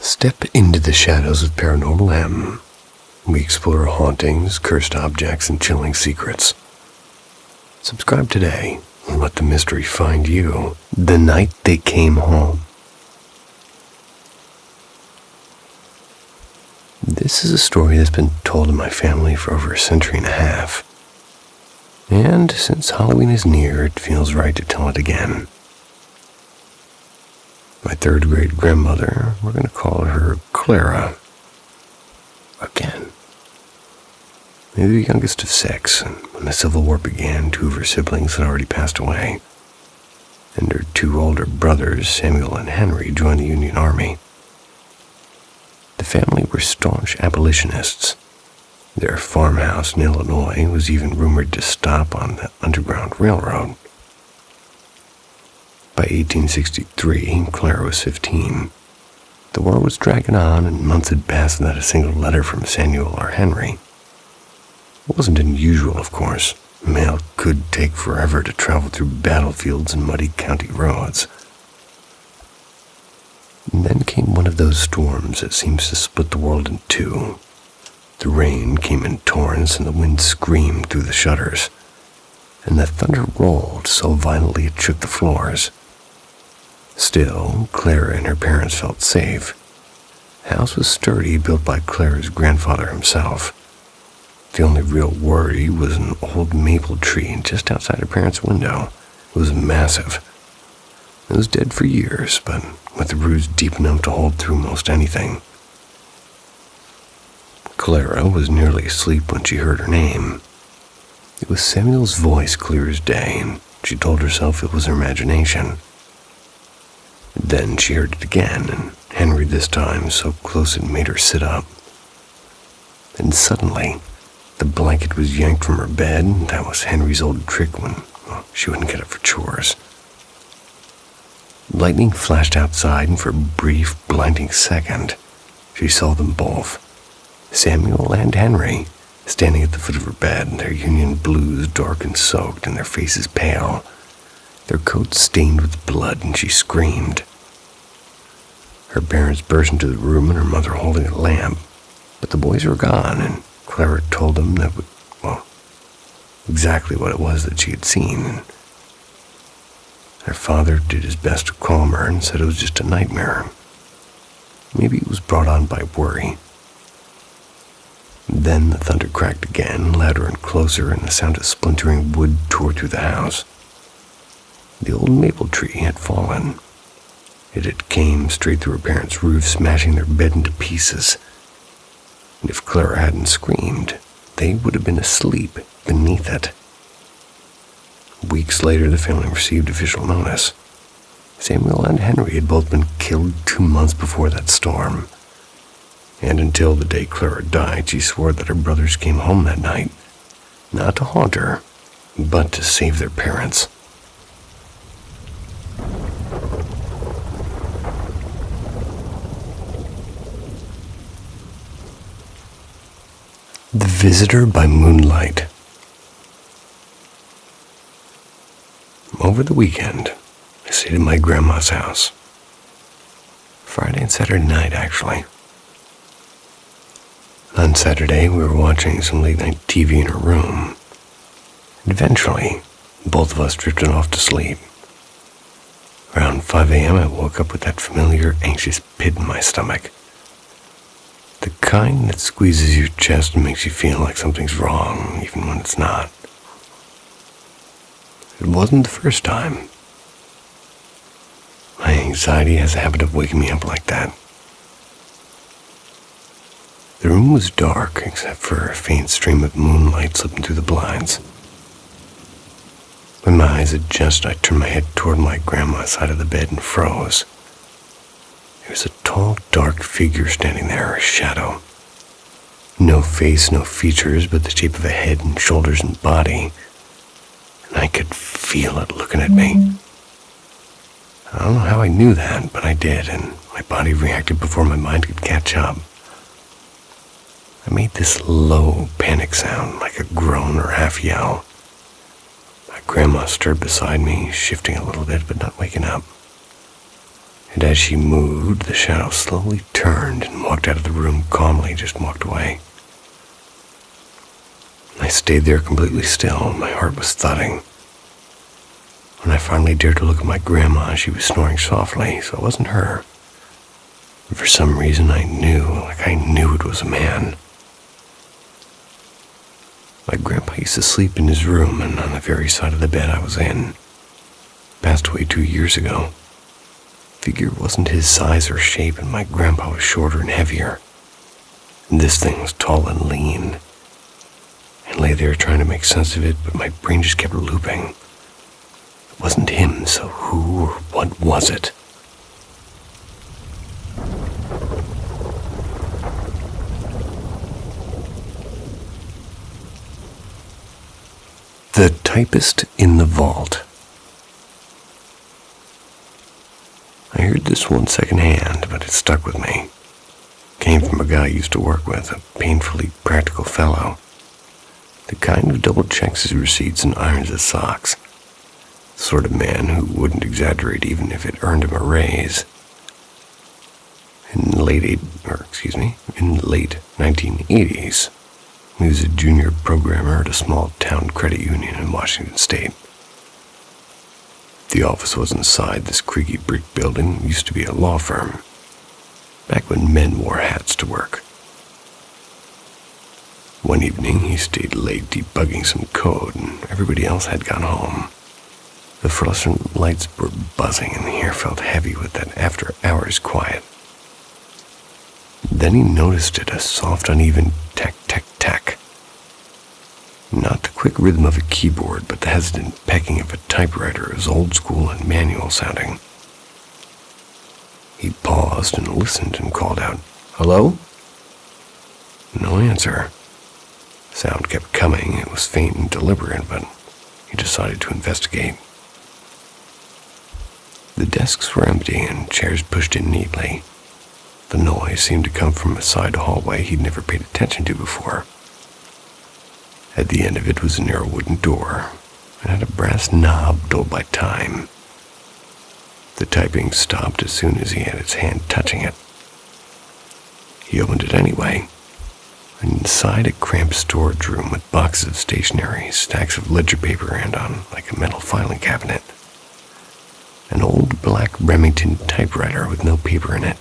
Step into the shadows of Paranormal M. We explore hauntings, cursed objects, and chilling secrets. Subscribe today and let the mystery find you. The Night They Came Home. This is a story that's been told in my family for over a century and a half. And since Halloween is near, it feels right to tell it again. My third grade grandmother, we're going to call her Clara. Again. Maybe the youngest of six, and when the Civil War began, two of her siblings had already passed away. And her two older brothers, Samuel and Henry, joined the Union Army. The family were staunch abolitionists. Their farmhouse in Illinois was even rumored to stop on the Underground Railroad. By 1863, Clara was 15. The war was dragging on, and months had passed without a single letter from Samuel or Henry. It wasn't unusual, of course. Mail could take forever to travel through battlefields and muddy county roads. And then came one of those storms that seems to split the world in two. The rain came in torrents, and the wind screamed through the shutters, and the thunder rolled so violently it shook the floors. Still, Clara and her parents felt safe. The house was sturdy, built by Clara's grandfather himself. The only real worry was an old maple tree just outside her parents' window. It was massive. It was dead for years, but with the roots deep enough to hold through most anything. Clara was nearly asleep when she heard her name. It was Samuel's voice, clear as day, and she told herself it was her imagination. Then she heard it again, and Henry this time, so close it made her sit up. And suddenly, the blanket was yanked from her bed. That was Henry's old trick when she wouldn't get up for chores. Lightning flashed outside, and for a brief, blinding second, she saw them both, Samuel and Henry, standing at the foot of her bed, their Union blues dark and soaked, and their faces pale, their coats stained with blood, and she screamed. Her parents burst into the room, and her mother holding a lamp, but the boys were gone, and Clara told them that, exactly what it was that she had seen. Her father did his best to calm her and said it was just a nightmare. Maybe it was brought on by worry. Then the thunder cracked again, louder and closer, and the sound of splintering wood tore through the house. The old maple tree had fallen. It had came straight through her parents' roof, smashing their bed into pieces. And if Clara hadn't screamed, they would have been asleep beneath it. Weeks later, the family received official notice. Samuel and Henry had both been killed 2 months before that storm. And until the day Clara died, she swore that her brothers came home that night, not to haunt her, but to save their parents. The Visitor by Moonlight. Over the weekend, I stayed at my grandma's house. Friday and Saturday night, actually. On Saturday, we were watching some late-night TV in her room. And eventually, both of us drifted off to sleep. Around 5 a.m., I woke up with that familiar, anxious pit in my stomach. The kind that squeezes your chest and makes you feel like something's wrong, even when it's not. It wasn't the first time. My anxiety has a habit of waking me up like that. The room was dark, except for a faint stream of moonlight slipping through the blinds. When my eyes adjusted, I turned my head toward my grandma's side of the bed and froze. There was a tall, dark figure standing there, a shadow. No face, no features, but the shape of a head and shoulders and body. And I could feel it looking at me. I don't know how I knew that, but I did, and my body reacted before my mind could catch up. I made this low, panic sound, like a groan or half yell. My grandma stirred beside me, shifting a little bit, but not waking up. and as she moved, the shadow slowly turned and walked out of the room calmly, just walked away. I stayed there completely still. My heart was thudding. When I finally dared to look at my grandma, she was snoring softly, so it wasn't her. And for some reason, I knew it was a man. My grandpa used to sleep in his room, and on the very side of the bed I was in. Passed away 2 years ago. Figure wasn't his size or shape, and my grandpa was shorter and heavier. And this thing was tall and lean. I lay there trying to make sense of it, but my brain just kept looping. It wasn't him, so who or what was it? The Typist in the Vault. I heard this one secondhand, but it stuck with me. It came from a guy I used to work with, a painfully practical fellow. The kind who double-checks his receipts and irons his socks. The sort of man who wouldn't exaggerate even if it earned him a raise. In the late 1980s, he was a junior programmer at a small town credit union in Washington State. The office was inside this creaky brick building. It used to be a law firm, back when men wore hats to work. One evening, he stayed late debugging some code, and everybody else had gone home. The fluorescent lights were buzzing, and the air felt heavy with that after-hours quiet. Then he noticed it, a soft, uneven tack, tack, tack. Not the quick rhythm of a keyboard, but the hesitant pecking of a typewriter. It was old school and manual sounding. He paused and listened and called out, "Hello?" No answer. Sound kept coming. It was faint and deliberate, but he decided to investigate. The desks were empty and chairs pushed in neatly. The noise seemed to come from a side hallway he'd never paid attention to before. At the end of it was a narrow wooden door. It had a brass knob dulled by time. The typing stopped as soon as he had his hand touching it. He opened it anyway. Inside a cramped storage room with boxes of stationery, stacks of ledger paper, and on like a metal filing cabinet, an old black Remington typewriter with no paper in it.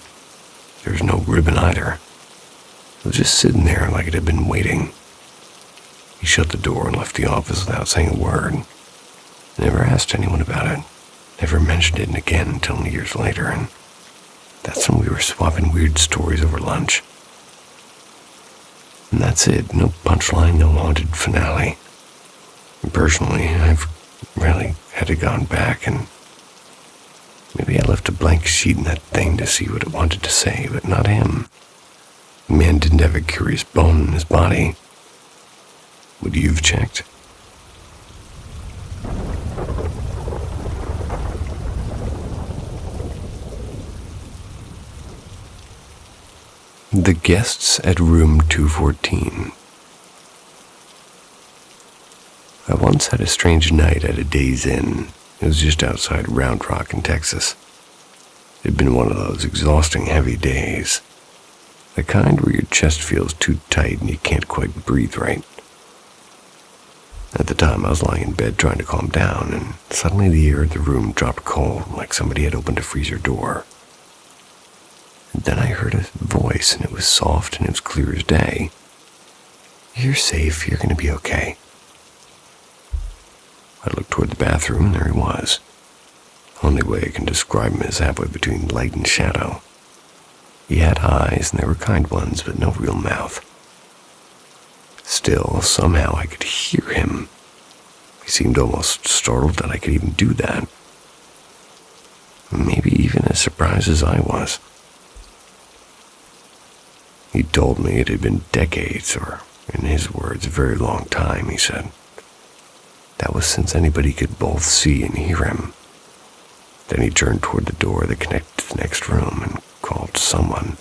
There was no ribbon either. It was just sitting there like it had been waiting. He shut the door and left the office without saying a word. Never asked anyone about it. Never mentioned it again until years later, and that's when we were swapping weird stories over lunch. And that's it. No punchline, no haunted finale. And personally, I've really had to gone back, and maybe I left a blank sheet in that thing to see what it wanted to say, but not him. The man didn't have a curious bone in his body. Would you have checked? The Guests at Room 214. I once had a strange night at a Days Inn. It was just outside Round Rock in Texas. It had been one of those exhausting, heavy days. The kind where your chest feels too tight and you can't quite breathe right. At the time, I was lying in bed trying to calm down, and suddenly the air in the room dropped cold, like somebody had opened a freezer door. And then I heard a voice, and it was soft and it was clear as day. "You're safe. You're going to be okay." I looked toward the bathroom, and there he was. Only way I can describe him is halfway between light and shadow. He had eyes, and they were kind ones, but no real mouth. Still, somehow I could hear him. He seemed almost startled that I could even do that. Maybe even as surprised as I was. He told me it had been decades, or in his words, a very long time, he said. That was since anybody could both see and hear him. Then he turned toward the door that connected to the next room and called someone.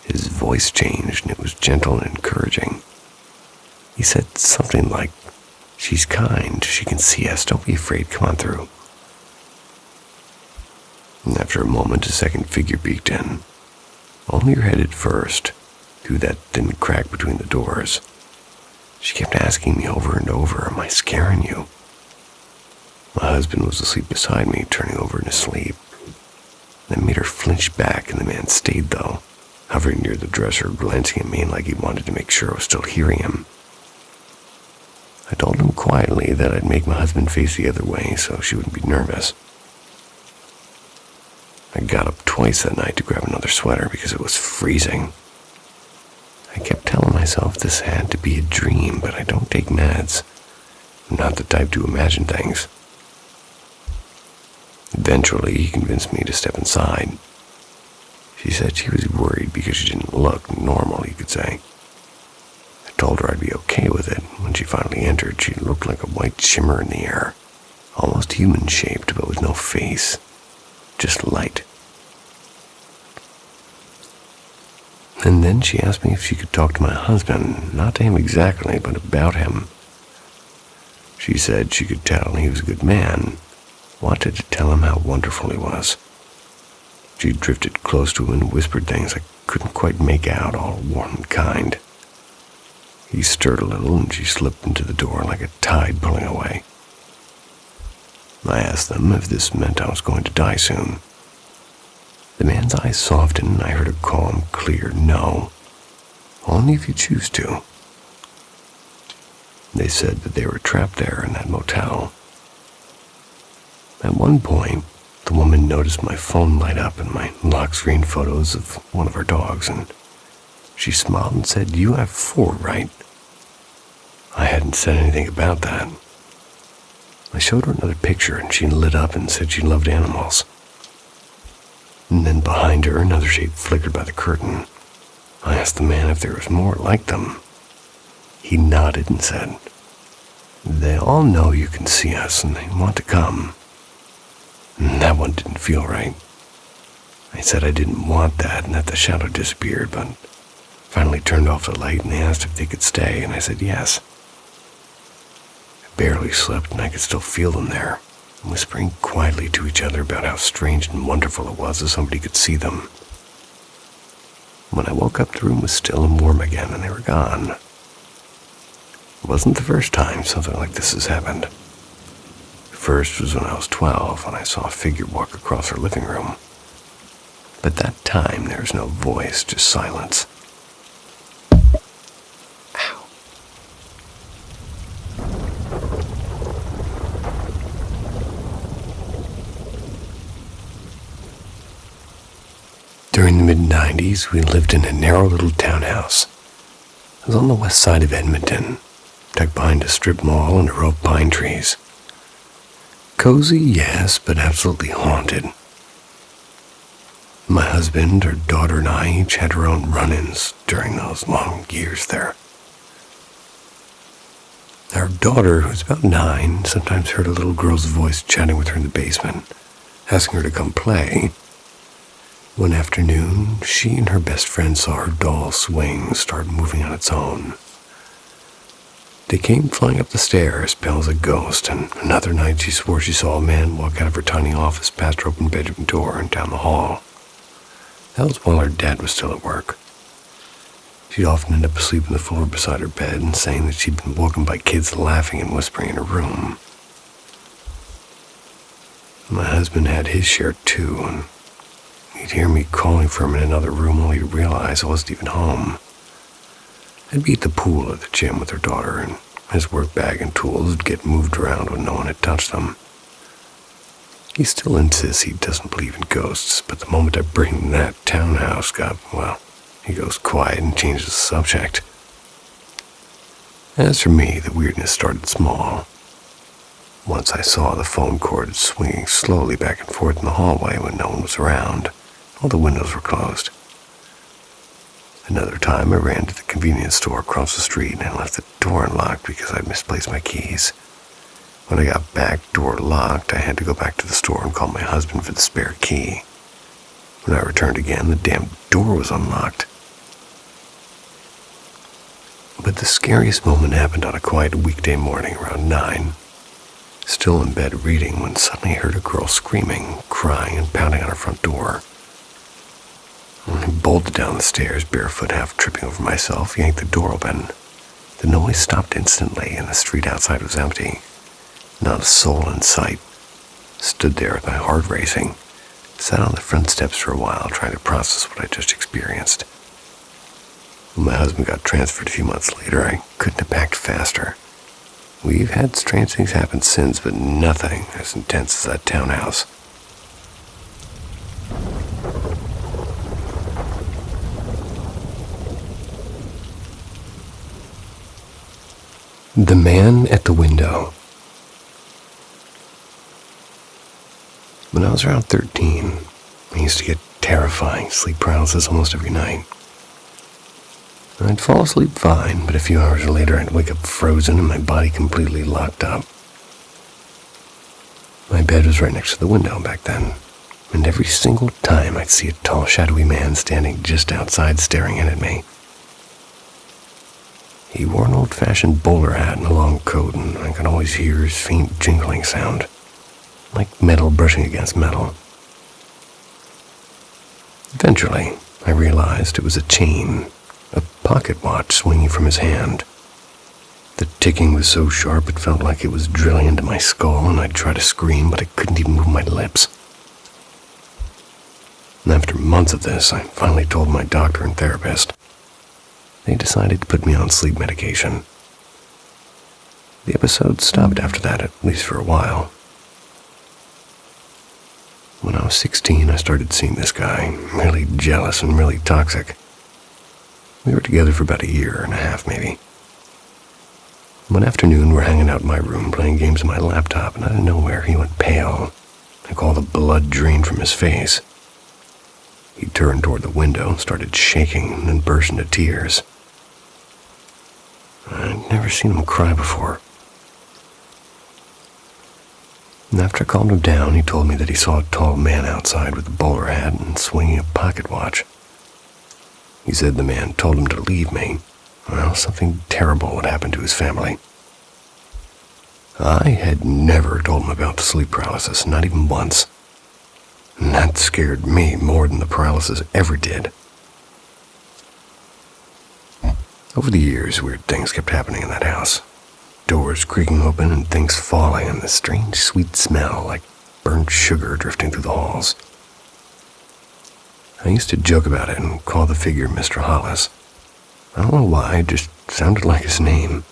His voice changed, and it was gentle and encouraging. He said something like, "She's kind, she can see us, don't be afraid, come on through." And after a moment, a second figure peeked in. Only her head at first, through that thin crack between the doors. She kept asking me over and over, "Am I scaring you?" My husband was asleep beside me, turning over in his sleep. That made her flinch back, and the man stayed, though, hovering near the dresser, glancing at me like he wanted to make sure I was still hearing him. I told him quietly that I'd make my husband face the other way so she wouldn't be nervous. I got up twice that night to grab another sweater because it was freezing. I kept telling myself this had to be a dream, but I don't take meds. I'm not the type to imagine things. Eventually, he convinced me to step inside. She said she was worried because she didn't look normal, you could say. I told her I'd be okay with it. When she finally entered, she looked like a white shimmer in the air, almost human-shaped, but with no face, just light. And then she asked me if she could talk to my husband, not to him exactly, but about him. She said she could tell he was a good man, wanted to tell him how wonderful he was. She drifted close to him and whispered things I couldn't quite make out, all warm and kind. He stirred a little and she slipped into the door like a tide pulling away. I asked them if this meant I was going to die soon. The man's eyes softened and I heard a calm, clear no. Only if you choose to. They said that they were trapped there in that motel. At one point, the woman noticed my phone light up and my lock screen photos of one of our dogs, and she smiled and said, "You have 4, right?" I hadn't said anything about that. I showed her another picture and she lit up and said she loved animals. And then behind her, another shape flickered by the curtain. I asked the man if there was more like them. He nodded and said, "They all know you can see us and they want to come." And that one didn't feel right. I said I didn't want that and that the shadow disappeared, but finally turned off the light and they asked if they could stay, and I said yes. I barely slept and I could still feel them there, whispering quietly to each other about how strange and wonderful it was that somebody could see them. When I woke up, the room was still and warm again and they were gone. It wasn't the first time something like this has happened. First was when I was 12 and I saw a figure walk across our living room. But that time there was no voice, just silence. Ow. During the mid-90s, we lived in a narrow little townhouse. It was on the west side of Edmonton, tucked behind a strip mall and a row of pine trees. Cozy, yes, but absolutely haunted. My husband, her daughter, and I each had our own run-ins during those long years there. Our daughter, who was about 9, sometimes heard a little girl's voice chatting with her in the basement, asking her to come play. One afternoon, she and her best friend saw her doll swing start moving on its own. They came flying up the stairs, pale as a ghost, and another night she swore she saw a man walk out of her tiny office past her open bedroom door and down the hall. That was while her dad was still at work. She'd often end up asleep on the floor beside her bed and saying that she'd been woken by kids laughing and whispering in her room. My husband had his share too, and he'd hear me calling for him in another room only to realize I wasn't even home. I'd be at the pool or the gym with her daughter, and his work bag and tools would get moved around when no one had touched them. He still insists he doesn't believe in ghosts, but the moment I bring that townhouse up, well, he goes quiet and changes the subject. As for me, the weirdness started small. Once I saw the phone cord swinging slowly back and forth in the hallway when no one was around. All the windows were closed. Another time I ran to the convenience store across the street and left the door unlocked because I'd misplaced my keys. When I got back, door locked, I had to go back to the store and call my husband for the spare key. When I returned again, the damn door was unlocked. But the scariest moment happened on a quiet weekday morning around 9. still in bed reading, when suddenly I heard a girl screaming, crying, and pounding on her front door. I bolted down the stairs, barefoot, half tripping over myself, yanked the door open. The noise stopped instantly, and the street outside was empty. Not a soul in sight. Stood there with my heart racing. Sat on the front steps for a while, trying to process what I just experienced. When my husband got transferred a few months later, I couldn't have packed faster. We've had strange things happen since, but nothing as intense as that townhouse. The Man at the Window. When I was around 13, I used to get terrifying sleep paralysis almost every night. I'd fall asleep fine, but a few hours later I'd wake up frozen and my body completely locked up. My bed was right next to the window back then, and every single time I'd see a tall, shadowy man standing just outside staring in at me. He wore an old-fashioned bowler hat and a long coat, and I could always hear his faint jingling sound, like metal brushing against metal. Eventually, I realized it was a chain, a pocket watch swinging from his hand. The ticking was so sharp it felt like it was drilling into my skull, and I'd try to scream, but I couldn't even move my lips. And after months of this, I finally told my doctor and therapist. They decided to put me on sleep medication. The episode stopped after that, at least for a while. When I was 16, I started seeing this guy, really jealous and really toxic. We were together for about a year and a half, maybe. One afternoon, we're hanging out in my room, playing games on my laptop, and out of nowhere, he went pale, like all the blood drained from his face. He turned toward the window, started shaking, and then burst into tears. I'd never seen him cry before. And after I calmed him down, he told me that he saw a tall man outside with a bowler hat and swinging a pocket watch. He said the man told him to leave me, or else something terrible would happen to his family. I had never told him about the sleep paralysis, not even once. And that scared me more than the paralysis ever did. Over the years, weird things kept happening in that house. Doors creaking open and things falling, and the strange sweet smell like burnt sugar drifting through the halls. I used to joke about it and call the figure Mr. Hollis. I don't know why, it just sounded like his name.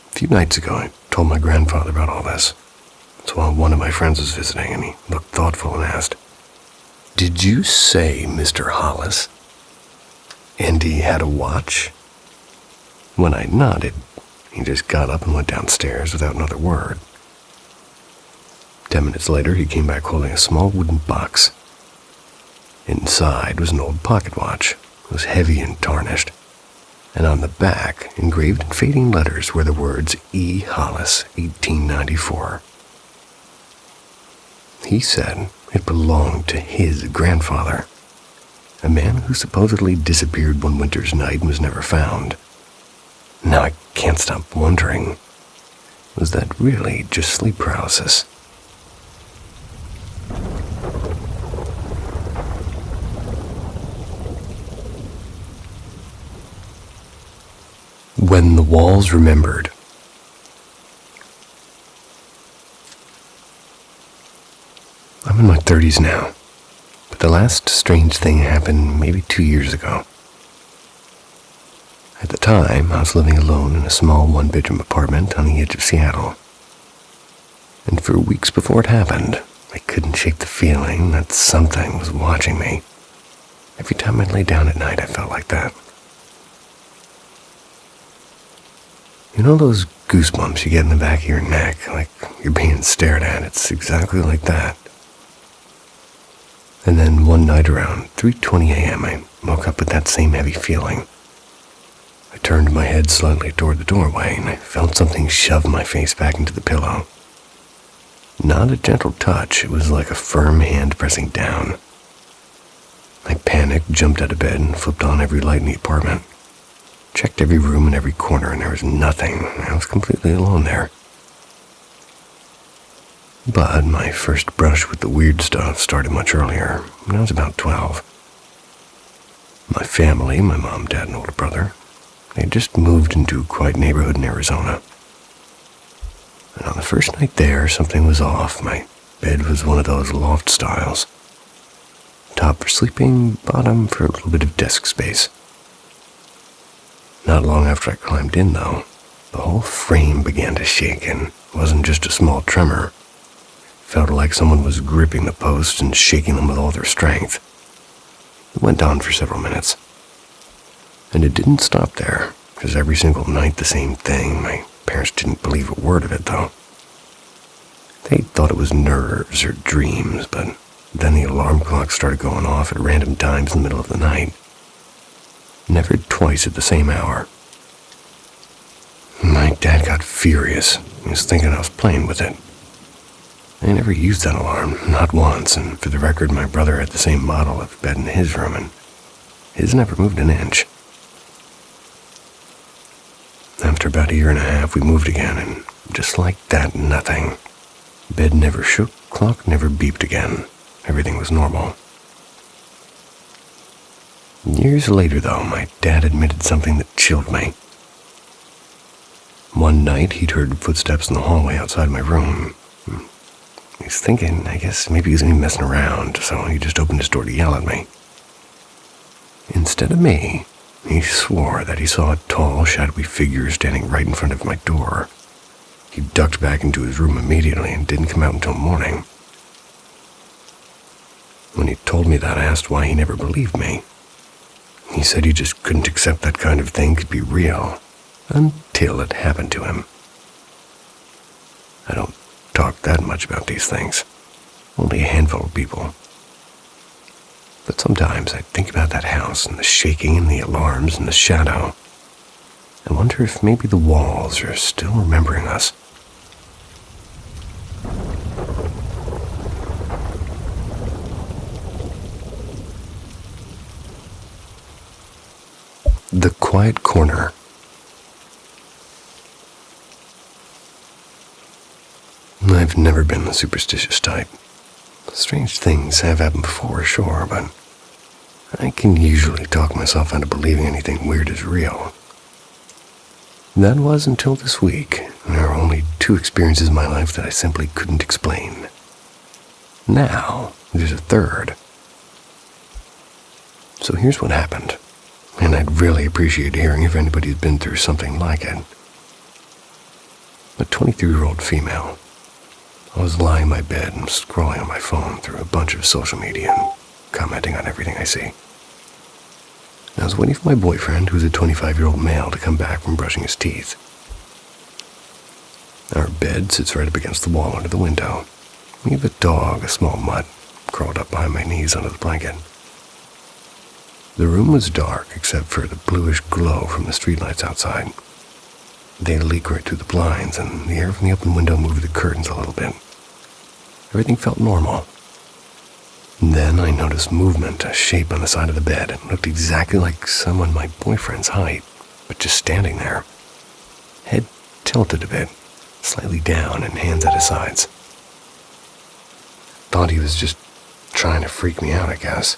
A few nights ago, I told my grandfather about all this. It's while one of my friends was visiting, and he looked thoughtful and asked, "Did you say Mr. Hollis? And he had a watch?" When I nodded, he just got up and went downstairs without another word. 10 minutes later, he came back holding a small wooden box. Inside was an old pocket watch. It was heavy and tarnished, and on the back, engraved in fading letters, were the words E. Hollis, 1894. He said it belonged to his grandfather, a man who supposedly disappeared one winter's night and was never found. Now I can't stop wondering, was that really just sleep paralysis? When the Walls Remembered. I'm in my 30s now, but the last strange thing happened maybe 2 years ago. At the time, I was living alone in a small one-bedroom apartment on the edge of Seattle. And for weeks before it happened, I couldn't shake the feeling that something was watching me. Every time I lay down at night, I felt like that. You know those goosebumps you get in the back of your neck, like you're being stared at? It's exactly like that. And then one night around 3:20 a.m., I woke up with that same heavy feeling. I turned my head slightly toward the doorway, and I felt something shove my face back into the pillow. Not a gentle touch, it was like a firm hand pressing down. I panicked, jumped out of bed, and flipped on every light in the apartment. Checked every room and every corner, and there was nothing. I was completely alone there. But my first brush with the weird stuff started much earlier, when I was about 12. My family, my mom, dad, and older brother, they had just moved into a quiet neighborhood in Arizona. And on the first night there, something was off. My bed was one of those loft styles. Top for sleeping, bottom for a little bit of desk space. Not long after I climbed in, though, the whole frame began to shake, and it wasn't just a small tremor. It felt like someone was gripping the posts and shaking them with all their strength. It went on for several minutes. And it didn't stop there, because every single night the same thing. My parents didn't believe a word of it, though. They thought it was nerves or dreams, but then the alarm clock started going off at random times in the middle of the night. Never twice at the same hour. My dad got furious. He was thinking I was playing with it. I never used that alarm, not once, and for the record, my brother had the same model of bed in his room, and his never moved an inch. After about a year and a half, we moved again, and just like that, nothing. Bed never shook, clock never beeped again. Everything was normal. Years later, though, my dad admitted something that chilled me. One night, he'd heard footsteps in the hallway outside my room. He's thinking, I guess maybe he was messing around, so he just opened his door to yell at me. Instead of me, he swore that he saw a tall, shadowy figure standing right in front of my door. He ducked back into his room immediately and didn't come out until morning. When he told me that, I asked why he never believed me. He said he just couldn't accept that kind of thing could be real, until it happened to him. I don't talk that much about these things. Only a handful of people. But sometimes I think about that house and the shaking and the alarms and the shadow. I wonder if maybe the walls are still remembering us. The Quiet Corner. I've never been the superstitious type. Strange things have happened before, sure, but I can usually talk myself out of believing anything weird is real. That was until this week. There are only 2 experiences in my life that I simply couldn't explain. Now, there's a third. So here's what happened, and I'd really appreciate hearing if anybody's been through something like it. A 23-year-old female. I was lying in my bed and scrolling on my phone through a bunch of social media and commenting on everything I see. I was waiting for my boyfriend, who's a 25-year-old male, to come back from brushing his teeth. Our bed sits right up against the wall under the window. We have a dog, a small mutt, crawled up behind my knees under the blanket. The room was dark except for the bluish glow from the streetlights outside. They leak right through the blinds, and the air from the open window moved the curtains a little bit. Everything felt normal. And then I noticed movement, a shape on the side of the bed. It looked exactly like someone my boyfriend's height, but just standing there. Head tilted a bit, slightly down and hands at his sides. Thought he was just trying to freak me out, I guess.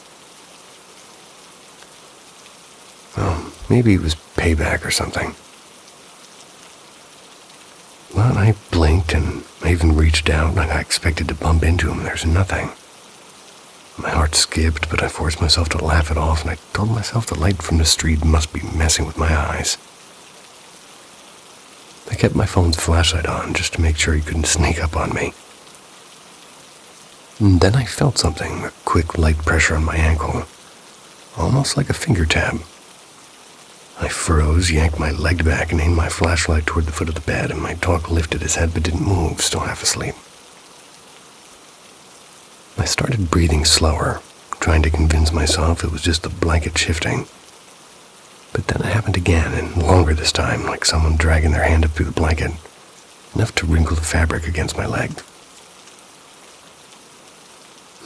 Well, maybe it was payback or something. Well, I blinked and I even reached out like I expected to bump into him. There's nothing. My heart skipped, but I forced myself to laugh it off, and I told myself the light from the street must be messing with my eyes. I kept my phone's flashlight on just to make sure he couldn't sneak up on me. And then I felt something, a quick light pressure on my ankle, almost like a finger tab. I froze, yanked my leg back, and aimed my flashlight toward the foot of the bed, and my dog lifted his head but didn't move, still half asleep. I started breathing slower, trying to convince myself it was just the blanket shifting. But then it happened again, and longer this time, like someone dragging their hand up through the blanket, enough to wrinkle the fabric against my leg.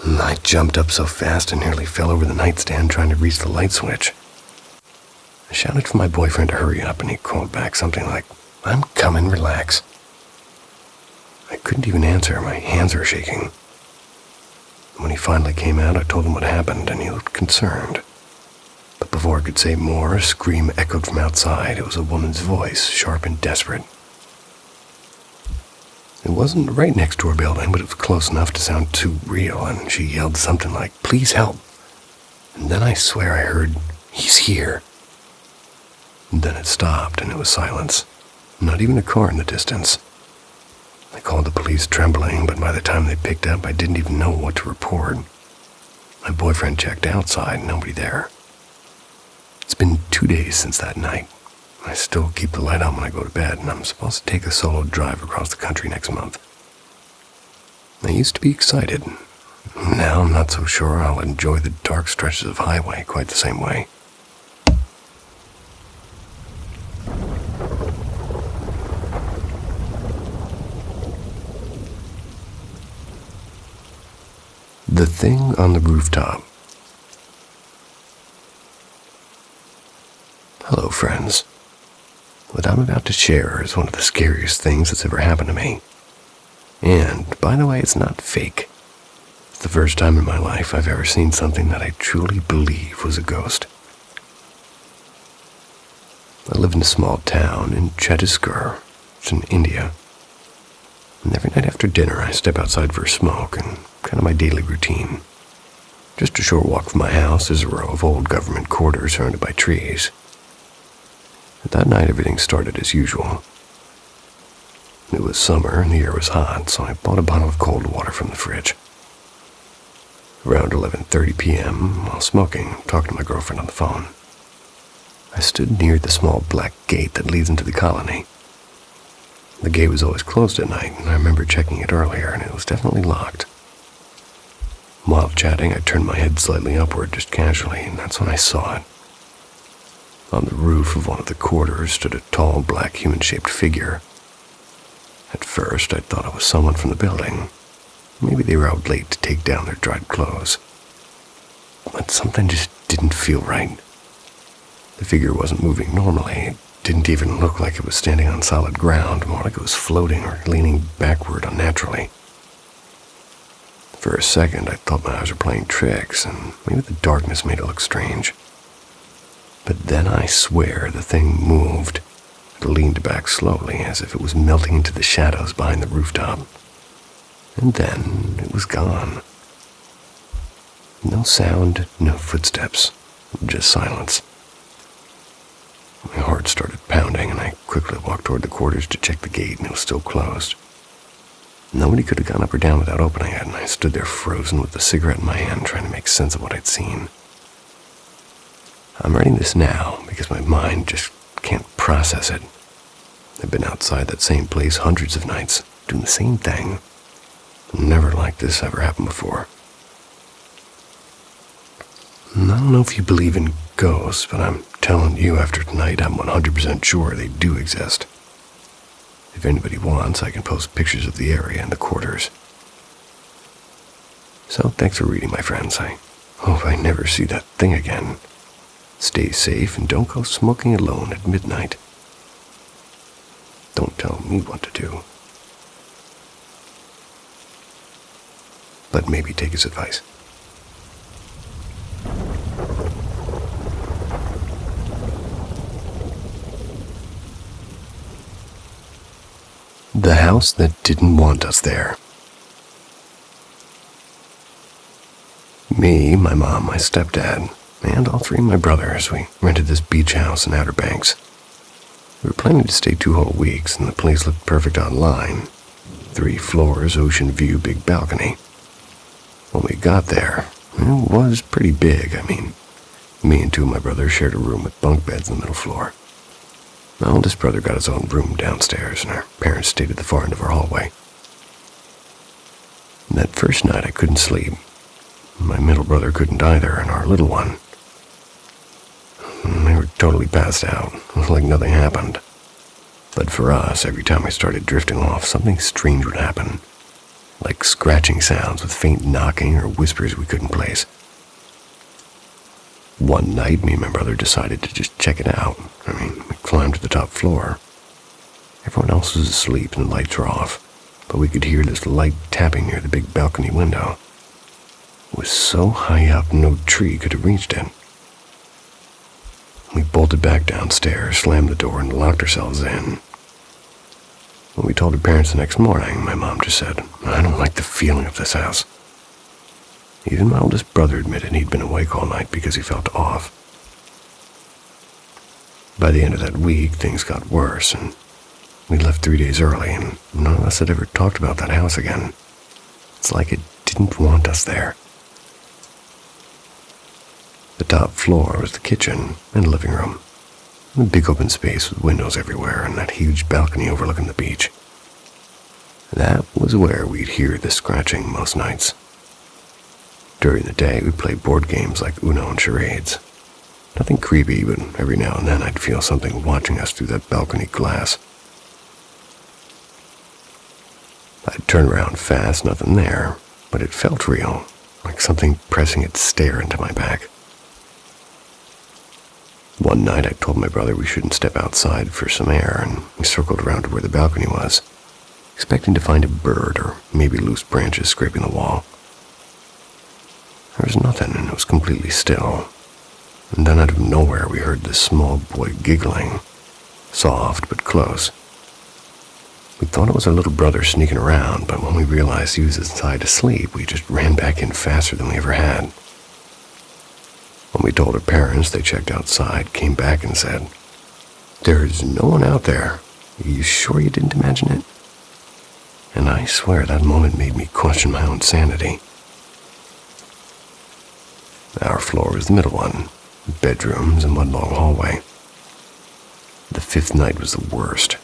I jumped up so fast and nearly fell over the nightstand trying to reach the light switch. I shouted for my boyfriend to hurry up, and he called back something like, "I'm coming, relax." I couldn't even answer. My hands were shaking. When he finally came out, I told him what happened, and he looked concerned. But before I could say more, a scream echoed from outside. It was a woman's voice, sharp and desperate. It wasn't right next to our building, but it was close enough to sound too real, and she yelled something like, "Please help." And then I swear I heard, "He's here." And then it stopped, and it was silence. Not even a car in the distance. I called the police trembling, but by the time they picked up, I didn't even know what to report. My boyfriend checked outside, nobody there. It's been 2 days since that night. I still keep the light on when I go to bed, and I'm supposed to take a solo drive across the country next month. I used to be excited. Now I'm not so sure I'll enjoy the dark stretches of highway quite the same way. The thing on the rooftop. Hello, friends. What I'm about to share is one of the scariest things that's ever happened to me. And, by the way, it's not fake. It's the first time in my life I've ever seen something that I truly believe was a ghost. I live in a small town in Chhattisgarh. It's in India. And every night after dinner I step outside for a smoke, and kind of my daily routine. Just a short walk from my house is a row of old government quarters surrounded by trees. That night everything started as usual. It was summer and the air was hot, so I bought a bottle of cold water from the fridge. Around 11:30 p.m., while smoking, talking to my girlfriend on the phone, I stood near the small black gate that leads into the colony. The gate was always closed at night, and I remember checking it earlier, and it was definitely locked. While chatting, I turned my head slightly upward, just casually, and that's when I saw it. On the roof of one of the quarters stood a tall, black, human-shaped figure. At first, I thought it was someone from the building. Maybe they were out late to take down their dried clothes. But something just didn't feel right. The figure wasn't moving normally. It didn't even look like it was standing on solid ground, more like it was floating or leaning backward unnaturally. For a second, I thought my eyes were playing tricks, and maybe the darkness made it look strange. But then I swear the thing moved. It leaned back slowly, as if it was melting into the shadows behind the rooftop. And then it was gone. No sound, no footsteps, just silence. My heart started pounding, and I quickly walked toward the quarters to check the gate, and it was still closed. Nobody could have gone up or down without opening it, and I stood there frozen with a cigarette in my hand, trying to make sense of what I'd seen. I'm writing this now because my mind just can't process it. I've been outside that same place hundreds of nights, doing the same thing. Never like this ever happened before. And I don't know if you believe in ghosts, but I'm telling you after tonight I'm 100% sure they do exist. If anybody wants, I can post pictures of the area and the quarters. So thanks for reading, my friends. I hope I never see that thing again. Stay safe and don't go smoking alone at midnight. Don't tell me what to do. But maybe take his advice. The house that didn't want us there. Me, my mom, my stepdad, and all three of my brothers, we rented this beach house in Outer Banks. We were planning to stay 2 whole weeks, and the place looked perfect online. 3 floors, ocean view, big balcony. When we got there, it was pretty big. I mean, me and 2 of my brothers shared a room with bunk beds on the middle floor. My oldest brother got his own room downstairs, and our parents stayed at the far end of our hallway. That first night I couldn't sleep. My middle brother couldn't either, and our little one. They were totally passed out. It was like nothing happened. But for us, every time I started drifting off, something strange would happen. Like scratching sounds with faint knocking or whispers we couldn't place. One night, me and my brother decided to just check it out. We climbed to the top floor. Everyone else was asleep and the lights were off. but we could hear this light tapping near the big balcony window. It was so high up no tree could have reached it. We bolted back downstairs, slammed the door, and locked ourselves in. When we told her parents the next morning, my mom just said, "I don't like the feeling of this house." Even my oldest brother admitted he'd been awake all night because he felt off. By the end of that week, things got worse, and we left 3 days early, and none of us had ever talked about that house again. It's like it didn't want us there. The top floor was the kitchen and living room, a big open space with windows everywhere and that huge balcony overlooking the beach. That was where we'd hear the scratching most nights. During the day, we'd play board games like Uno and charades. Nothing creepy, but every now and then I'd feel something watching us through that balcony glass. I'd turn around fast, nothing there, but it felt real, like something pressing its stare into my back. One night I told my brother we shouldn't step outside for some air, and we circled around to where the balcony was, expecting to find a bird or maybe loose branches scraping the wall. There was nothing, and it was completely still. And then out of nowhere we heard this small boy giggling, soft but close. We thought it was our little brother sneaking around, but when we realized he was inside asleep, we just ran back in faster than we ever had. When we told our parents, they checked outside, came back and said, "There's no one out there. Are you sure you didn't imagine it?" And I swear that moment made me question my own sanity. Our floor was the middle one, bedrooms and one long hallway. The fifth night was the worst,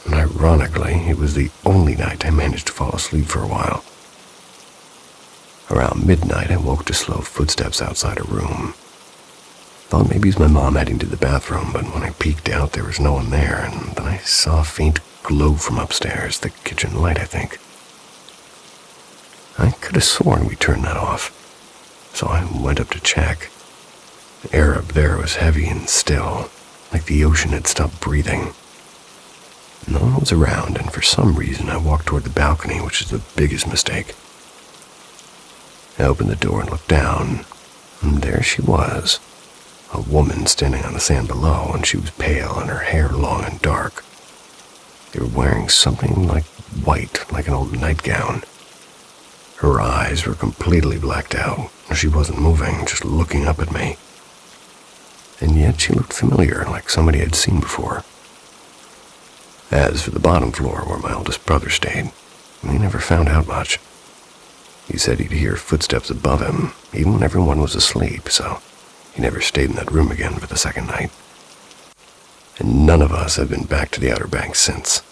and ironically, it was the only night I managed to fall asleep for a while. Around midnight, I woke to slow footsteps outside a room. Thought maybe it was my mom heading to the bathroom, but when I peeked out, there was no one there, and then I saw a faint glow from upstairs, the kitchen light, I think. I could have sworn we turned that off, so I went up to check. The air up there was heavy and still, like the ocean had stopped breathing. No one was around, and for some reason I walked toward the balcony, which is the biggest mistake. I opened the door and looked down, and there she was, a woman standing on the sand below, and she was pale and her hair long and dark. They were wearing something like white, like an old nightgown. Her eyes were completely blacked out. She wasn't moving, just looking up at me. And yet she looked familiar, like somebody I'd seen before. As for the bottom floor, where my oldest brother stayed, we never found out much. He said he'd hear footsteps above him, even when everyone was asleep, so he never stayed in that room again for the second night. And none of us have been back to the Outer Banks since.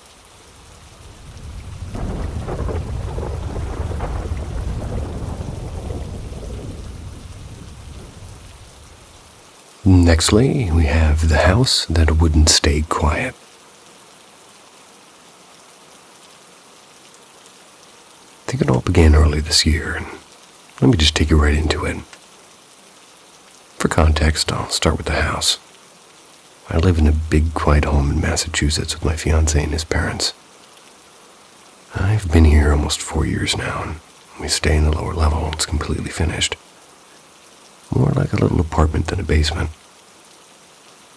Nextly, we have the house that wouldn't stay quiet. I think it all began early this year, and let me just take you right into it. For context, I'll start with the house. I live in a big, quiet home in Massachusetts with my fiancé and his parents. I've been here almost 4 years now, and we stay in the lower level. It's completely finished. More like a little apartment than a basement.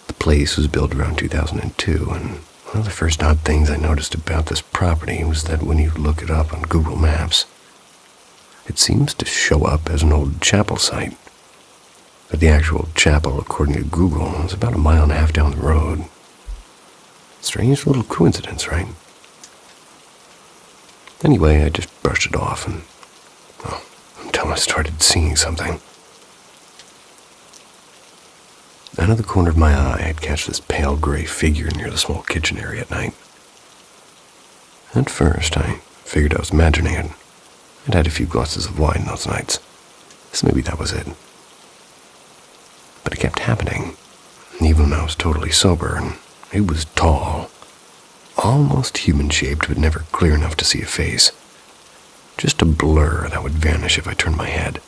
The place was built around 2002, and one of the first odd things I noticed about this property was that when you look it up on Google Maps, it seems to show up as an old chapel site. But the actual chapel, according to Google, is about 1.5 miles down the road. Strange little coincidence, right? Anyway, I just brushed it off, and, well, until I started seeing something. Out of the corner of my eye, I'd catch this pale gray figure near the small kitchen area at night. At first, I figured I was imagining it. I'd had a few glasses of wine those nights, so maybe that was it. But it kept happening, even when I was totally sober, and it was tall, almost human-shaped, but never clear enough to see a face. Just a blur that would vanish if I turned my head.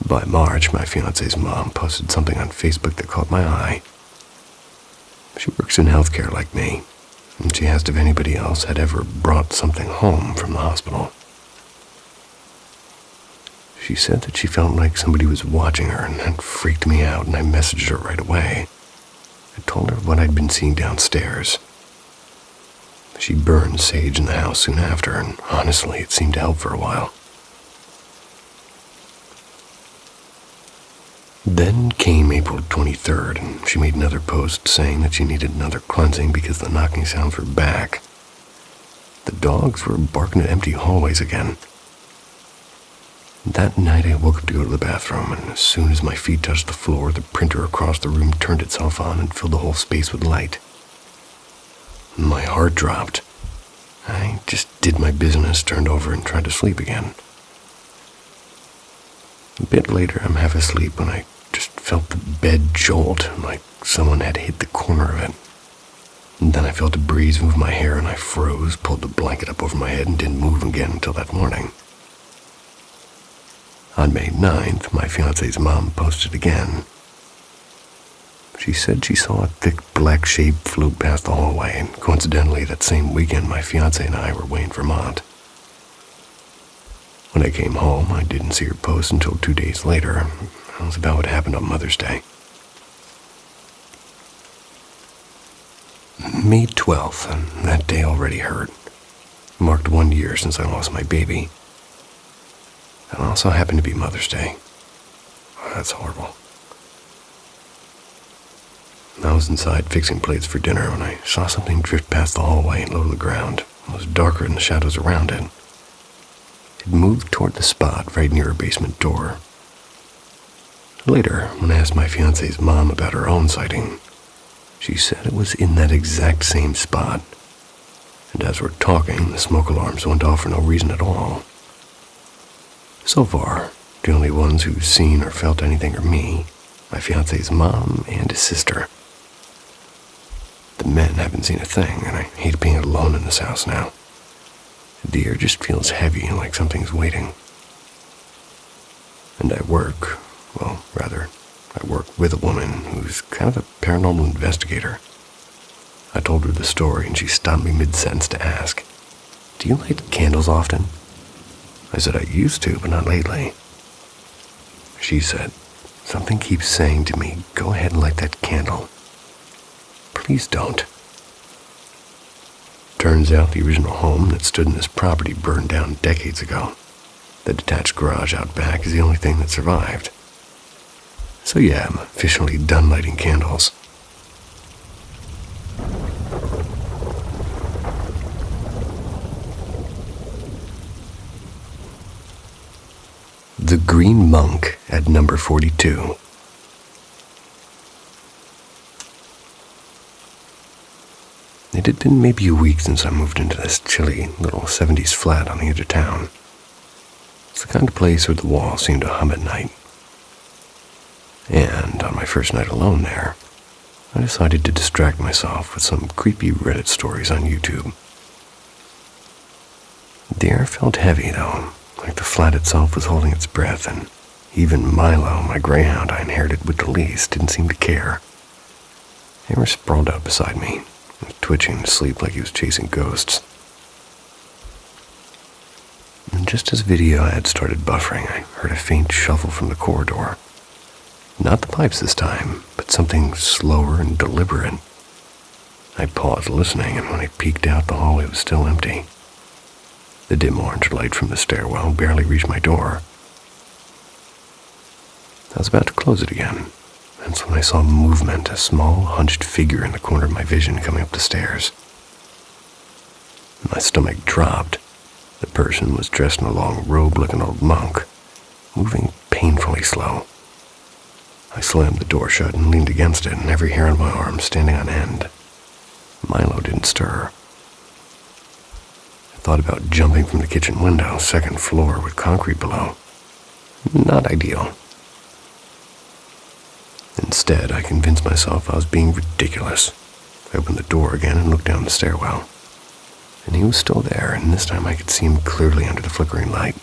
By March, my fiancé's mom posted something on Facebook that caught my eye. She works in healthcare like me, and she asked if anybody else had ever brought something home from the hospital. She said that she felt like somebody was watching her, and that freaked me out, and I messaged her right away. I told her what I'd been seeing downstairs. She burned sage in the house soon after, and honestly, it seemed to help for a while. Then came April 23rd, and she made another post saying that she needed another cleansing because the knocking sounds were back. The dogs were barking at empty hallways again. That night I woke up to go to the bathroom, and as soon as my feet touched the floor, the printer across the room turned itself on and filled the whole space with light. My heart dropped. I just did my business, turned over, and tried to sleep again. A bit later, I'm half asleep when I just felt the bed jolt, like someone had hit the corner of it. And then I felt a breeze move my hair, and I froze, pulled the blanket up over my head, and didn't move again until that morning. On May 9th, my fiancé's mom posted again. She said she saw a thick black shape float past the hallway, and coincidentally, that same weekend, my fiancé and I were away in Vermont. When I came home, I didn't see her post until 2 days later. It was about what happened on Mother's Day. May 12th, and that day already hurt. It marked 1 year since I lost my baby. It also happened to be Mother's Day. Oh, that's horrible. I was inside fixing plates for dinner when I saw something drift past the hallway and low to the ground. It was darker than the shadows around it. It moved toward the spot right near her basement door. Later, when I asked my fiancé's mom about her own sighting, she said it was in that exact same spot. And as we're talking, the smoke alarms went off for no reason at all. So far, the only ones who've seen or felt anything are me, my fiancé's mom, and his sister. The men haven't seen a thing, and I hate being alone in this house now. The air just feels heavy, like something's waiting. And I work with a woman who's kind of a paranormal investigator. I told her the story, and she stopped me mid-sentence to ask, "Do you light candles often?" I said I used to, but not lately. She said, "Something keeps saying to me, go ahead and light that candle. Please don't." Turns out the original home that stood in this property burned down decades ago. The detached garage out back is the only thing that survived. So yeah, I'm officially done lighting candles. The Green Monk at number 42. It had been maybe a week since I moved into this chilly little 70s flat on the edge of town. It's the kind of place where the walls seem to hum at night. And on my first night alone there, I decided to distract myself with some creepy Reddit stories on YouTube. The air felt heavy though, like the flat itself was holding its breath, and even Milo, my greyhound I inherited with the lease, didn't seem to care. He was sprawled out beside me, twitching to sleep like he was chasing ghosts. And just as video ad started buffering, I heard a faint shuffle from the corridor. Not the pipes this time, but something slower and deliberate. I paused listening, and when I peeked out, the hallway was still empty. The dim orange light from the stairwell barely reached my door. I was about to close it again. That's when I saw movement, a small, hunched figure in the corner of my vision coming up the stairs. My stomach dropped. The person was dressed in a long robe like an old monk, moving painfully slow. I slammed the door shut and leaned against it, and every hair on my arm standing on end. Milo didn't stir. I thought about jumping from the kitchen window, second floor with concrete below. Not ideal. Instead, I convinced myself I was being ridiculous. I opened the door again and looked down the stairwell. And he was still there, and this time I could see him clearly under the flickering light.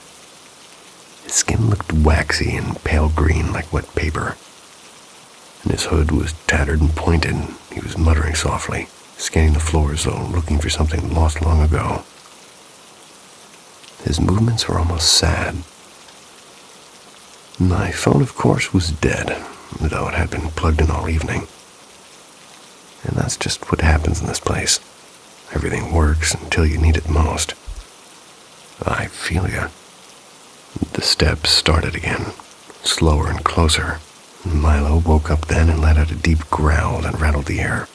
His skin looked waxy and pale green like wet paper. And his hood was tattered and pointed, and he was muttering softly, scanning the floor as though looking for something lost long ago. His movements were almost sad. My phone, of course, was dead, though it had been plugged in all evening. And that's just what happens in this place. Everything works until you need it most. I feel ya. The steps started again, slower and closer. Milo woke up then and let out a deep growl that rattled the air.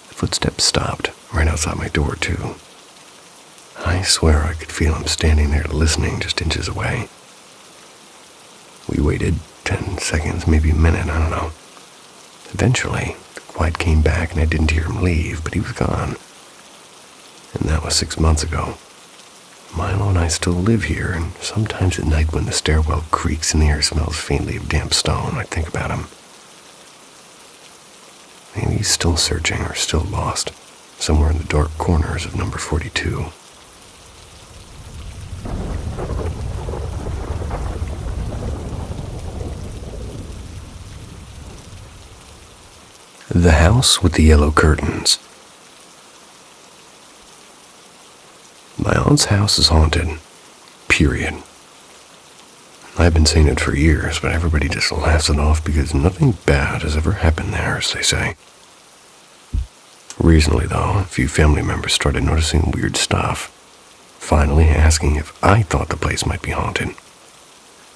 The footsteps stopped, right outside my door, too. I swear I could feel him standing there listening just inches away. We waited 10 seconds, maybe a minute, I don't know. Eventually, the quiet came back and I didn't hear him leave, but he was gone. And that was 6 months ago. Milo and I still live here, and sometimes at night when the stairwell creaks and the air smells faintly of damp stone, I think about him. Maybe he's still searching or still lost, somewhere in the dark corners of number 42. The House with the Yellow Curtains. My aunt's house is haunted. Period. I've been saying it for years, but everybody just laughs it off because nothing bad has ever happened there, as they say. Recently, though, a few family members started noticing weird stuff, finally asking if I thought the place might be haunted.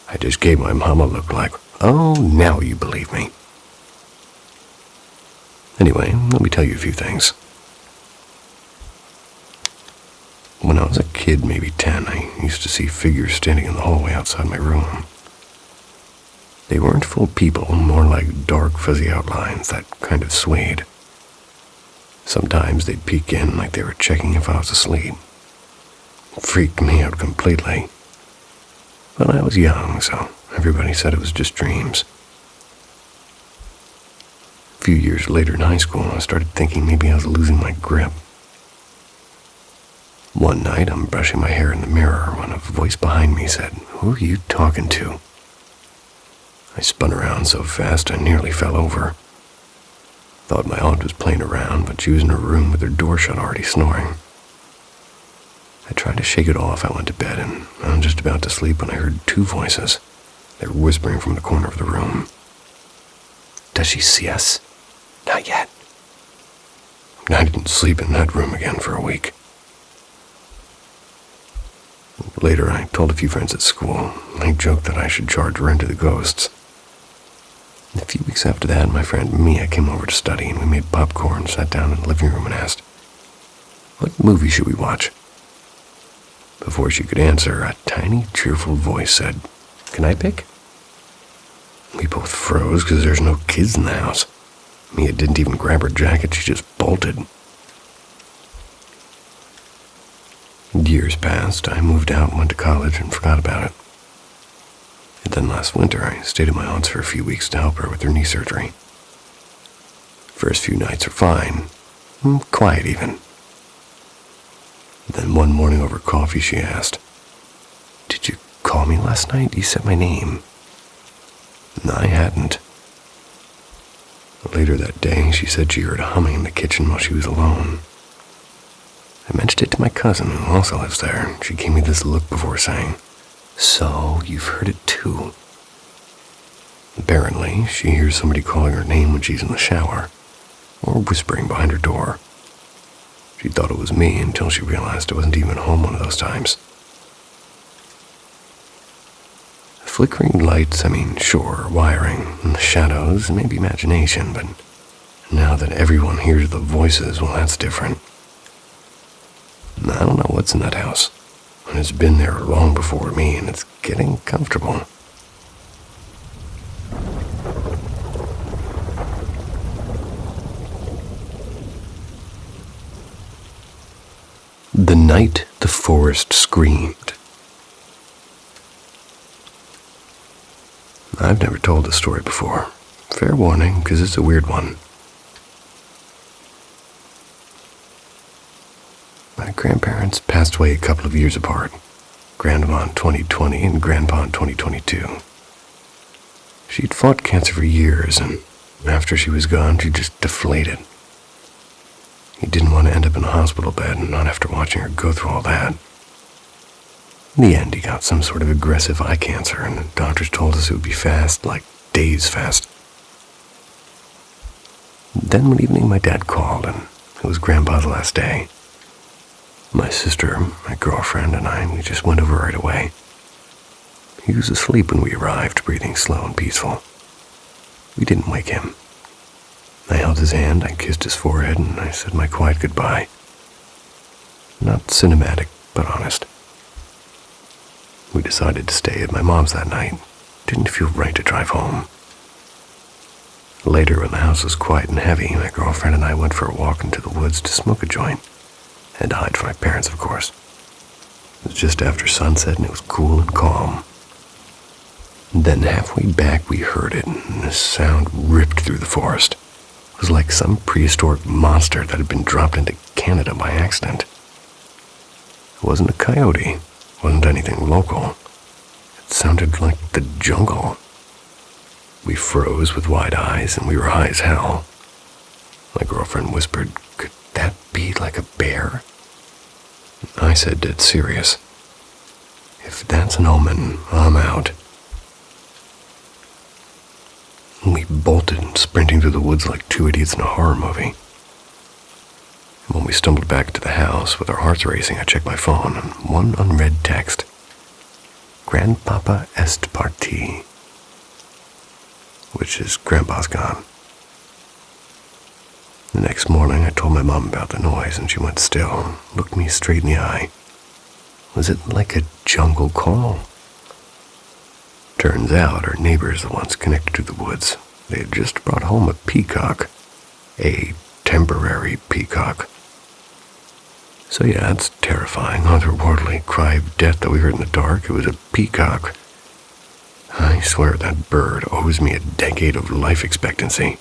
I just gave my mom a look like, oh, now you believe me. Anyway, let me tell you a few things. When I was a kid, maybe 10, I used to see figures standing in the hallway outside my room. They weren't full people, more like dark, fuzzy outlines that kind of swayed. Sometimes they'd peek in like they were checking if I was asleep. It freaked me out completely. But I was young, so everybody said it was just dreams. A few years later in high school, I started thinking maybe I was losing my grip. One night, I'm brushing my hair in the mirror when a voice behind me said, "Who are you talking to?" I spun around so fast I nearly fell over. Thought my aunt was playing around, but she was in her room with her door shut, already snoring. I tried to shake it off. I went to bed, and I was just about to sleep when I heard two voices. They were whispering from the corner of the room. "Does she see us?" "Not yet." I didn't sleep in that room again for a week. Later, I told a few friends at school. They joked that I should charge rent to the ghosts. A few weeks after that, my friend Mia came over to study, and we made popcorn, sat down in the living room, and asked, "What movie should we watch?" Before she could answer, a tiny, cheerful voice said, "Can I pick?" We both froze because there's no kids in the house. Mia didn't even grab her jacket, she just bolted. Years passed. I moved out and went to college and forgot about it. And then last winter, I stayed at my aunt's for a few weeks to help her with her knee surgery. First few nights were fine, quiet even. Then one morning over coffee, she asked, "Did you call me last night? You said my name." No, I hadn't. Later that day, she said she heard humming in the kitchen while she was alone. I mentioned it to my cousin, who also lives there. She gave me this look before saying, "So, you've heard it too." Apparently, she hears somebody calling her name when she's in the shower, or whispering behind her door. She thought it was me until she realized I wasn't even home one of those times. Flickering lights, sure, wiring, and the shadows, maybe imagination, but now that everyone hears the voices, well, that's different. I don't know what's in that house, and it's been there long before me, and it's getting comfortable. The night the forest screamed. I've never told this story before. Fair warning, because it's a weird one. My grandparents passed away a couple of years apart. Grandma in 2020 and Grandpa in 2022. She'd fought cancer for years, and after she was gone, she just deflated. He didn't want to end up in a hospital bed, and not after watching her go through all that. In the end, he got some sort of aggressive eye cancer, and the doctors told us it would be fast, like days fast. Then one evening, my dad called, and it was Grandpa's last day. My sister, my girlfriend, and I, we just went over right away. He was asleep when we arrived, breathing slow and peaceful. We didn't wake him. I held his hand, I kissed his forehead, and I said my quiet goodbye. Not cinematic, but honest. We decided to stay at my mom's that night. Didn't feel right to drive home. Later, when the house was quiet and heavy, my girlfriend and I went for a walk into the woods to smoke a joint. And to hide from my parents, of course. It was just after sunset, and it was cool and calm. And then halfway back, we heard it, and the sound ripped through the forest. It was like some prehistoric monster that had been dropped into Canada by accident. It wasn't a coyote. Wasn't anything local. It sounded like the jungle. We froze with wide eyes, and we were high as hell. My girlfriend whispered, "Could that be like a bear?" I said, dead serious, "If that's an omen, I'm out." We bolted, sprinting through the woods like two idiots in a horror movie. When we stumbled back to the house, with our hearts racing, I checked my phone, and one unread text. "Grandpapa est parti," which is Grandpa's gone. The next morning, I told my mom about the noise, and she went still and looked me straight in the eye. Was it like a jungle call? Turns out our neighbors, the ones connected to the woods, they had just brought home a peacock. A temporary peacock. So yeah, it's terrifying, otherworldly cry of death that we heard in the dark. It was a peacock. I swear that bird owes me a decade of life expectancy.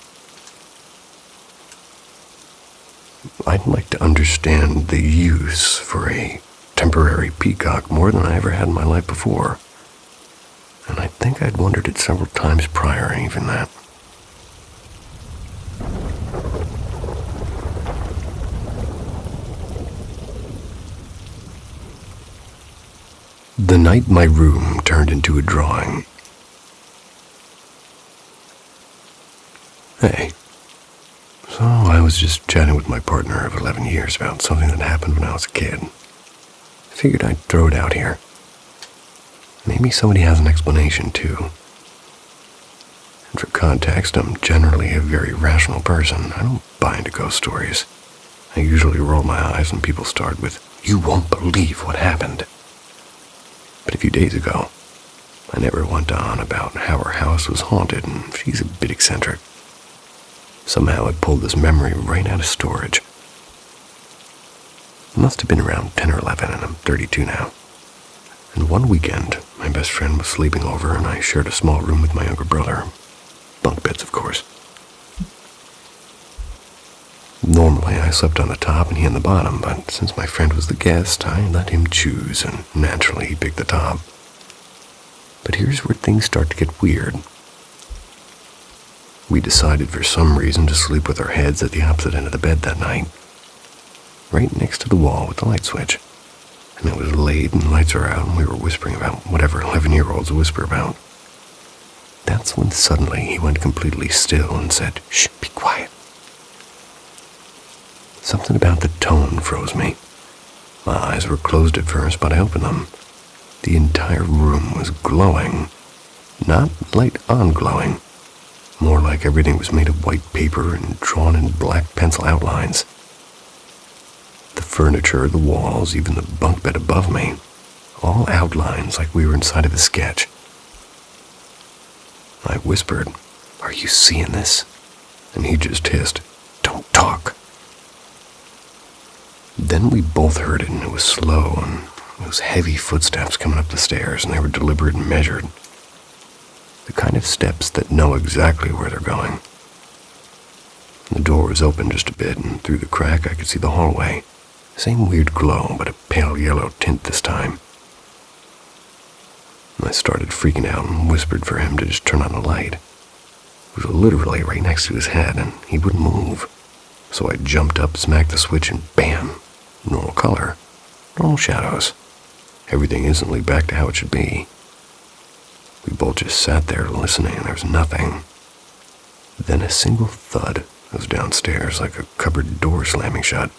I'd like to understand the use for a temporary peacock more than I ever had in my life before. And I think I'd wondered it several times prior, even that. The night my room turned into a drawing. Hey. So I was just chatting with my partner of 11 years about something that happened when I was a kid. Figured I'd throw it out here. Maybe somebody has an explanation too. And for context, I'm generally a very rational person. I don't buy into ghost stories. I usually roll my eyes when people start with, "You won't believe what happened." But a few days ago, I never went on about how her house was haunted, and she's a bit eccentric. Somehow I pulled this memory right out of storage. It must have been around 10 or 11, and I'm 32 now. And one weekend, my best friend was sleeping over, and I shared a small room with my younger brother. Bunk beds, of course. Normally, I slept on the top and he on the bottom, but since my friend was the guest, I let him choose, and naturally he picked the top. But here's where things start to get weird. We decided for some reason to sleep with our heads at the opposite end of the bed that night, right next to the wall with the light switch. And it was late and the lights were out, and we were whispering about whatever 11-year-olds whisper about. That's when suddenly he went completely still and said, "Shh, be quiet." Something about the tone froze me. My eyes were closed at first, but I opened them. The entire room was glowing. Not light-on glowing. More like everything was made of white paper and drawn in black pencil outlines. The furniture, the walls, even the bunk bed above me, all outlines like we were inside of a sketch. I whispered, "Are you seeing this?" And he just hissed, "Don't talk." Then we both heard it, and it was slow, and it was heavy footsteps coming up the stairs, and they were deliberate and measured. The kind of steps that know exactly where they're going. The door was open just a bit, and through the crack I could see the hallway. Same weird glow, but a pale yellow tint this time. I started freaking out and whispered for him to just turn on the light. It was literally right next to his head, and he wouldn't move. So I jumped up, smacked the switch, and bam! Normal color, normal shadows. Everything instantly back to how it should be. We both just sat there listening, and there was nothing. Then a single thud was downstairs, like a cupboard door slamming shut.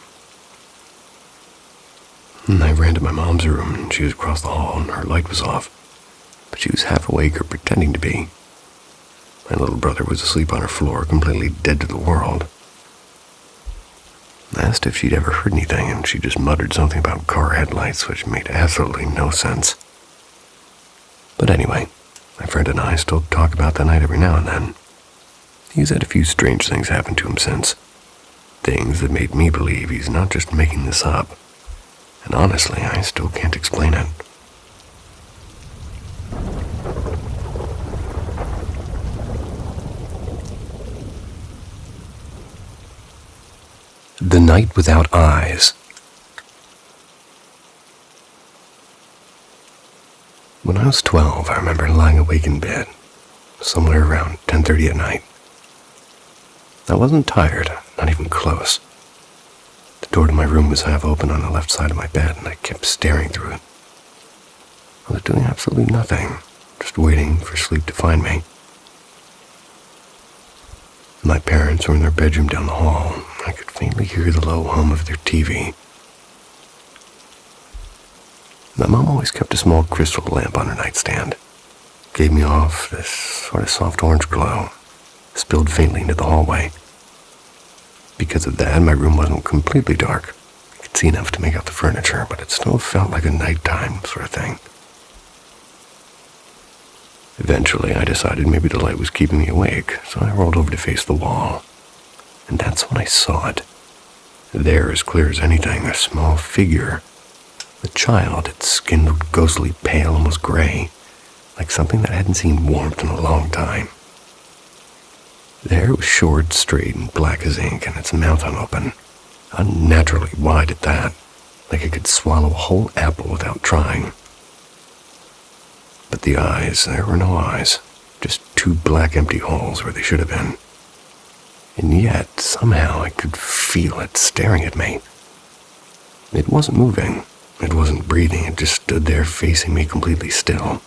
And I ran to my mom's room, and she was across the hall, and her light was off. But she was half awake or pretending to be. My little brother was asleep on her floor, completely dead to the world. I asked if she'd ever heard anything, and she just muttered something about car headlights, which made absolutely no sense. But anyway, my friend and I still talk about that night every now and then. He's had a few strange things happen to him since. Things that made me believe he's not just making this up. And honestly, I still can't explain it. The Night Without Eyes. When I was 12, I remember lying awake in bed, somewhere around 10:30 at night. I wasn't tired, not even close. The door to my room was half open on the left side of my bed, and I kept staring through it. I was doing absolutely nothing, just waiting for sleep to find me. My parents were in their bedroom down the hall. I could faintly hear the low hum of their TV. My mom always kept a small crystal lamp on her nightstand. It gave me off this sort of soft orange glow, spilled faintly into the hallway. Because of that, my room wasn't completely dark. I could see enough to make out the furniture, but it still felt like a nighttime sort of thing. Eventually, I decided maybe the light was keeping me awake, so I rolled over to face the wall. And that's when I saw it. There, as clear as anything, a small figure. A child, its skin looked ghostly pale, almost gray, like something that hadn't seen warmth in a long time. There it was short, straight, and black as ink, and its mouth hung open, unnaturally wide at that, like it could swallow a whole apple without trying. But the eyes, there were no eyes, just two black empty holes where they should have been. And yet, somehow, I could feel it staring at me. It wasn't moving, it wasn't breathing, it just stood there facing me completely still.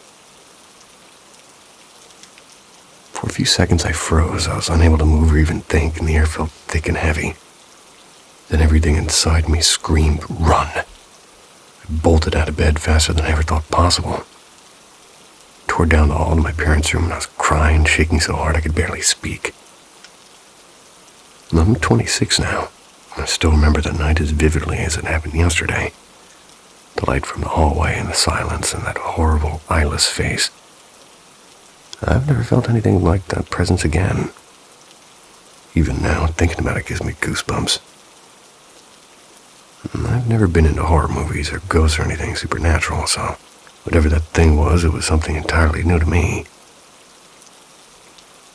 For a few seconds I froze. I was unable to move or even think, and the air felt thick and heavy. Then everything inside me screamed, "Run!" I bolted out of bed faster than I ever thought possible. Tore down the hall to my parents' room, and I was crying, shaking so hard I could barely speak. I'm 26 now. I still remember the night as vividly as it happened yesterday. The light from the hallway and the silence and that horrible, eyeless face. I've never felt anything like that presence again. Even now, thinking about it gives me goosebumps. I've never been into horror movies or ghosts or anything supernatural, so whatever that thing was, it was something entirely new to me.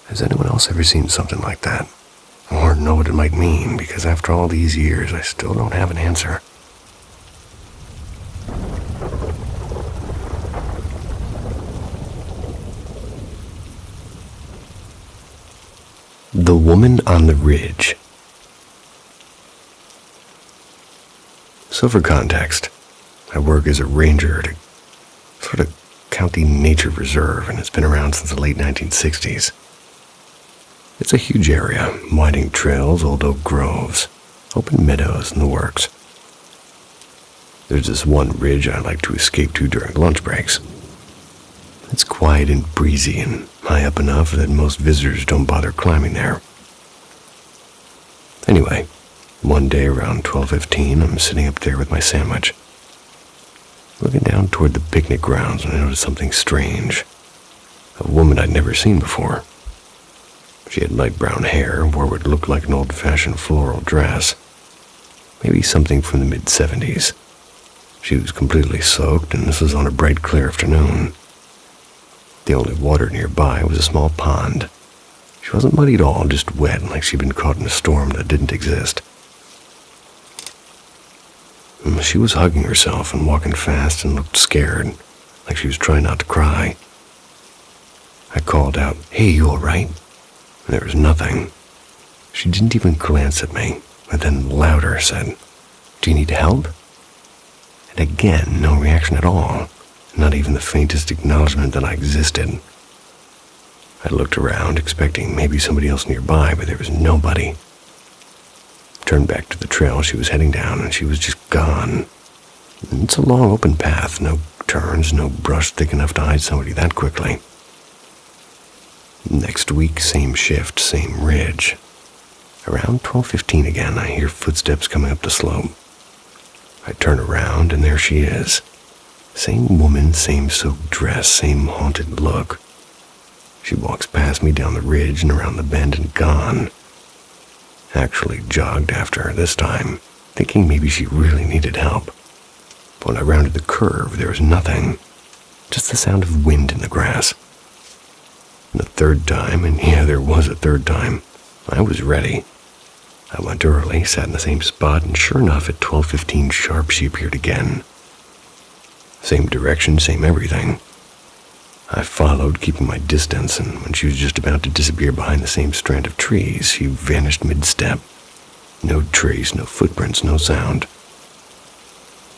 Has anyone else ever seen something like that? Or know what it might mean? Because after all these years, I still don't have an answer. The Woman on the Ridge. So for context, I work as a ranger at a sort of county nature reserve, and it's been around since the late 1960s. It's a huge area, winding trails, old oak groves, open meadows, and the works. There's this one ridge I like to escape to during lunch breaks. It's quiet and breezy and high up enough that most visitors don't bother climbing there. Anyway, one day around 12:15, I'm sitting up there with my sandwich, looking down toward the picnic grounds, and I noticed something strange. A woman I'd never seen before. She had light brown hair and wore what looked like an old-fashioned floral dress, maybe something from the mid-70s. She was completely soaked, and this was on a bright, clear afternoon. The only water nearby was a small pond. She wasn't muddy at all, just wet, like she'd been caught in a storm that didn't exist. She was hugging herself and walking fast and looked scared, like she was trying not to cry. I called out, "Hey, you all right?" And there was nothing. She didn't even glance at me, but then louder said, "Do you need help?" And again, no reaction at all, not even the faintest acknowledgement that I existed. I looked around, expecting maybe somebody else nearby, but there was nobody. Turned back to the trail she was heading down, and she was just gone. It's a long open path, no turns, no brush thick enough to hide somebody that quickly. Next week, same shift, same ridge. Around 12:15 again, I hear footsteps coming up the slope. I turn around, and there she is. Same woman, same soaked dress, same haunted look. She walks past me down the ridge and around the bend and gone. Actually jogged after her this time, thinking maybe she really needed help. But when I rounded the curve, there was nothing. Just the sound of wind in the grass. And the third time, and yeah, there was a third time, I was ready. I went early, sat in the same spot, and sure enough, at 12:15 sharp, she appeared again. Same direction, same everything. I followed, keeping my distance, and when she was just about to disappear behind the same strand of trees, she vanished mid-step. No trace, no footprints, no sound.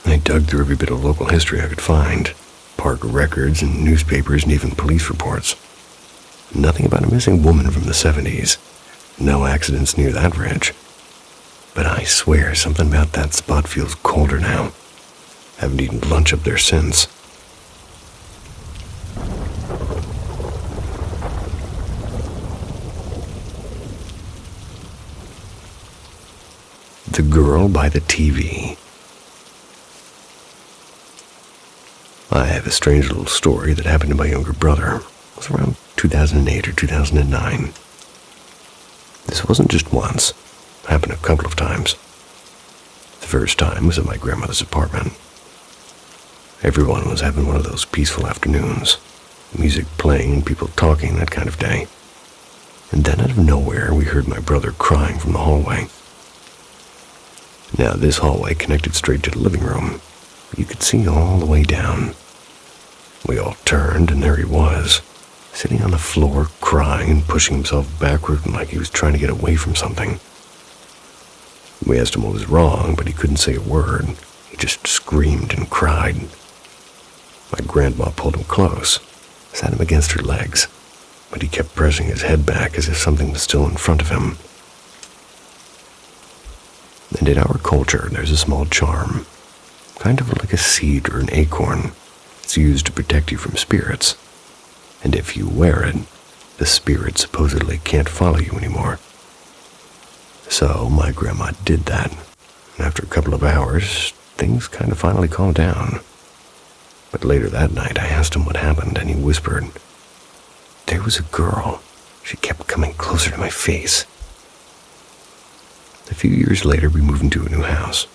I dug through every bit of local history I could find, park records and newspapers and even police reports. Nothing about a missing woman from the 70s. No accidents near that ridge. But I swear something about that spot feels colder now. Haven't eaten lunch up there since. The Girl by the TV. I have a strange little story that happened to my younger brother. It was around 2008 or 2009. This wasn't just once. It happened a couple of times. The first time was at my grandmother's apartment. Everyone was having one of those peaceful afternoons. Music playing and people talking, that kind of day. And then out of nowhere, we heard my brother crying from the hallway. Now, this hallway connected straight to the living room. You could see all the way down. We all turned, and there he was, sitting on the floor, crying and pushing himself backward like he was trying to get away from something. We asked him what was wrong, but he couldn't say a word. He just screamed and cried. My grandma pulled him close, sat him against her legs, but he kept pressing his head back as if something was still in front of him. And in our culture, there's a small charm, kind of like a seed or an acorn. It's used to protect you from spirits. And if you wear it, the spirit supposedly can't follow you anymore. So my grandma did that, and after a couple of hours, things kind of finally calmed down. But later that night, I asked him what happened, and he whispered, "There was a girl. She kept coming closer to my face." A few years later, we moved into a new house.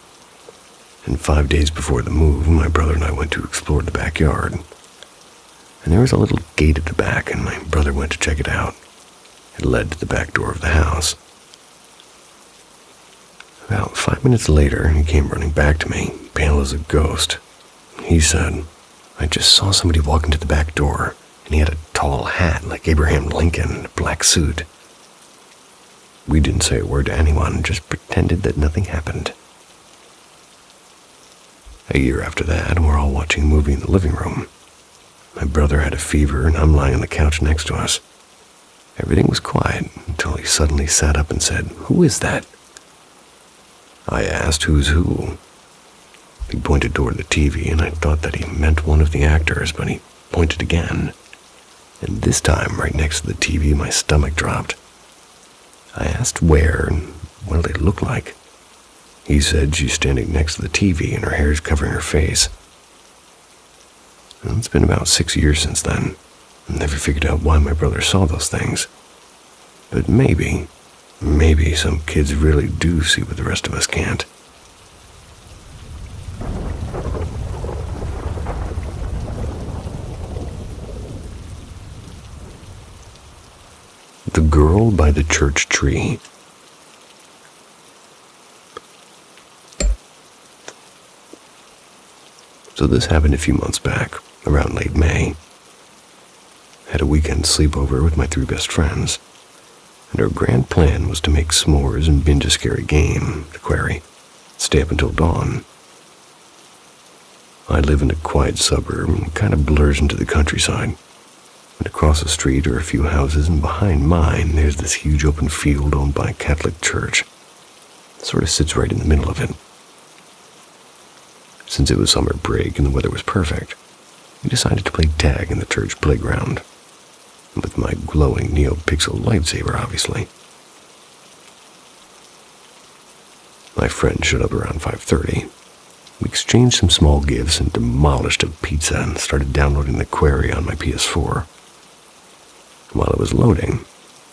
And 5 days before the move, my brother and I went to explore the backyard. And there was a little gate at the back, and my brother went to check it out. It led to the back door of the house. About 5 minutes later, he came running back to me, pale as a ghost. He said, "I just saw somebody walk into the back door, and he had a tall hat like Abraham Lincoln and a black suit." We didn't say a word to anyone, just pretended that nothing happened. A year after that, we're all watching a movie in the living room. My brother had a fever, and I'm lying on the couch next to us. Everything was quiet until he suddenly sat up and said, "Who is that?" I asked who's who. He pointed toward the TV, and I thought that he meant one of the actors, but he pointed again. And this time, right next to the TV, my stomach dropped. I asked where and what they looked like. He said she's standing next to the TV and her hair's covering her face. Well, it's been about 6 years since then. I never figured out why my brother saw those things. But maybe some kids really do see what the rest of us can't. The Girl by the Church Tree. So this happened a few months back, around late May. Had a weekend sleepover with my 3 best friends. and our grand plan was to make s'mores and binge a scary game, the quarry, stay up until dawn. I live in a quiet suburb and kind of blurs into the countryside. And across the street are a few houses, and behind mine there's this huge open field owned by a Catholic church. It sort of sits right in the middle of it. Since it was summer break and the weather was perfect, we decided to play tag in the church playground, with my glowing NeoPixel lightsaber, obviously. My friend showed up around 5:30. We exchanged some small gifts and demolished a pizza and started downloading the quarry on my PS4. While it was loading,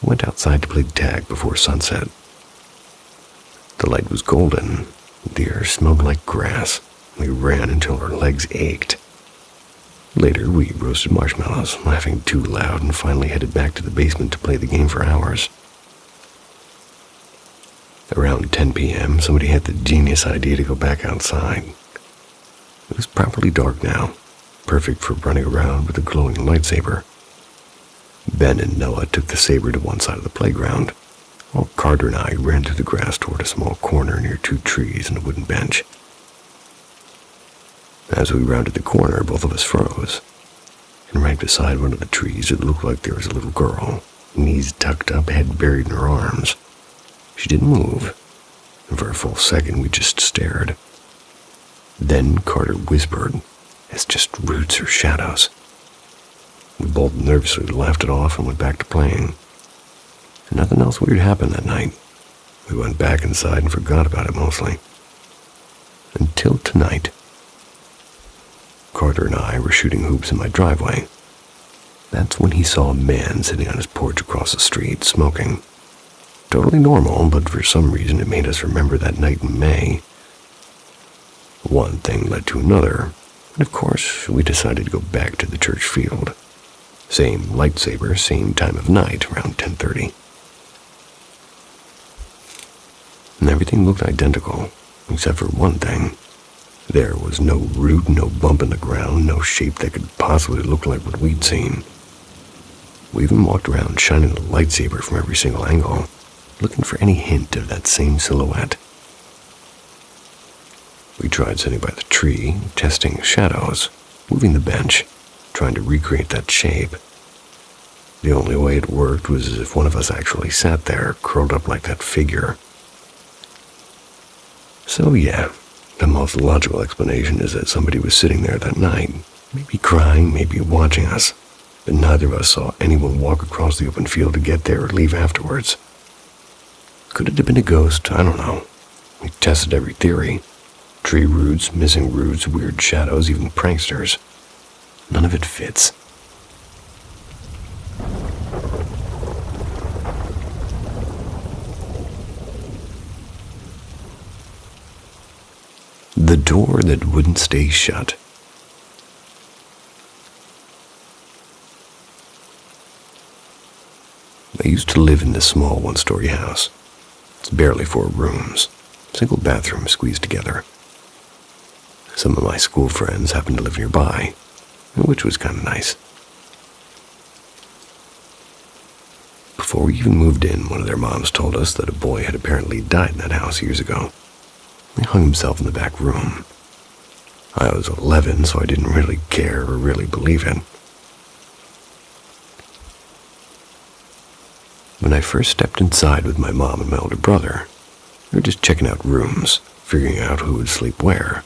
I went outside to play tag before sunset. The light was golden, the air smelled like grass. We ran until our legs ached. Later, we roasted marshmallows, laughing too loud, and finally headed back to the basement to play the game for hours. Around 10 p.m., somebody had the genius idea to go back outside. It was properly dark now, perfect for running around with a glowing lightsaber. Ben and Noah took the saber to one side of the playground, while Carter and I ran through the grass toward a small corner near two trees and a wooden bench. As we rounded the corner, both of us froze, and right beside one of the trees it looked like there was a little girl, knees tucked up, head buried in her arms. She didn't move, and for a full second we just stared. Then Carter whispered, "It's just roots or shadows." We both nervously laughed it off and went back to playing. And nothing else weird happened that night. We went back inside and forgot about it mostly. Until tonight. Carter and I were shooting hoops in my driveway. That's when he saw a man sitting on his porch across the street, smoking. Totally normal, but for some reason it made us remember that night in May. One thing led to another, and of course we decided to go back to the church field. Same lightsaber, same time of night, around 10:30. And everything looked identical, except for one thing. There was no root, no bump in the ground, no shape that could possibly look like what we'd seen. We even walked around shining the lightsaber from every single angle, looking for any hint of that same silhouette. We tried sitting by the tree, testing shadows, moving the bench, trying to recreate that shape. The only way it worked was as if one of us actually sat there, curled up like that figure. So yeah, the most logical explanation is that somebody was sitting there that night, maybe crying, maybe watching us, but neither of us saw anyone walk across the open field to get there or leave afterwards. Could it have been a ghost? I don't know. We tested every theory. Tree roots, missing roots, weird shadows, even pranksters. None of it fits. The door that wouldn't stay shut. I used to live in this small one-story house. It's barely 4 rooms, single bathroom squeezed together. Some of my school friends happened to live nearby, which was kind of nice. Before we even moved in, one of their moms told us that a boy had apparently died in that house years ago. He hung himself in the back room. I was 11, so I didn't really care or really believe it. When I first stepped inside with my mom and my older brother, we were just checking out rooms, figuring out who would sleep where.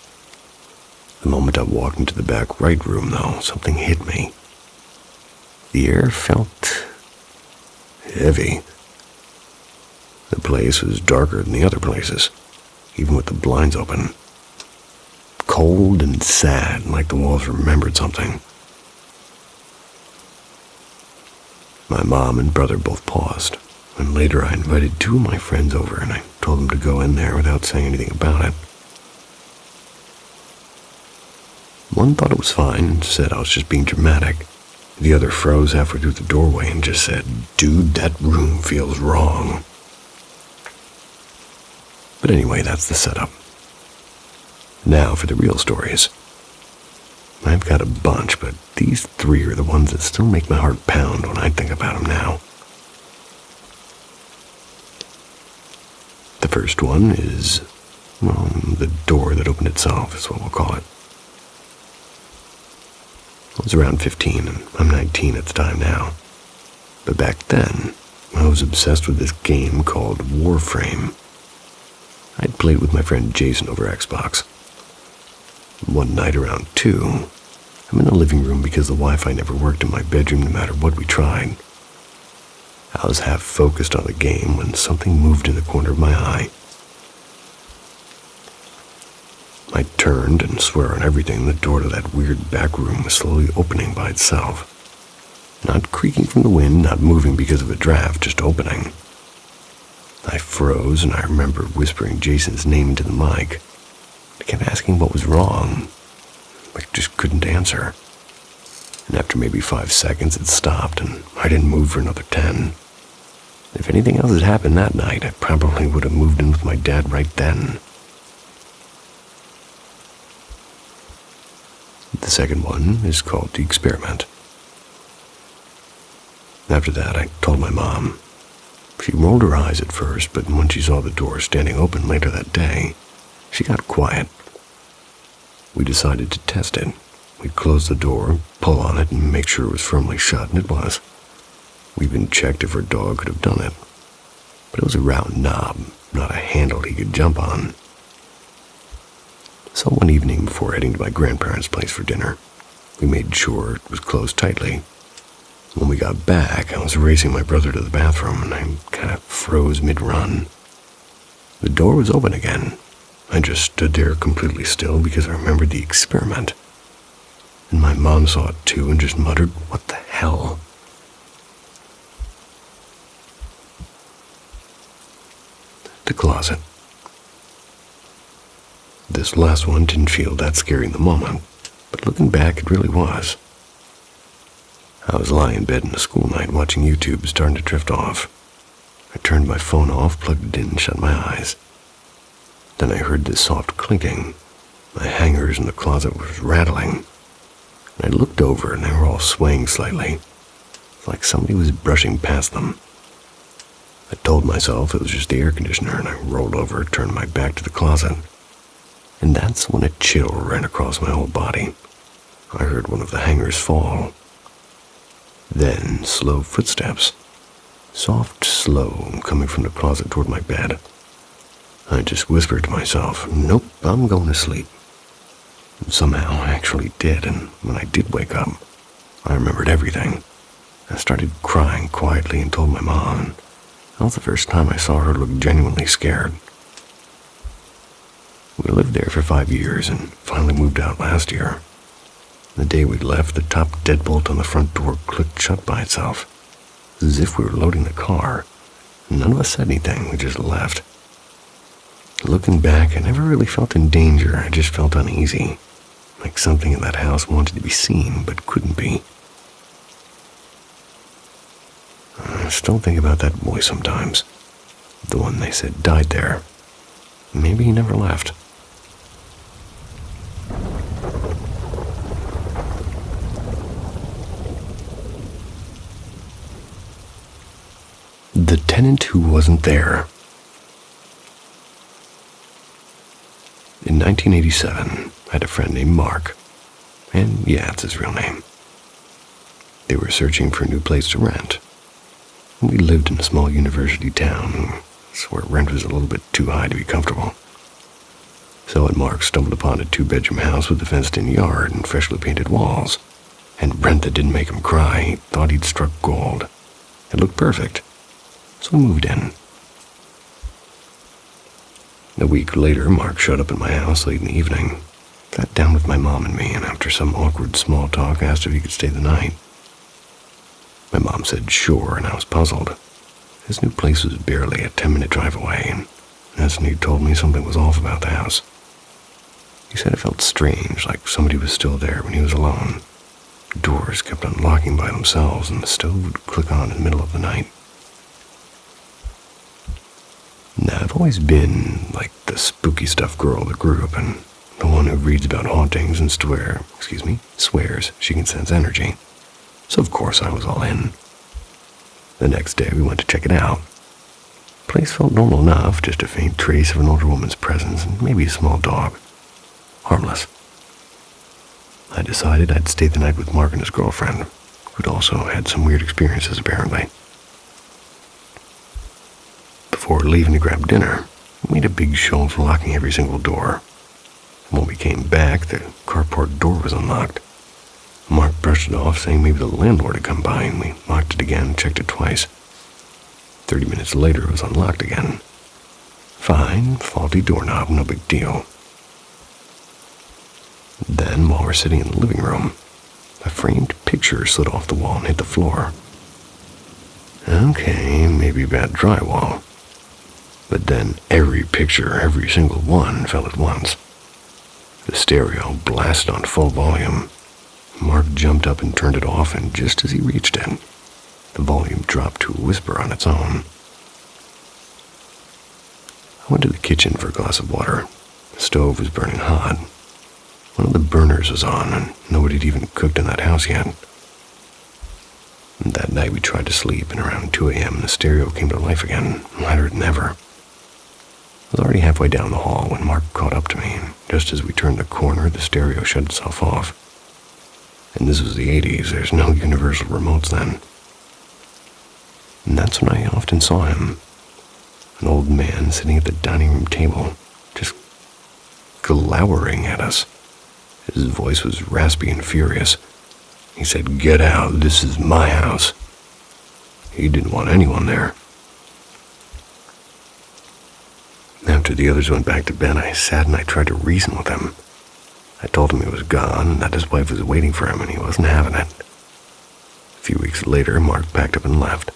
The moment I walked into the back right room, though, something hit me. The air felt heavy. The place was darker than the other places, even with the blinds open. Cold and sad, like the walls remembered something. My mom and brother both paused, and later I invited 2 of my friends over and I told them to go in there without saying anything about it. One thought it was fine and said I was just being dramatic. The other froze halfway through the doorway and just said, "Dude, that room feels wrong." But anyway, that's the setup. Now for the real stories. I've got a bunch, but these 3 are the ones that still make my heart pound when I think about them now. first one is, well, the door that opened itself is what we'll call it. I was around 15, and I'm 19 at the time now. But back then, I was obsessed with this game called Warframe. I'd played with my friend Jason over Xbox. One night around 2, I'm in the living room because the Wi-Fi never worked in my bedroom no matter what we tried. I was half focused on the game when something moved in the corner of my eye. I turned and swear on everything the door to that weird back room was slowly opening by itself. Not creaking from the wind, not moving because of a draft, just opening. I froze and I remember whispering Jason's name into the mic. I kept asking what was wrong. I just couldn't answer. And after maybe 5 seconds it stopped and I didn't move for another 10. If anything else had happened that night, I probably would have moved in with my dad right then. The second one is called The Experiment. After that, I told my mom. She rolled her eyes at first, but when she saw the door standing open later that day, she got quiet. We decided to test it. We'd close the door, pull on it, and make sure it was firmly shut, and it was. We even checked if her dog could have done it. But it was a round knob, not a handle he could jump on. So one evening before heading to my grandparents' place for dinner, we made sure it was closed tightly. When we got back, I was racing my brother to the bathroom, and I kind of froze mid-run. The door was open again. I just stood there completely still because I remembered the experiment. And my mom saw it too and just muttered, "What the hell?" The closet. This last one didn't feel that scary in the moment, but looking back, it really was. I was lying in bed in a school night watching YouTube starting to drift off. I turned my phone off, plugged it in, and shut my eyes. Then I heard this soft clinking. My hangers in the closet was rattling. And I looked over and they were all swaying slightly, like somebody was brushing past them. I told myself it was just the air conditioner, and I rolled over, turned my back to the closet. And that's when a chill ran across my whole body. I heard one of the hangers fall. Then slow footsteps. Soft, slow, coming from the closet toward my bed. I just whispered to myself, "Nope, I'm going to sleep." And somehow I actually did, and when I did wake up, I remembered everything. I started crying quietly and told my mom, and that was the first time I saw her look genuinely scared. We lived there for 5 years and finally moved out last year. The day we left, the top deadbolt on the front door clicked shut by itself, as if we were loading the car. None of us said anything, we just left. Looking back, I never really felt in danger, I just felt uneasy, like something in that house wanted to be seen but couldn't be. I still think about that boy sometimes, the one they said died there. Maybe he never left. The tenant who wasn't there. In 1987, I had a friend named Mark, and yeah, it's his real name. They were searching for a new place to rent. We lived in a small university town, where rent was a little bit too high to be comfortable. So when Mark stumbled upon a 2-bedroom house with a fenced-in yard and freshly painted walls, and rent that didn't make him cry, he thought he'd struck gold. It looked perfect. So we moved in. A week later, Mark showed up at my house late in the evening, sat down with my mom and me, and after some awkward small talk, asked if he could stay the night. My mom said sure, and I was puzzled. His new place was barely a 10-minute drive away, and that's when he told me something was off about the house. He said it felt strange, like somebody was still there when he was alone. The doors kept unlocking by themselves, and the stove would click on in the middle of the night. Now, I've always been like the spooky stuff girl of the group, and the one who reads about hauntings and swears she can sense energy. So of course I was all in. The next day we went to check it out. place felt normal enough, just a faint trace of an older woman's presence and maybe a small dog. Harmless. I decided I'd stay the night with Mark and his girlfriend, who'd also had some weird experiences apparently. Before leaving to grab dinner, we made a big show of locking every single door. And when we came back, the carport door was unlocked. Mark brushed it off, saying maybe the landlord had come by, and we locked it again and checked it twice. 30 minutes later, it was unlocked again. Fine, faulty doorknob, no big deal. Then, while we're sitting in the living room, a framed picture slid off the wall and hit the floor. Okay, maybe bad drywall. But then every picture, every single one, fell at once. The stereo blasted on full volume. Mark jumped up and turned it off, and just as he reached it, the volume dropped to a whisper on its own. I went to the kitchen for a glass of water. The stove was burning hot. One of the burners was on, and nobody had even cooked in that house yet. And that night we tried to sleep, and around 2 a.m. the stereo came to life again, louder than ever. I was already halfway down the hall when Mark caught up to me, and just as we turned the corner, the stereo shut itself off. And this was the 80s, there's no universal remotes then. And that's when I often saw him. An old man sitting at the dining room table, just glowering at us. His voice was raspy and furious. He said, "Get out, this is my house." He didn't want anyone there. After the others went back to bed, I sat and I tried to reason with him. I told him he was gone and that his wife was waiting for him and he wasn't having it. A few weeks later, Mark packed up and left.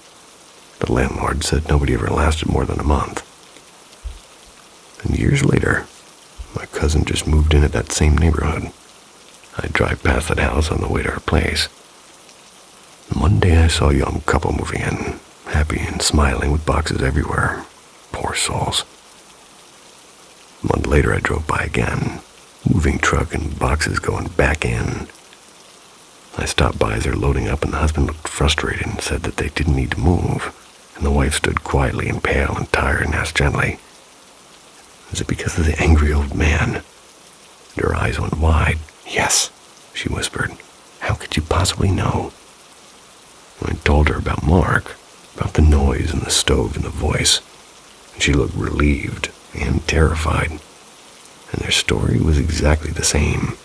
The landlord said nobody ever lasted more than a month. And years later, my cousin just moved in at that same neighborhood. I'd drive past that house on the way to her place. And one day I saw a young couple moving in, happy and smiling with boxes everywhere. Poor souls. A month later I drove by again, moving truck and boxes going back in. I stopped by as they're loading up and the husband looked frustrated and said that they didn't need to move, and the wife stood quietly and pale and tired and asked gently, "Is it because of the angry old man?" And her eyes went wide. "Yes," she whispered. "How could you possibly know?" I told her about Mark, about the noise and the stove and the voice, and she looked relieved and terrified, and their story was exactly the same.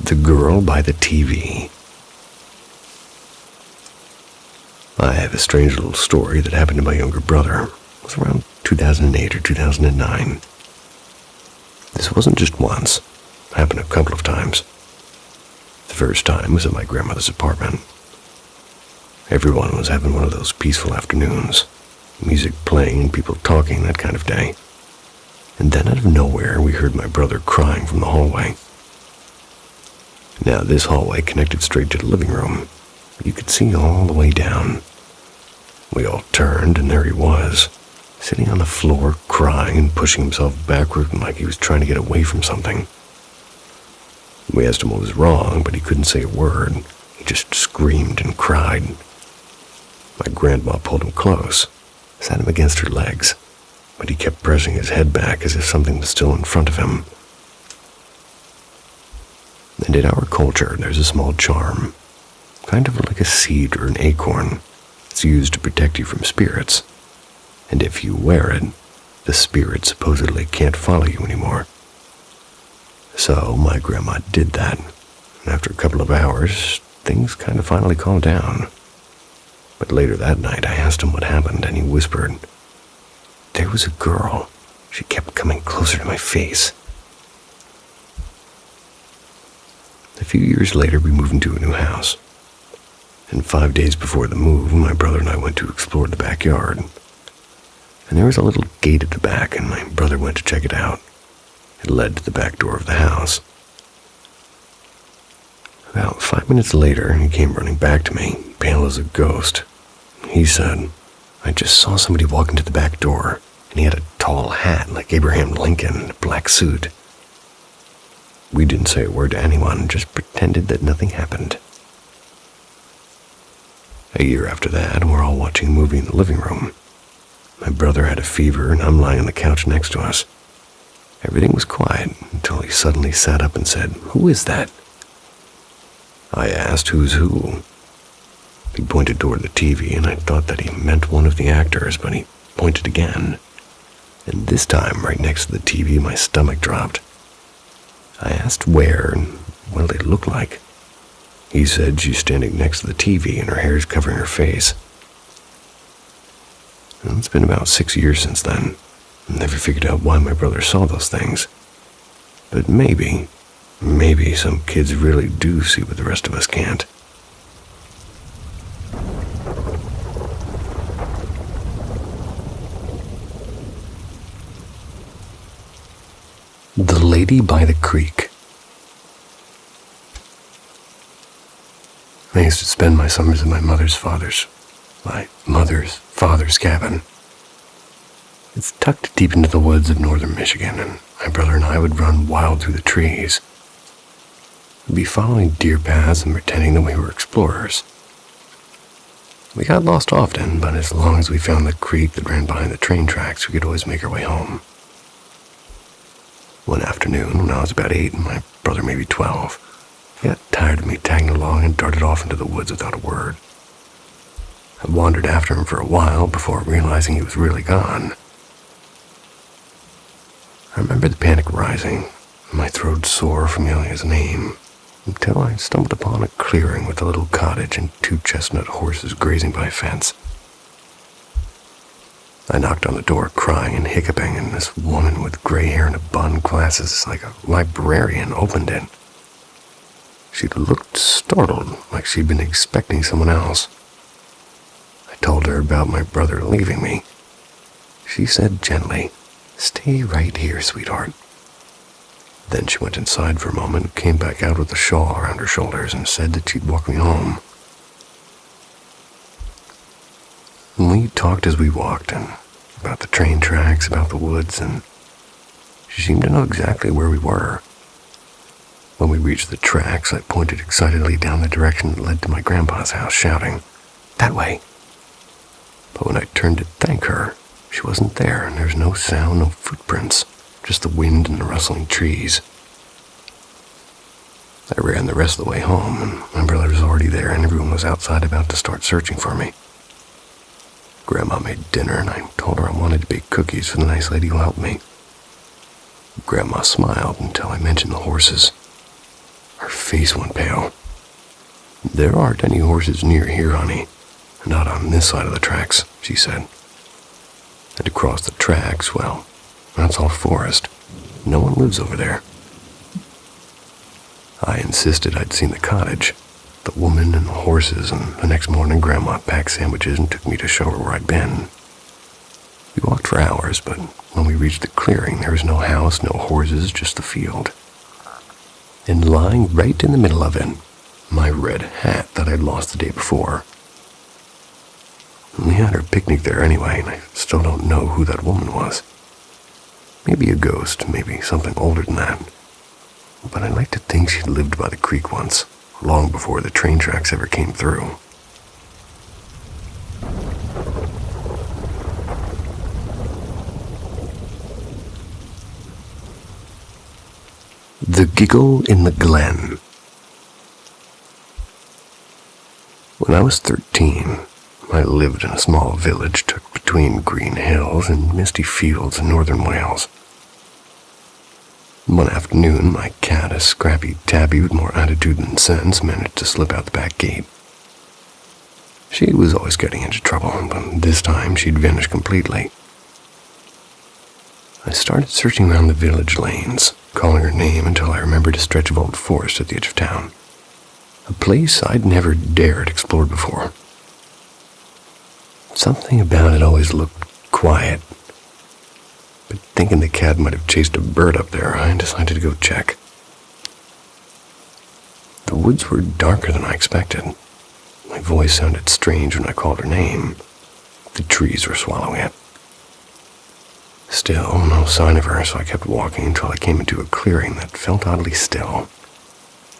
The Girl by the TV. I have a strange little story that happened to my younger brother. It was around 2008 or 2009. This wasn't just once. It happened a couple of times. The first time was at my grandmother's apartment. Everyone was having one of those peaceful afternoons. Music playing and people talking, that kind of day. And then out of nowhere, we heard my brother crying from the hallway. Now, this hallway connected straight to the living room. You could see all the way down. We all turned, and there he was, sitting on the floor, crying and pushing himself backward like he was trying to get away from something. We asked him what was wrong, but he couldn't say a word. He just screamed and cried. My grandma pulled him close, sat him against her legs, but he kept pressing his head back as if something was still in front of him. And in our culture, there's a small charm, kind of like a seed or an acorn. It's used to protect you from spirits. And if you wear it, the spirit supposedly can't follow you anymore. So my grandma did that, and after a couple of hours, things kind of finally calmed down. But later that night, I asked him what happened, and he whispered, "There was a girl. She kept coming closer to my face." A few years later, we moved into a new house. And 5 days before the move, my brother and I went to explore the backyard. And there was a little gate at the back, and my brother went to check it out. It led to the back door of the house. About 5 minutes later, he came running back to me, pale as a ghost. He said, "I just saw somebody walk into the back door, and he had a tall hat like Abraham Lincoln and a black suit." We didn't say a word to anyone, just pretended that nothing happened. A year after that, we're all watching a movie in the living room. My brother had a fever, and I'm lying on the couch next to us. Everything was quiet until he suddenly sat up and said, "Who is that?" I asked who's who. He pointed toward the TV, and I thought that he meant one of the actors, but he pointed again. And this time, right next to the TV, my stomach dropped. I asked where and what they looked like. He said she's standing next to the TV and her hair's covering her face. And it's been about 6 years since then. I never figured out why my brother saw those things. But maybe some kids really do see what the rest of us can't. The Lady by the Creek. I used to spend my summers at my mother's father's cabin. It's tucked deep into the woods of northern Michigan, and my brother and I would run wild through the trees. We'd be following deer paths and pretending that we were explorers. We got lost often, but as long as we found the creek that ran behind the train tracks, we could always make our way home. One afternoon, when I was about 8 and my brother maybe 12, he got tired of me tagging along and darted off into the woods without a word. I wandered after him for a while before realizing he was really gone. I remember the panic rising, and my throat sore from yelling his name, until I stumbled upon a clearing with a little cottage and 2 chestnut horses grazing by a fence. I knocked on the door crying and hiccuping, and this woman with gray hair and a bun, glasses like a librarian, opened it. She looked startled, like she'd been expecting someone else. I told her about my brother leaving me. She said gently, "Stay right here, sweetheart." Then she went inside for a moment, came back out with a shawl around her shoulders, and said that she'd walk me home. And we talked as we walked, and about the train tracks, about the woods, and she seemed to know exactly where we were. When we reached the tracks, I pointed excitedly down the direction that led to my grandpa's house, shouting, "That way!" But when I turned to thank her, she wasn't there, and there was no sound, no footprints, just the wind and the rustling trees. I ran the rest of the way home, and my brother was already there, and everyone was outside about to start searching for me. Grandma made dinner, and I told her I wanted to bake cookies for the nice lady who helped me. Grandma smiled until I mentioned the horses. Her face went pale. "There aren't any horses near here, honey. Not on this side of the tracks," she said. And across the tracks, well, that's all forest. No one lives over there. I insisted I'd seen the cottage, the woman and the horses, and the next morning Grandma packed sandwiches and took me to show her where I'd been. We walked for hours, but when we reached the clearing, there was no house, no horses, just the field. And lying right in the middle of it, my red hat that I'd lost the day before. We had our picnic there anyway, and I still don't know who that woman was. Maybe a ghost, maybe something older than that. But I'd like to think she'd lived by the creek once, long before the train tracks ever came through. The Giggle in the Glen. When I was 13, I lived in a small village tucked between green hills and misty fields in northern Wales. One afternoon, my cat, a scrappy tabby with more attitude than sense, managed to slip out the back gate. She was always getting into trouble, but this time she'd vanished completely. I started searching around the village lanes, calling her name until I remembered a stretch of old forest at the edge of town, a place I'd never dared explore before. Something about it always looked quiet, but thinking the cat might have chased a bird up there, I decided to go check. The woods were darker than I expected. My voice sounded strange when I called her name. The trees were swallowing it. Still, no sign of her, so I kept walking until I came into a clearing that felt oddly still.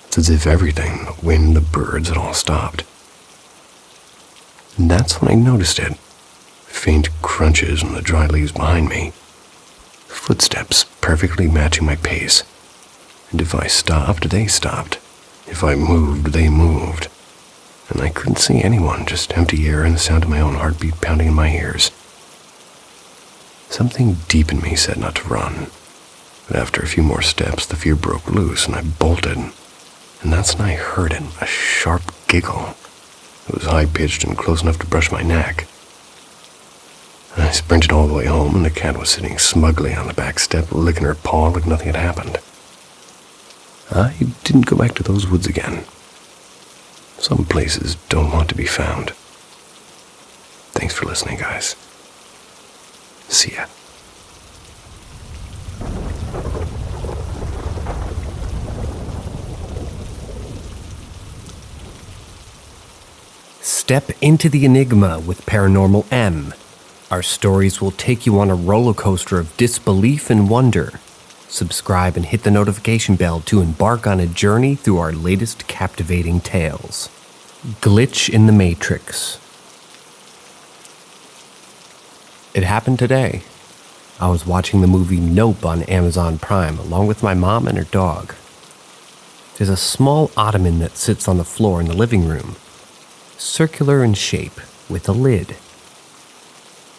It's as if everything, the wind, the birds, had all stopped. And that's when I noticed it. Faint crunches in the dry leaves behind me. Footsteps perfectly matching my pace. And if I stopped, they stopped. If I moved, they moved. And I couldn't see anyone, just empty air and the sound of my own heartbeat pounding in my ears. Something deep in me said not to run. But after a few more steps, the fear broke loose and I bolted. And that's when I heard it, a sharp giggle. It was high-pitched and close enough to brush my neck. I sprinted all the way home, and the cat was sitting smugly on the back step, licking her paw like nothing had happened. I didn't go back to those woods again. Some places don't want to be found. Thanks for listening, guys. See ya. Step into the enigma with Paranormal M. Our stories will take you on a roller coaster of disbelief and wonder. Subscribe and hit the notification bell to embark on a journey through our latest captivating tales. Glitch in the Matrix. It happened today. I was watching the movie Nope on Amazon Prime along with my mom and her dog. There's a small ottoman that sits on the floor in the living room, circular in shape with a lid.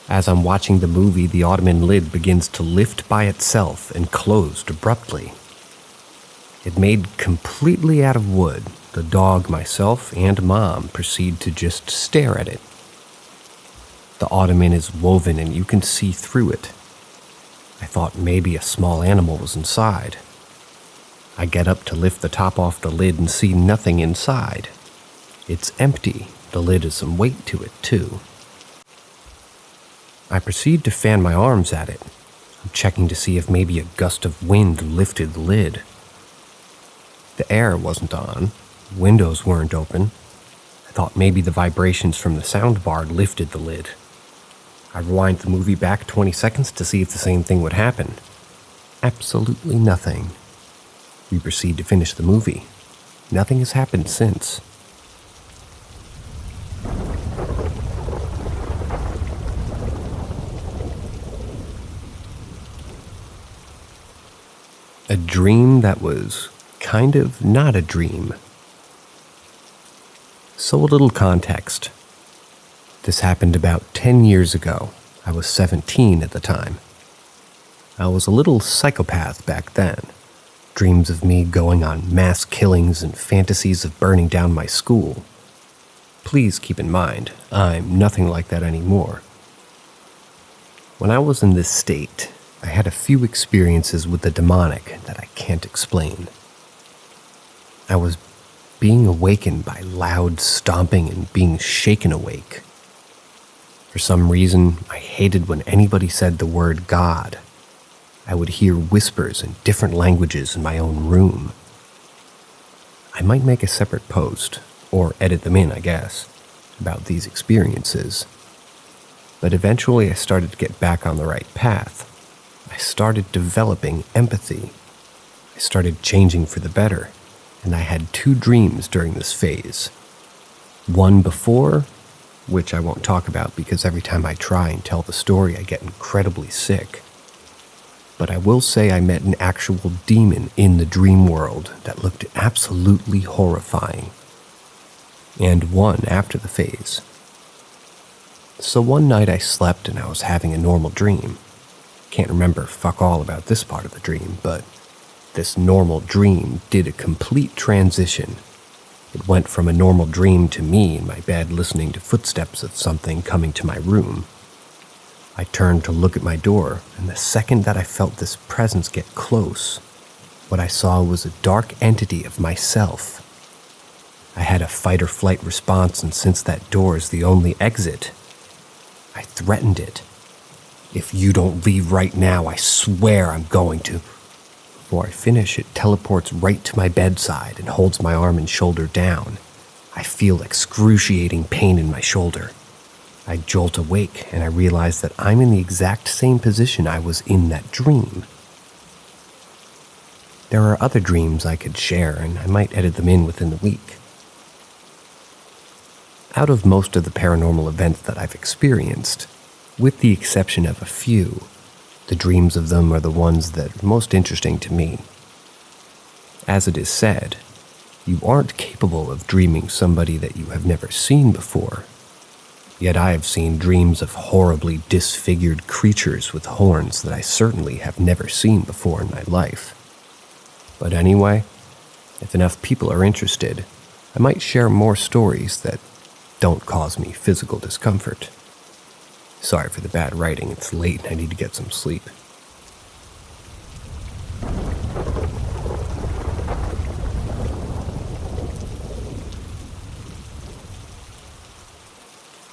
As I'm watching the movie, the ottoman lid begins to lift by itself and closed abruptly. It made completely out of wood. The dog, myself, and Mom proceed to just stare at it. The ottoman is woven and you can see through it. I thought maybe a small animal was inside. I get up to lift the top off the lid and see nothing inside. It's empty. The lid has some weight to it, too. I proceed to fan my arms at it. I'm checking to see if maybe a gust of wind lifted the lid. The air wasn't on. Windows weren't open. I thought maybe the vibrations from the soundbar lifted the lid. I rewind the movie back 20 seconds to see if the same thing would happen. Absolutely nothing. We proceed to finish the movie. Nothing has happened since. A dream that was kind of not a dream. So a little context. This happened about 10 years ago. I was 17 at the time. I was a little psychopath back then. Dreams of me going on mass killings and fantasies of burning down my school. Please keep in mind, I'm nothing like that anymore. When I was in this state, I had a few experiences with the demonic that I can't explain. I was being awakened by loud stomping and being shaken awake. For some reason, I hated when anybody said the word God. I would hear whispers in different languages in my own room. I might make a separate post, or edit them in, I guess, about these experiences. But eventually I started to get back on the right path. I started developing empathy. I started changing for the better, and I had 2 dreams during this phase. One before, which I won't talk about because every time I try and tell the story I get incredibly sick. But I will say I met an actual demon in the dream world that looked absolutely horrifying. And one after the phase. So one night I slept and I was having a normal dream. Can't remember fuck all about this part of the dream, but this normal dream did a complete transition. It went from a normal dream to me in my bed listening to footsteps of something coming to my room. I turned to look at my door, and the second that I felt this presence get close, what I saw was a dark entity of myself. I had a fight-or-flight response, and since that door is the only exit, I threatened it. If you don't leave right now, I swear I'm going to. Before I finish, it teleports right to my bedside and holds my arm and shoulder down. I feel excruciating pain in my shoulder. I jolt awake and I realize that I'm in the exact same position I was in that dream. There are other dreams I could share, and I might edit them in within the week. Out of most of the paranormal events that I've experienced, with the exception of a few, the dreams of them are the ones that are most interesting to me. As it is said, you aren't capable of dreaming somebody that you have never seen before. Yet I have seen dreams of horribly disfigured creatures with horns that I certainly have never seen before in my life. But anyway, if enough people are interested, I might share more stories that don't cause me physical discomfort. Sorry for the bad writing, it's late and I need to get some sleep.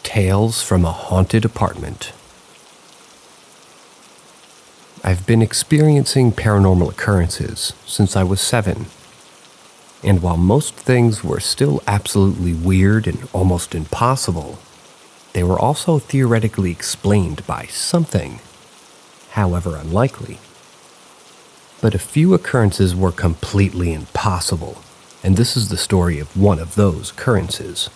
Tales from a Haunted Apartment. I've been experiencing paranormal occurrences since I was 7. And while most things were still absolutely weird and almost impossible, they were also theoretically explained by something, however unlikely. But a few occurrences were completely impossible, and this is the story of one of those occurrences.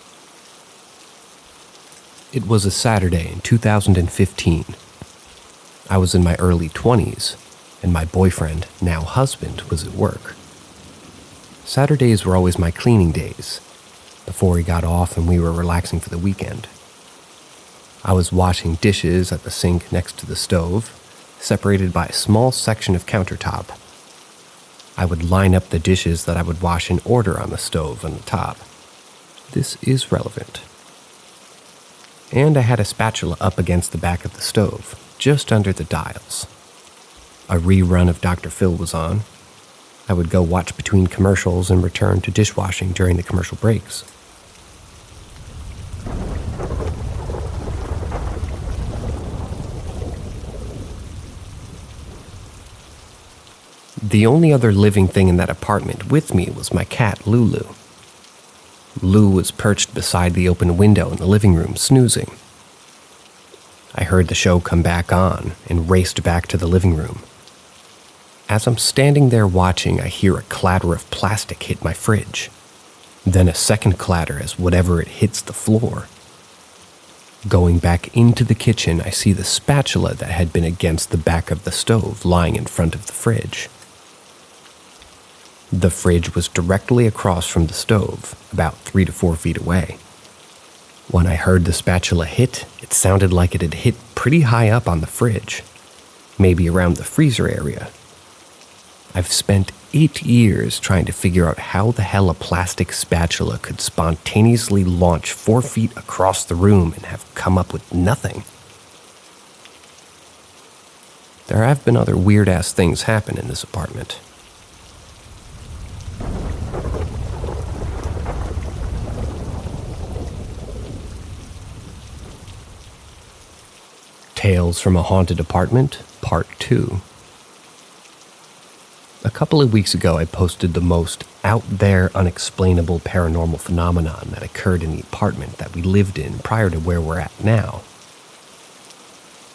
It was a Saturday in 2015. I was in my early 20s, and my boyfriend, now husband, was at work. Saturdays were always my cleaning days, before he got off and we were relaxing for the weekend. I was washing dishes at the sink next to the stove, separated by a small section of countertop. I would line up the dishes that I would wash in order on the stove on the top. This is relevant. And I had a spatula up against the back of the stove, just under the dials. A rerun of Dr. Phil was on. I would go watch between commercials and return to dishwashing during the commercial breaks. The only other living thing in that apartment with me was my cat, Lulu. Lou was perched beside the open window in the living room, snoozing. I heard the show come back on and raced back to the living room. As I'm standing there watching, I hear a clatter of plastic hit my fridge. Then a second clatter as whatever it hits the floor. Going back into the kitchen, I see the spatula that had been against the back of the stove lying in front of the fridge. The fridge was directly across from the stove, about 3 to 4 feet away. When I heard the spatula hit, it sounded like it had hit pretty high up on the fridge, maybe around the freezer area. I've spent 8 years trying to figure out how the hell a plastic spatula could spontaneously launch 4 feet across the room and have come up with nothing. There have been other weird-ass things happen in this apartment. Tales from a Haunted Apartment, Part 2. A couple of weeks ago, I posted the most out-there, unexplainable paranormal phenomenon that occurred in the apartment that we lived in prior to where we're at now.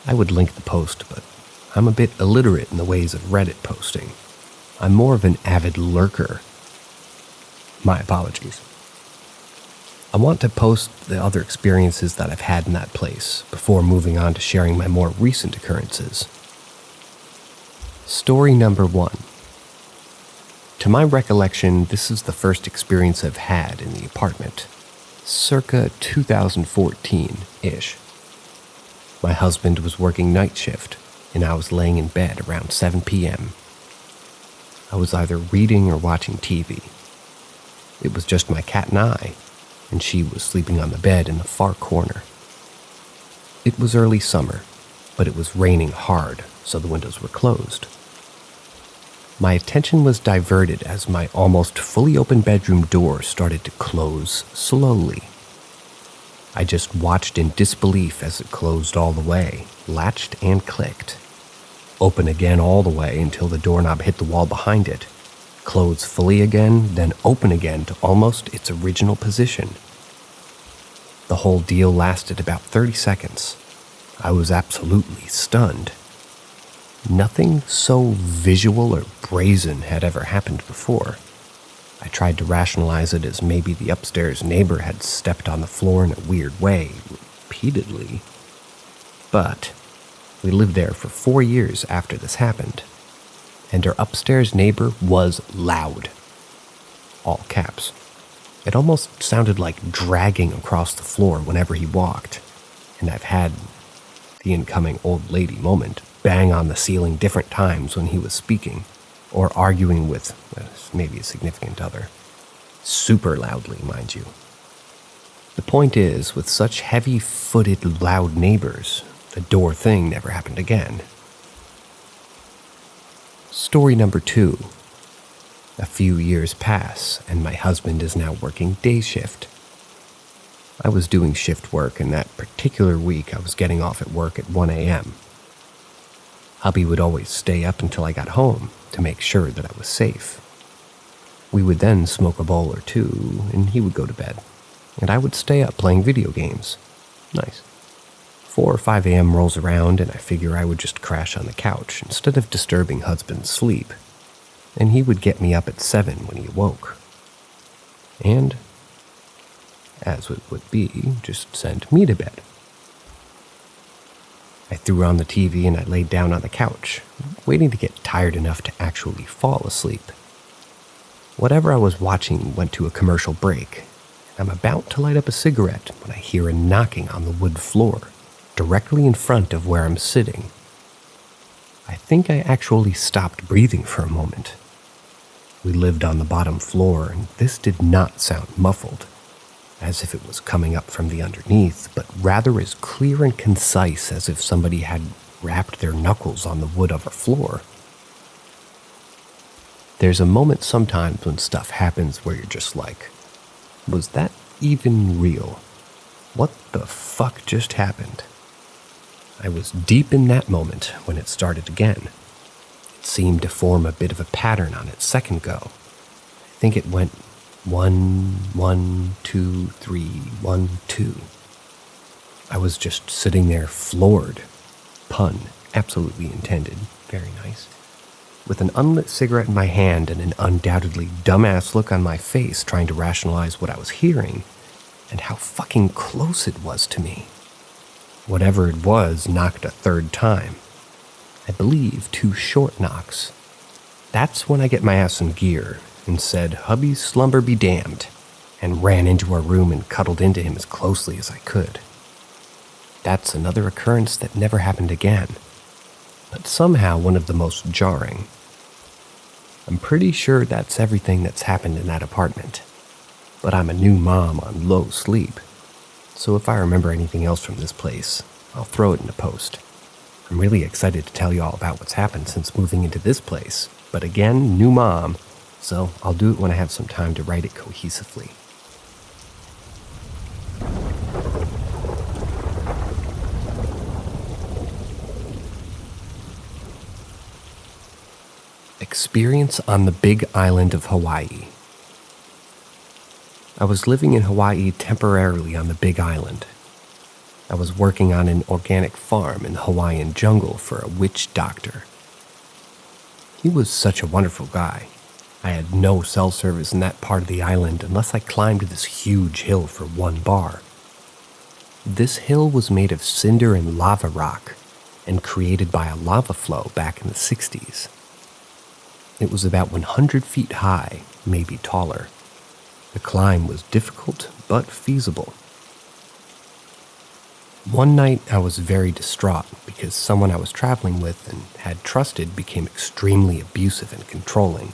I would link the post, but I'm a bit illiterate in the ways of Reddit posting. I'm more of an avid lurker. My apologies. I want to post the other experiences that I've had in that place before moving on to sharing my more recent occurrences. Story number 1. To my recollection, this is the first experience I've had in the apartment, circa 2014-ish. My husband was working night shift, and I was laying in bed around 7 p.m. I was either reading or watching TV. It was just my cat and I, and she was sleeping on the bed in the far corner. It was early summer, but it was raining hard, so the windows were closed. My attention was diverted as my almost fully open bedroom door started to close slowly. I just watched in disbelief as it closed all the way, latched and clicked. Open again all the way until the doorknob hit the wall behind it. Close fully again, then open again to almost its original position. The whole deal lasted about 30 seconds. I was absolutely stunned. Nothing so visual or brazen had ever happened before. I tried to rationalize it as maybe the upstairs neighbor had stepped on the floor in a weird way, repeatedly. But we lived there for 4 years after this happened, and our upstairs neighbor was loud. All caps. It almost sounded like dragging across the floor whenever he walked, and I've had the incoming old lady moment bang on the ceiling different times when he was speaking, or arguing with maybe a significant other. Super loudly, mind you. The point is, with such heavy-footed, loud neighbors, the door thing never happened again. Story number 2. A few years pass, and my husband is now working day shift. I was doing shift work, and that particular week I was getting off at work at 1 a.m. Hubby would always stay up until I got home to make sure that I was safe. We would then smoke a bowl or two, and he would go to bed, and I would stay up playing video games. Nice. 4 or 5 a.m. rolls around, and I figure I would just crash on the couch instead of disturbing husband's sleep, and he would get me up at 7 when he awoke. And, as it would be, just send me to bed. I threw on the TV and I laid down on the couch, waiting to get tired enough to actually fall asleep. Whatever I was watching went to a commercial break. I'm about to light up a cigarette when I hear a knocking on the wood floor, directly in front of where I'm sitting. I think I actually stopped breathing for a moment. We lived on the bottom floor, and this did not sound muffled, as if it was coming up from the underneath, but rather as clear and concise as if somebody had rapped their knuckles on the wood of our floor. There's a moment sometimes when stuff happens where you're just like, was that even real? What the fuck just happened? I was deep in that moment when it started again. It seemed to form a bit of a pattern on its second go. I think it went 1, 1, 2, 3, 1, 2. I was just sitting there floored. Pun absolutely intended. Very nice. With an unlit cigarette in my hand and an undoubtedly dumbass look on my face trying to rationalize what I was hearing and how fucking close it was to me. Whatever it was knocked a third time. I believe 2 short knocks. That's when I get my ass in gear and said, "Hubby's slumber be damned," and ran into our room and cuddled into him as closely as I could. That's another occurrence that never happened again, but somehow one of the most jarring. I'm pretty sure that's everything that's happened in that apartment, but I'm a new mom on low sleep, so if I remember anything else from this place, I'll throw it in a post. I'm really excited to tell you all about what's happened since moving into this place, but again, new mom, so I'll do it when I have some time to write it cohesively. Experience on the Big Island of Hawaii. I was living in Hawaii temporarily on the Big Island. I was working on an organic farm in the Hawaiian jungle for a witch doctor. He was such a wonderful guy. I had no cell service in that part of the island unless I climbed this huge hill for 1 bar. This hill was made of cinder and lava rock and created by a lava flow back in the 60s. It was about 100 feet high, maybe taller. The climb was difficult but feasible. One night I was very distraught because someone I was traveling with and had trusted became extremely abusive and controlling.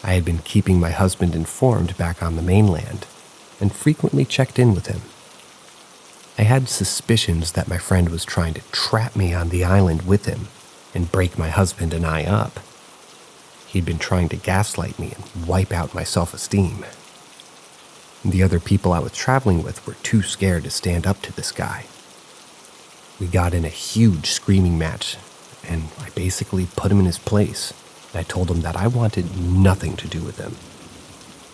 I had been keeping my husband informed back on the mainland and frequently checked in with him. I had suspicions that my friend was trying to trap me on the island with him and break my husband and I up. He'd been trying to gaslight me and wipe out my self-esteem. The other people I was traveling with were too scared to stand up to this guy. We got in a huge screaming match, and I basically put him in his place. I told him that I wanted nothing to do with him.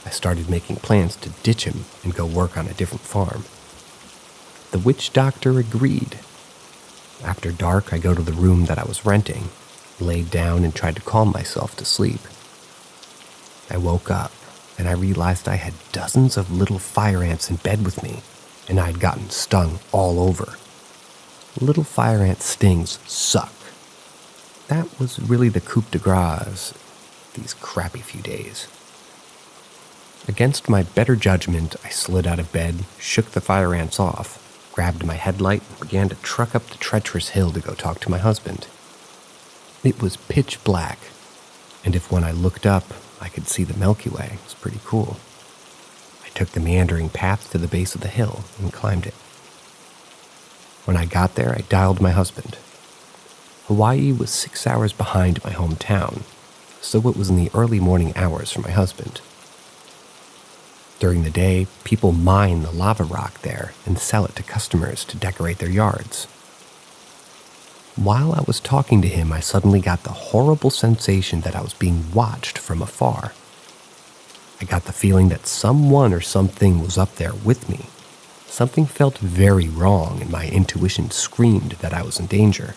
I started making plans to ditch him and go work on a different farm. The witch doctor agreed. After dark, I go to the room that I was renting, laid down and tried to calm myself to sleep. I woke up and I realized I had dozens of little fire ants in bed with me, and I'd gotten stung all over. Little fire ant stings suck. That was really the coup de grace these crappy few days. Against my better judgment, I slid out of bed, shook the fire ants off, grabbed my headlight, and began to truck up the treacherous hill to go talk to my husband. It was pitch black, and if when I looked up, I could see the Milky Way, it was pretty cool. I took the meandering path to the base of the hill and climbed it. When I got there, I dialed my husband. Hawaii was 6 hours behind my hometown, so it was in the early morning hours for my husband. During the day, people mine the lava rock there and sell it to customers to decorate their yards. While I was talking to him, I suddenly got the horrible sensation that I was being watched from afar. I got the feeling that someone or something was up there with me. Something felt very wrong, and my intuition screamed that I was in danger.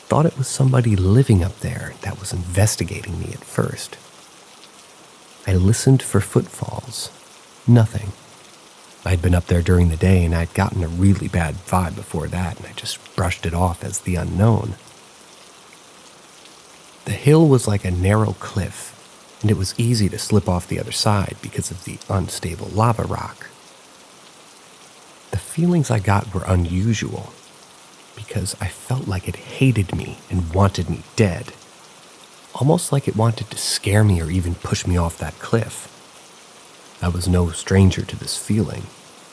Thought it was somebody living up there that was investigating me at first. I listened for footfalls. Nothing. I'd been up there during the day and I'd gotten a really bad vibe before that, and I just brushed it off as the unknown. The hill was like a narrow cliff, and it was easy to slip off the other side because of the unstable lava rock. The feelings I got were unusual, because I felt like it hated me and wanted me dead. Almost like it wanted to scare me or even push me off that cliff. I was no stranger to this feeling,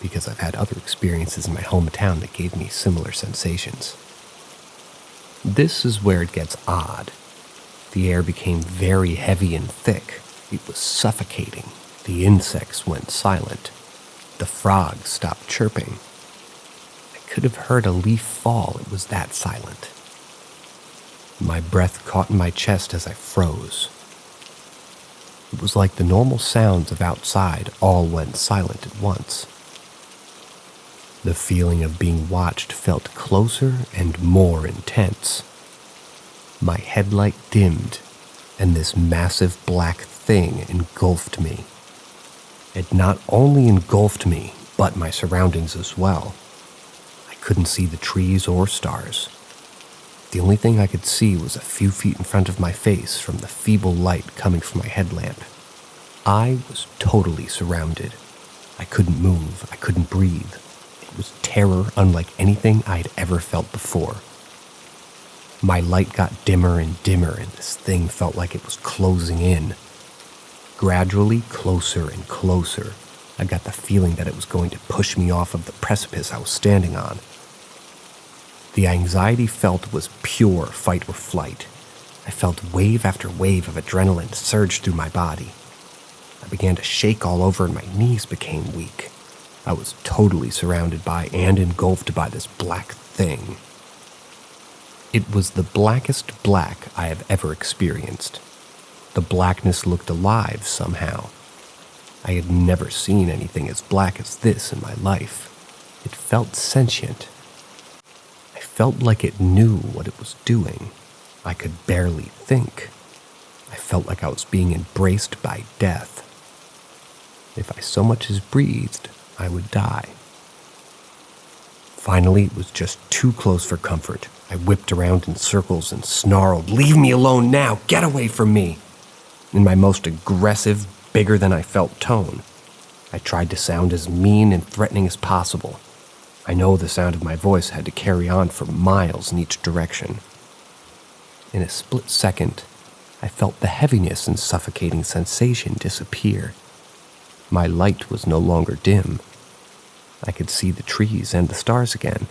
because I've had other experiences in my hometown that gave me similar sensations. This is where it gets odd. The air became very heavy and thick. It was suffocating. The insects went silent. The frogs stopped chirping. I could have heard a leaf fall. It was that silent. My breath caught in my chest as I froze. It was like the normal sounds of outside all went silent at once. The feeling of being watched felt closer and more intense. My headlight dimmed, and this massive black thing engulfed me. It not only engulfed me, but my surroundings as well. I couldn't see the trees or stars. The only thing I could see was a few feet in front of my face from the feeble light coming from my headlamp. I was totally surrounded. I couldn't move. I couldn't breathe. It was terror unlike anything I'd ever felt before. My light got dimmer and dimmer, and this thing felt like it was closing in. Gradually closer and closer, I got the feeling that it was going to push me off of the precipice I was standing on. The anxiety felt was pure fight or flight. I felt wave after wave of adrenaline surge through my body. I began to shake all over and my knees became weak. I was totally surrounded by and engulfed by this black thing. It was the blackest black I have ever experienced. The blackness looked alive somehow. I had never seen anything as black as this in my life. It felt sentient. I felt like it knew what it was doing. I could barely think. I felt like I was being embraced by death. If I so much as breathed, I would die. Finally, it was just too close for comfort. I whipped around in circles and snarled, "Leave me alone now! Get away from me!" In my most aggressive, bigger than I felt tone. I tried to sound as mean and threatening as possible. I know the sound of my voice had to carry on for miles in each direction. In a split second, I felt the heaviness and suffocating sensation disappear. My light was no longer dim. I could see the trees and the stars again.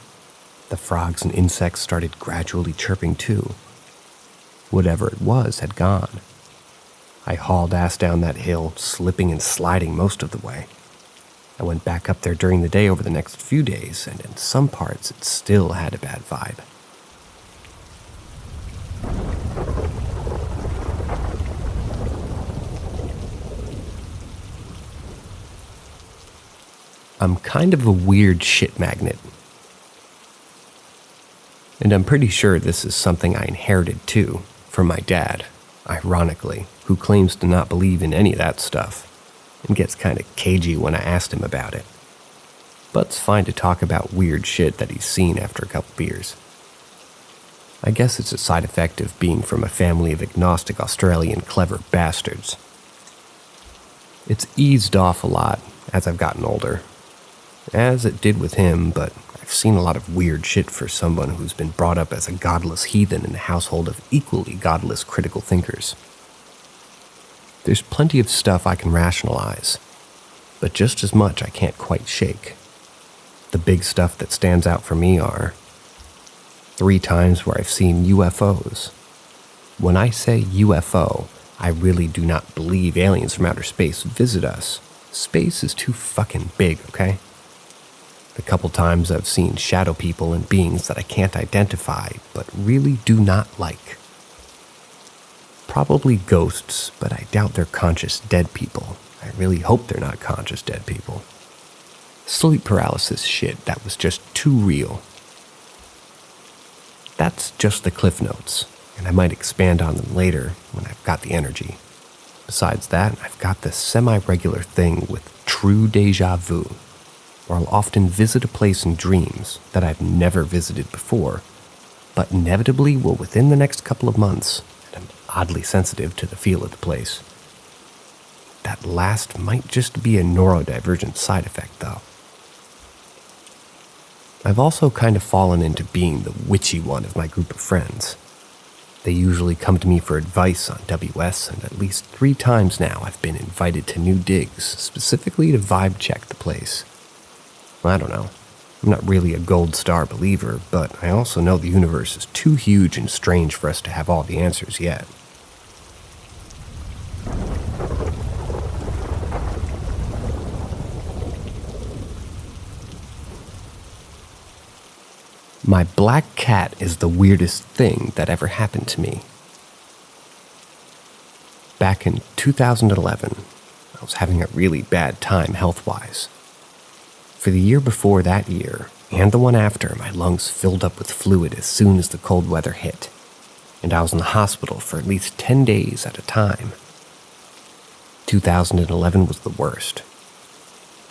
The frogs and insects started gradually chirping too. Whatever it was had gone. I hauled ass down that hill, slipping and sliding most of the way. I went back up there during the day over the next few days, and in some parts it still had a bad vibe. I'm kind of a weird shit magnet. And I'm pretty sure this is something I inherited too, from my dad, ironically, who claims to not believe in any of that stuff, and gets kind of cagey when I asked him about it. But it's fine to talk about weird shit that he's seen after a couple beers. I guess it's a side effect of being from a family of agnostic Australian clever bastards. It's eased off a lot as I've gotten older, as it did with him, but I've seen a lot of weird shit for someone who's been brought up as a godless heathen in a household of equally godless critical thinkers. There's plenty of stuff I can rationalize, but just as much I can't quite shake. The big stuff that stands out for me are 3 times where I've seen UFOs. When I say UFO, I really do not believe aliens from outer space visit us. Space is too fucking big, okay? The couple times I've seen shadow people and beings that I can't identify, but really do not like. Probably ghosts, but I doubt they're conscious dead people. I really hope they're not conscious dead people. Sleep paralysis shit that was just too real. That's just the cliff notes, and I might expand on them later when I've got the energy. Besides that, I've got this semi-regular thing with true deja vu, where I'll often visit a place in dreams that I've never visited before, but inevitably will within the next couple of months, and I'm oddly sensitive to the feel of the place. That last might just be a neurodivergent side effect, though. I've also kind of fallen into being the witchy one of my group of friends. They usually come to me for advice on WS, and at least 3 times now I've been invited to new digs, specifically to vibe check the place. I don't know. I'm not really a gold star believer, but I also know the universe is too huge and strange for us to have all the answers yet. My black cat is the weirdest thing that ever happened to me. Back in 2011, I was having a really bad time health-wise. For the year before that year, and the one after, my lungs filled up with fluid as soon as the cold weather hit, and I was in the hospital for at least 10 days at a time. 2011 was the worst.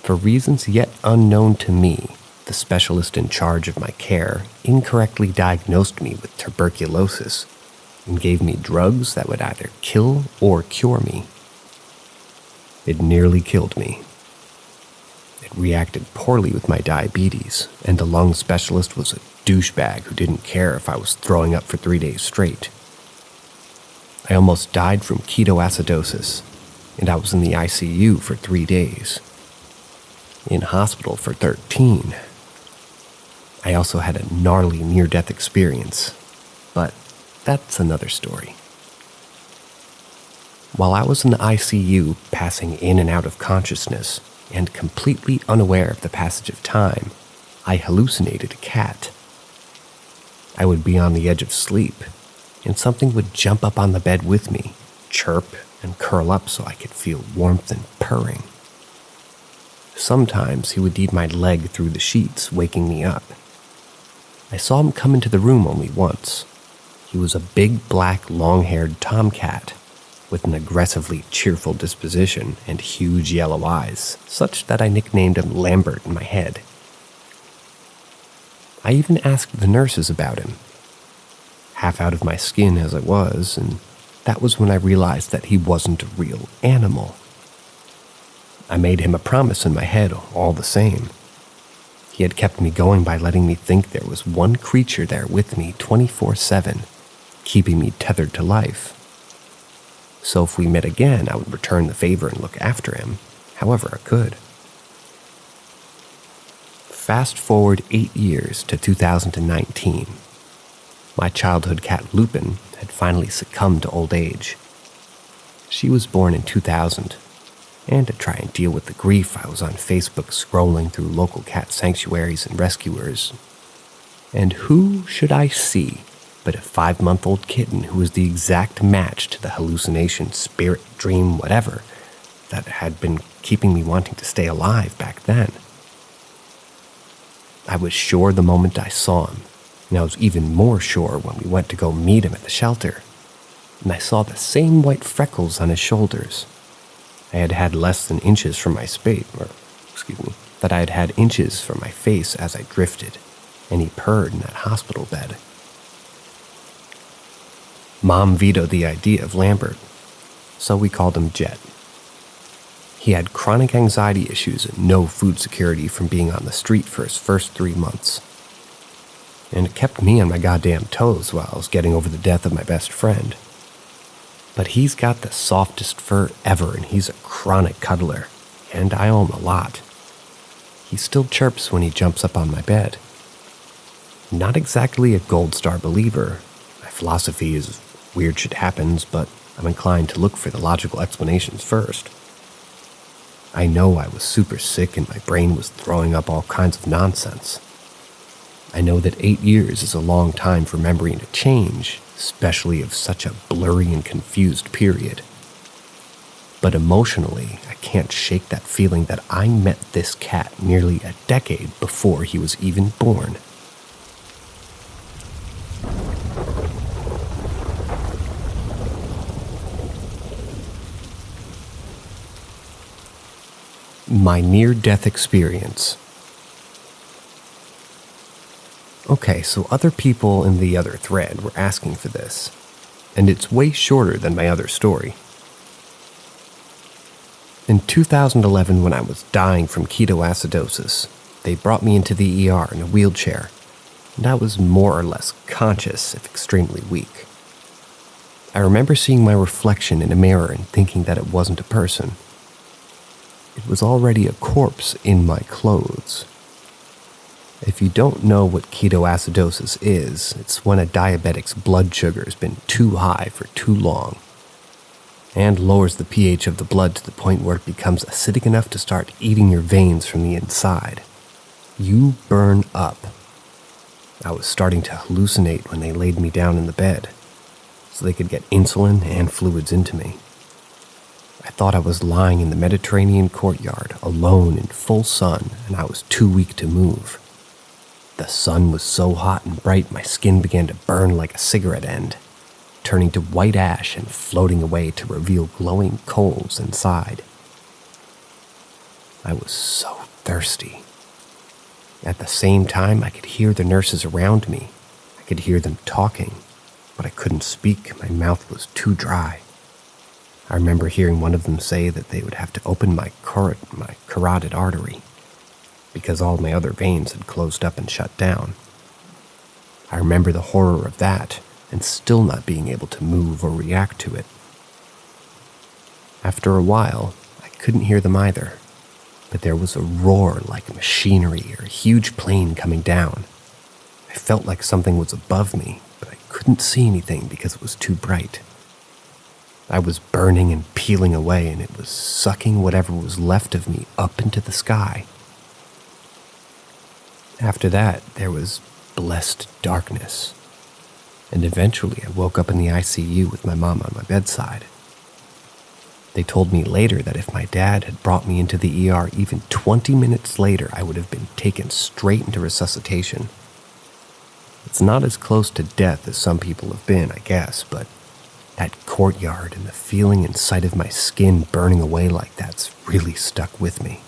For reasons yet unknown to me, the specialist in charge of my care incorrectly diagnosed me with tuberculosis and gave me drugs that would either kill or cure me. It nearly killed me. It reacted poorly with my diabetes, and the lung specialist was a douchebag who didn't care if I was throwing up for 3 days straight. I almost died from ketoacidosis, and I was in the ICU for 3 days. In hospital for 13. I also had a gnarly near-death experience, but that's another story. While I was in the ICU, passing in and out of consciousness, and completely unaware of the passage of time, I hallucinated a cat. I would be on the edge of sleep, and something would jump up on the bed with me, chirp, and curl up so I could feel warmth and purring. Sometimes he would eat my leg through the sheets, waking me up. I saw him come into the room only once. He was a big, black, long-haired tomcat with an aggressively cheerful disposition and huge yellow eyes, such that I nicknamed him Lambert in my head. I even asked the nurses about him, half out of my skin as I was, and that was when I realized that he wasn't a real animal. I made him a promise in my head all the same. He had kept me going by letting me think there was one creature there with me 24/7, keeping me tethered to life. So if we met again, I would return the favor and look after him, however I could. Fast forward 8 years to 2019. My childhood cat Lupin had finally succumbed to old age. She was born in 2000. And to try and deal with the grief, I was on Facebook scrolling through local cat sanctuaries and rescuers. And who should I see but a 5-month-old kitten who was the exact match to the hallucination, spirit, dream, whatever, that had been keeping me wanting to stay alive back then. I was sure the moment I saw him, and I was even more sure when we went to go meet him at the shelter, and I saw the same white freckles on his shoulders. I had had less than inches from my that I had had inches from my face as I drifted, and he purred in that hospital bed. Mom vetoed the idea of Lambert, so we called him Jet. He had chronic anxiety issues and no food security from being on the street for his first 3 months. And it kept me on my goddamn toes while I was getting over the death of my best friend. But he's got the softest fur ever, and he's a chronic cuddler, and I owe him a lot. He still chirps when he jumps up on my bed. Not exactly a gold star believer. My philosophy is weird shit happens, but I'm inclined to look for the logical explanations first. I know I was super sick and my brain was throwing up all kinds of nonsense. I know that 8 years is a long time for memory to change, especially of such a blurry and confused period. But emotionally, I can't shake that feeling that I met this cat nearly a decade before he was even born. My near-death experience. Okay, so other people in the other thread were asking for this, and it's way shorter than my other story. In 2011, when I was dying from ketoacidosis, they brought me into the ER in a wheelchair, and I was more or less conscious, if extremely weak. I remember seeing my reflection in a mirror and thinking that it wasn't a person. It was already a corpse in my clothes. If you don't know what ketoacidosis is, it's when a diabetic's blood sugar has been too high for too long and lowers the pH of the blood to the point where it becomes acidic enough to start eating your veins from the inside. You burn up. I was starting to hallucinate when they laid me down in the bed, so they could get insulin and fluids into me. I thought I was lying in the Mediterranean courtyard, alone in full sun, and I was too weak to move. The sun was so hot and bright, my skin began to burn like a cigarette end, turning to white ash and floating away to reveal glowing coals inside. I was so thirsty. At the same time, I could hear the nurses around me. I could hear them talking, but I couldn't speak. My mouth was too dry. I remember hearing one of them say that they would have to open my carotid artery because all my other veins had closed up and shut down. I remember the horror of that and still not being able to move or react to it. After a while, I couldn't hear them either, but there was a roar like machinery or a huge plane coming down. I felt like something was above me, but I couldn't see anything because it was too bright. I was burning and peeling away, and it was sucking whatever was left of me up into the sky. After that, there was blessed darkness, and eventually I woke up in the ICU with my mom on my bedside. They told me later that if my dad had brought me into the ER even 20 minutes later, I would have been taken straight into resuscitation. It's not as close to death as some people have been, I guess, but that courtyard and the feeling and sight of my skin burning away like that's really stuck with me.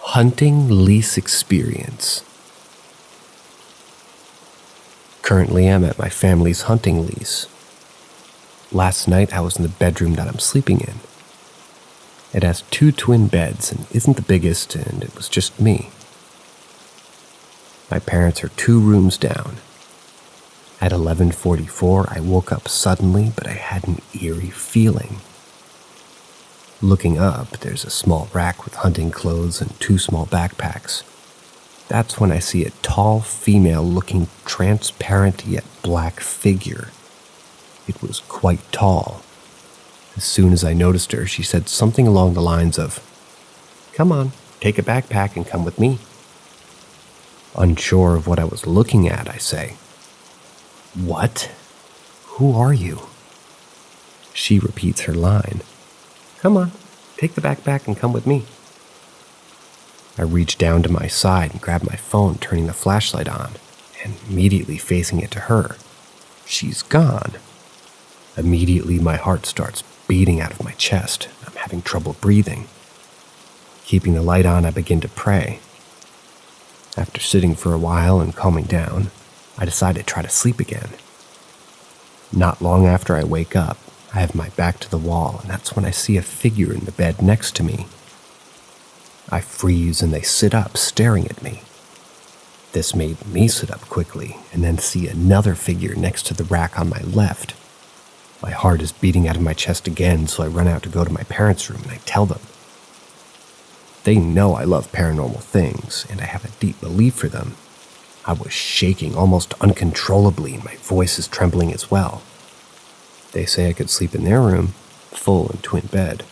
Hunting lease experience. Currently, I'm at my family's hunting lease. Last night, I was in the bedroom that I'm sleeping in. It has 2 twin beds and isn't the biggest, and it was just me. My parents are 2 rooms down. At 11:44, I woke up suddenly, but I had an eerie feeling. Looking up, there's a small rack with hunting clothes and 2 small backpacks. That's when I see a tall, female-looking, transparent yet black figure. It was quite tall. As soon as I noticed her, she said something along the lines of, "Come on, take a backpack and come with me." Unsure of what I was looking at, I say, "What? "Who are you?" She repeats her line. "Come on, take the backpack and come with me." I reach down to my side and grab my phone, turning the flashlight on, and immediately facing it to her. She's gone. Immediately, my heart starts beating out of my chest. I'm having trouble breathing. Keeping the light on, I begin to pray. After sitting for a while and calming down, I decide to try to sleep again. Not long after I wake up, I have my back to the wall, and that's when I see a figure in the bed next to me. I freeze and they sit up, staring at me. This made me sit up quickly and then see another figure next to the rack on my left. My heart is beating out of my chest again, so I run out to go to my parents' room and I tell them. They know I love paranormal things and I have a deep belief for them. I was shaking almost uncontrollably and my voice is trembling as well. They say I could sleep in their room, full and twin bed.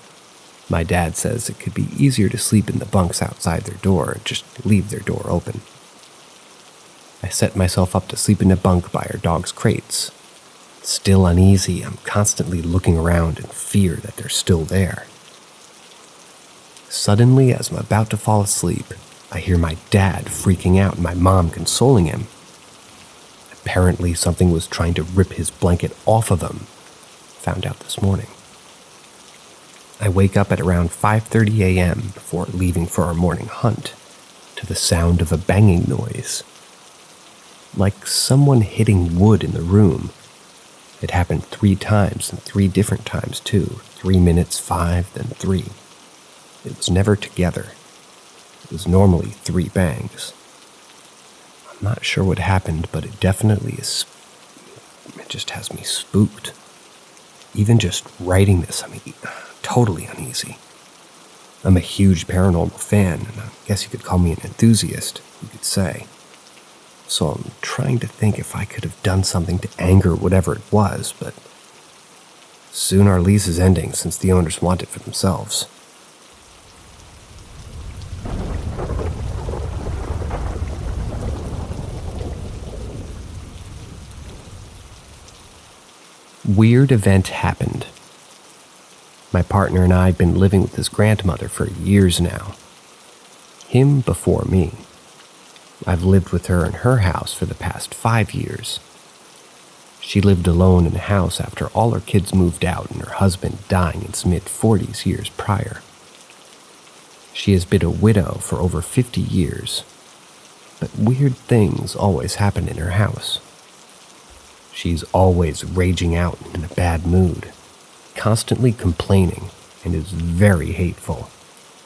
My dad says it could be easier to sleep in the bunks outside their door and just leave their door open. I set myself up to sleep in a bunk by our dog's crates. Still uneasy, I'm constantly looking around in fear that they're still there. Suddenly, as I'm about to fall asleep, I hear my dad freaking out and my mom consoling him. Apparently, something was trying to rip his blanket off of him. Found out this morning. I wake up at around 5:30 a.m. before leaving for our morning hunt, to the sound of a banging noise. Like someone hitting wood in the room. It happened 3 times and 3 different times too. 3 minutes, 5, then 3. It was never together. It was normally 3 bangs. I'm not sure what happened, but it definitely is. It just has me spooked. Even just writing this, totally uneasy. I'm a huge paranormal fan, and I guess you could call me an enthusiast, you could say. So I'm trying to think if I could have done something to anger whatever it was, but soon our lease is ending since the owners want it for themselves. Weird event happened. My partner and I had been living with his grandmother for years now. Him before me. I've lived with her in her house for the past 5 years. She lived alone in a house after all her kids moved out and her husband dying in his mid-40s years prior. She has been a widow for over 50 years, but weird things always happen in her house. She's always raging out and in a bad mood, constantly complaining, and is very hateful.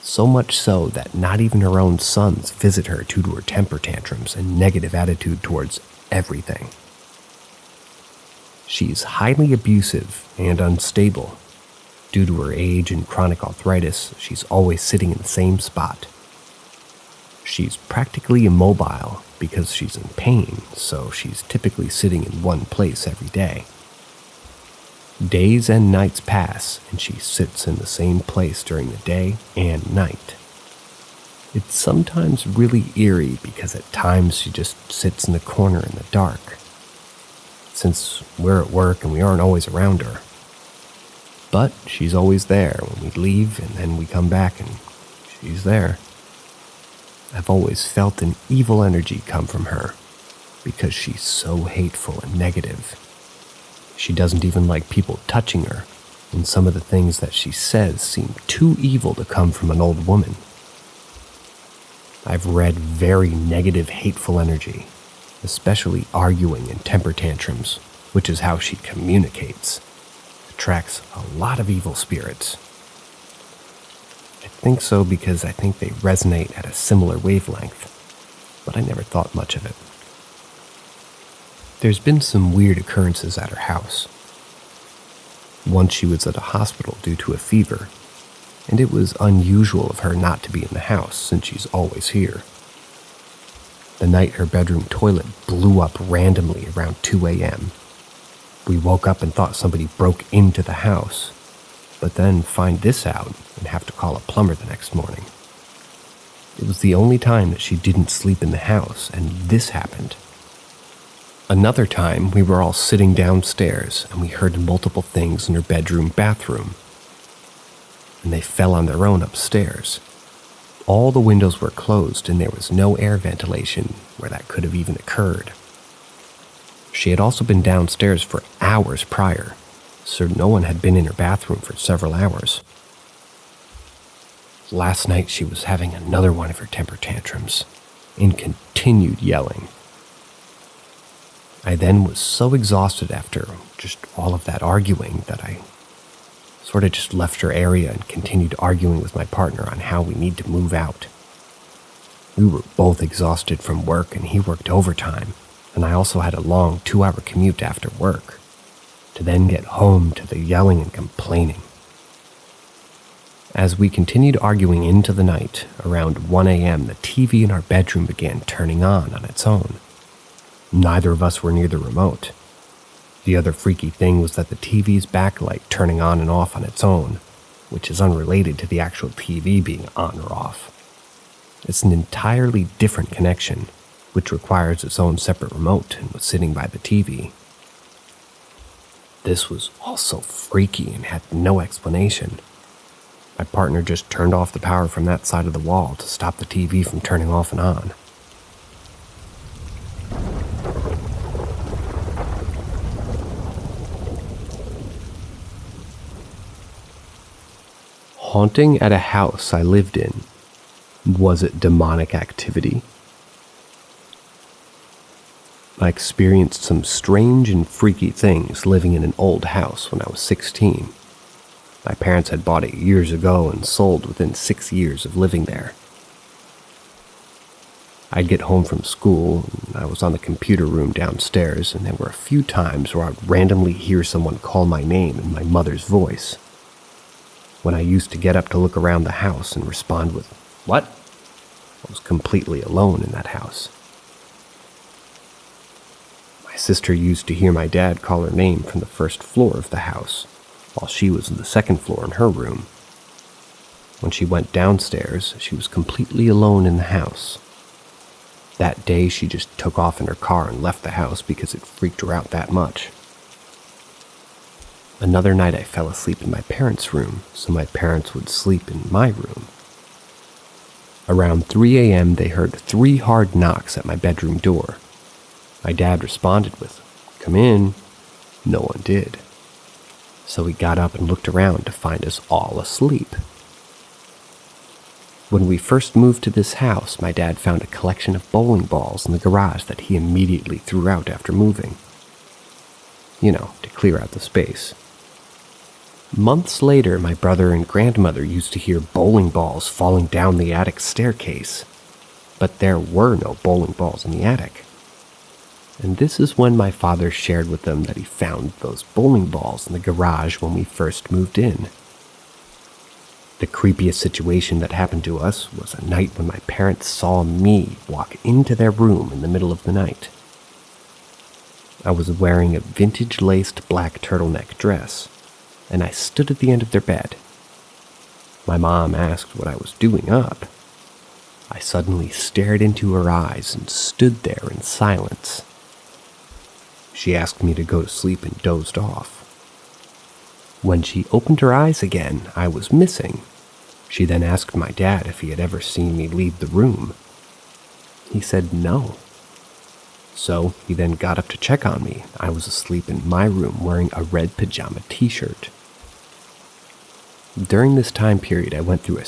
So much so that not even her own sons visit her due to her temper tantrums and negative attitude towards everything. She's highly abusive and unstable. Due to her age and chronic arthritis, she's always sitting in the same spot. She's practically immobile because she's in pain, so she's typically sitting in one place every day. Days and nights pass, and she sits in the same place during the day and night. It's sometimes really eerie because at times she just sits in the corner in the dark, since we're at work and we aren't always around her. But she's always there when we leave, and then we come back and she's there. I've always felt an evil energy come from her because she's so hateful and negative. She doesn't even like people touching her, and some of the things that she says seem too evil to come from an old woman. I've read very negative, hateful energy, especially arguing and temper tantrums, which is how she communicates. Attracts a lot of evil spirits. I think so because I think they resonate at a similar wavelength, but I never thought much of it. There's been some weird occurrences at her house. Once she was at a hospital due to a fever, and it was unusual of her not to be in the house since she's always here. The night her bedroom toilet blew up randomly around 2 a.m. We woke up and thought somebody broke into the house, but then find this out and have to call a plumber the next morning. It was the only time that she didn't sleep in the house, and this happened. Another time, we were all sitting downstairs and we heard multiple things in her bathroom, and they fell on their own upstairs. All the windows were closed and there was no air ventilation where that could have even occurred. She had also been downstairs for hours prior, so no one had been in her bathroom for several hours. Last night she was having another one of her temper tantrums and continued yelling. I then was so exhausted after just all of that arguing that I sort of just left her area and continued arguing with my partner on how we need to move out. We were both exhausted from work and he worked overtime, and I also had a long 2-hour commute after work to then get home to the yelling and complaining. As we continued arguing into the night, around 1 a.m., the TV in our bedroom began turning on its own. Neither of us were near the remote. The other freaky thing was that the TV's backlight turning on and off on its own, which is unrelated to the actual TV being on or off. It's an entirely different connection, which requires its own separate remote and was sitting by the TV. This was also freaky and had no explanation. My partner just turned off the power from that side of the wall to stop the TV from turning off and on. Haunting at a house I lived in. Was it demonic activity? I experienced some strange and freaky things living in an old house when I was 16. My parents had bought it years ago and sold within 6 years of living there. I'd get home from school, and I was on the computer room downstairs, and there were a few times where I'd randomly hear someone call my name in my mother's voice. When I used to get up to look around the house and respond with, "What?" I was completely alone in that house. My sister used to hear my dad call her name from the first floor of the house, while she was on the second floor in her room. When she went downstairs, she was completely alone in the house. That day, she just took off in her car and left the house because it freaked her out that much. Another night, I fell asleep in my parents' room, so my parents would sleep in my room. Around 3 a.m., they heard 3 hard knocks at my bedroom door. My dad responded with, "Come in." No one did. So we got up and looked around to find us all asleep. When we first moved to this house, my dad found a collection of bowling balls in the garage that he immediately threw out after moving. To clear out the space. Months later, my brother and grandmother used to hear bowling balls falling down the attic staircase, but there were no bowling balls in the attic. And this is when my father shared with them that he found those bowling balls in the garage when we first moved in. The creepiest situation that happened to us was a night when my parents saw me walk into their room in the middle of the night. I was wearing a vintage-laced black turtleneck dress, and I stood at the end of their bed. My mom asked what I was doing up. I suddenly stared into her eyes and stood there in silence. She asked me to go to sleep and dozed off. When she opened her eyes again, I was missing. She then asked my dad if he had ever seen me leave the room. He said no. So he then got up to check on me. I was asleep in my room wearing a red pajama t-shirt. During this time period, I went through a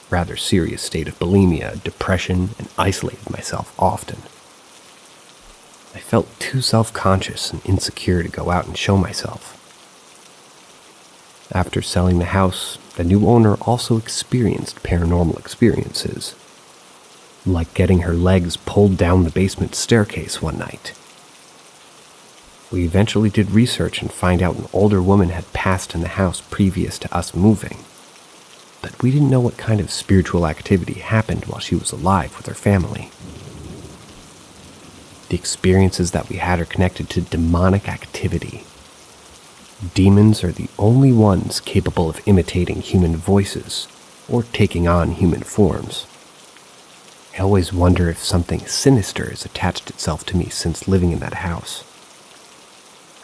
rather serious state of bulimia, depression, and isolated myself often. I felt too self-conscious and insecure to go out and show myself. After selling the house, the new owner also experienced paranormal experiences, like getting her legs pulled down the basement staircase one night. We eventually did research and find out an older woman had passed in the house previous to us moving, but we didn't know what kind of spiritual activity happened while she was alive with her family. The experiences that we had are connected to demonic activity. Demons are the only ones capable of imitating human voices or taking on human forms. I always wonder if something sinister has attached itself to me since living in that house.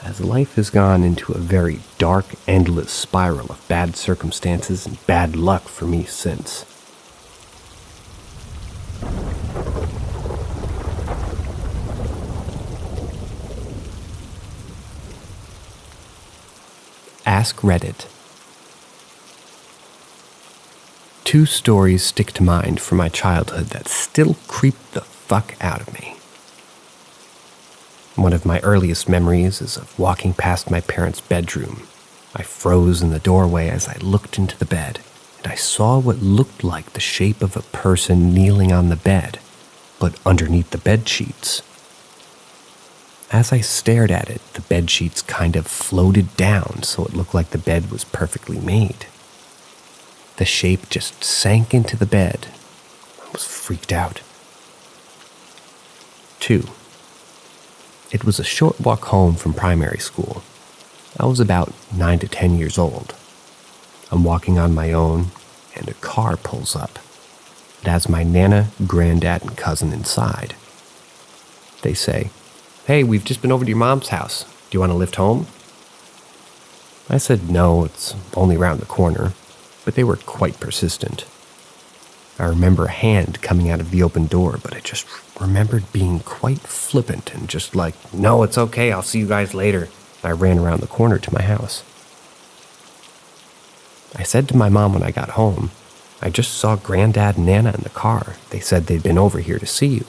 As life has gone into a very dark, endless spiral of bad circumstances and bad luck for me since. Ask Reddit. 2 stories stick to mind from my childhood that still creep the fuck out of me. One of my earliest memories is of walking past my parents' bedroom. I froze in the doorway as I looked into the bed, and I saw what looked like the shape of a person kneeling on the bed, but underneath the bed sheets. As I stared at it, the bed sheets kind of floated down so it looked like the bed was perfectly made. The shape just sank into the bed. I was freaked out. 2. It was a short walk home from primary school. I was about 9 to 10 years old. I'm walking on my own, and a car pulls up. It has my nana, granddad, and cousin inside. They say, "Hey, we've just been over to your mom's house. Do you want to lift home?" I said no, it's only around the corner, but they were quite persistent. I remember a hand coming out of the open door, but I just remembered being quite flippant and just like, "No, it's okay, I'll see you guys later." I ran around the corner to my house. I said to my mom when I got home, "I just saw Granddad and Nana in the car. They said they'd been over here to see you."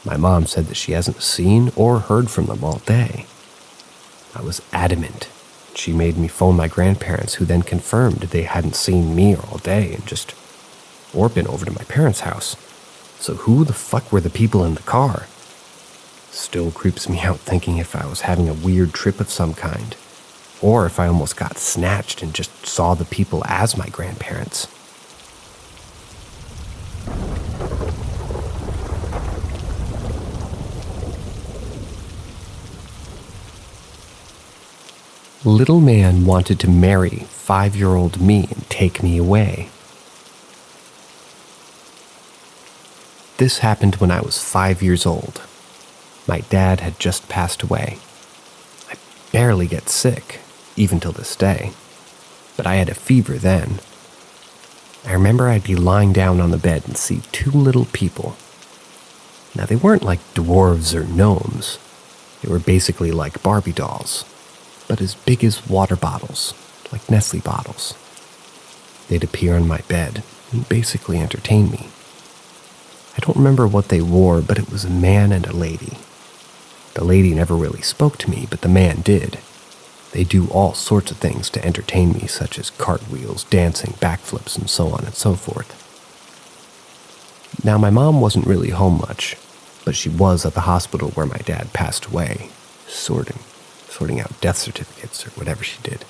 My mom said that she hasn't seen or heard from them all day. I was adamant. She made me phone my grandparents, who then confirmed they hadn't seen me all day or been over to my parents' house. So who the fuck were the people in the car? Still creeps me out thinking if I was having a weird trip of some kind, or if I almost got snatched and just saw the people as my grandparents. Little man wanted to marry 5-year-old me and take me away. This happened when I was 5 years old. My dad had just passed away. I barely get sick, even till this day, but I had a fever then. I remember I'd be lying down on the bed and see 2 little people. Now, they weren't like dwarves or gnomes. They were basically like Barbie dolls, but as big as water bottles, like Nestle bottles. They'd appear on my bed and basically entertain me. I don't remember what they wore, but it was a man and a lady. The lady never really spoke to me, but the man did. They do all sorts of things to entertain me, such as cartwheels, dancing, backflips, and so on and so forth. Now, my mom wasn't really home much, but she was at the hospital where my dad passed away, sorting out death certificates or whatever she did.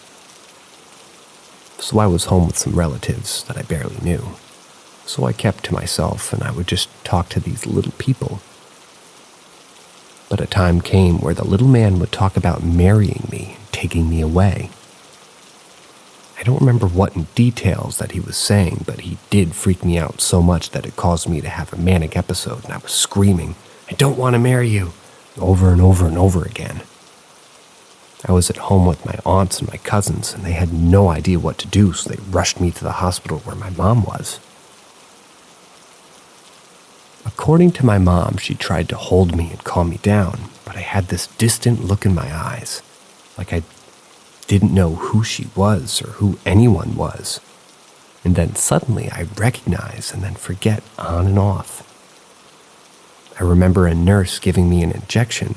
So I was home with some relatives that I barely knew. So I kept to myself and I would just talk to these little people. But a time came where the little man would talk about marrying me and taking me away. I don't remember what in details that he was saying, but he did freak me out so much that it caused me to have a manic episode, and I was screaming, "I don't want to marry you," over and over and over again. I was at home with my aunts and my cousins, and they had no idea what to do, so they rushed me to the hospital where my mom was. According to my mom, she tried to hold me and calm me down, but I had this distant look in my eyes, like I didn't know who she was or who anyone was. And then suddenly I recognize and then forget on and off. I remember a nurse giving me an injection.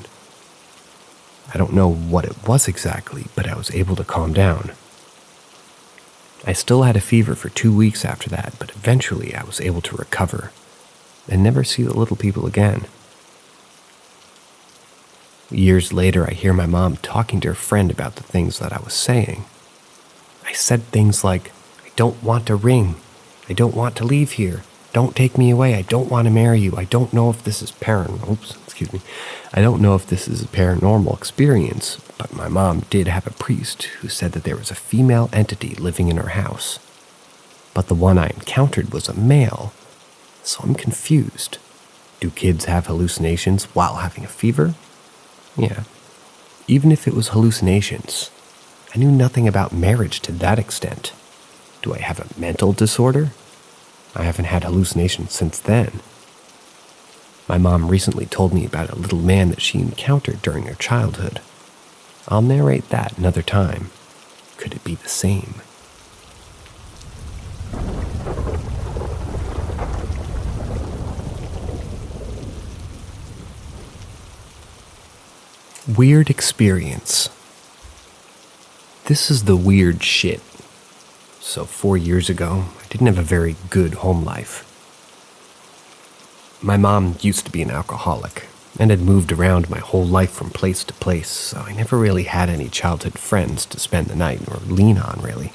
I don't know what it was exactly, but I was able to calm down. I still had a fever for 2 weeks after that, but eventually I was able to recover and never see the little people again. Years later, I hear my mom talking to her friend about the things that I was saying. I said things like, "I don't want a ring. I don't want to leave here. Don't take me away. I don't want to marry you. I don't know if this is I don't know if this is a paranormal experience," but my mom did have a priest who said that there was a female entity living in her house. But the one I encountered was a male, So I'm confused. Do kids have hallucinations while having a fever? Yeah. Even if it was hallucinations, I knew nothing about marriage to that extent. Do I have a mental disorder? I haven't had hallucinations since then. My mom recently told me about a little man that she encountered during her childhood. I'll narrate that another time. Could it be the same? Weird experience. This is the weird shit. So 4 years ago, I didn't have a very good home life. My mom used to be an alcoholic and had moved around my whole life from place to place, so I never really had any childhood friends to spend the night or lean on, really.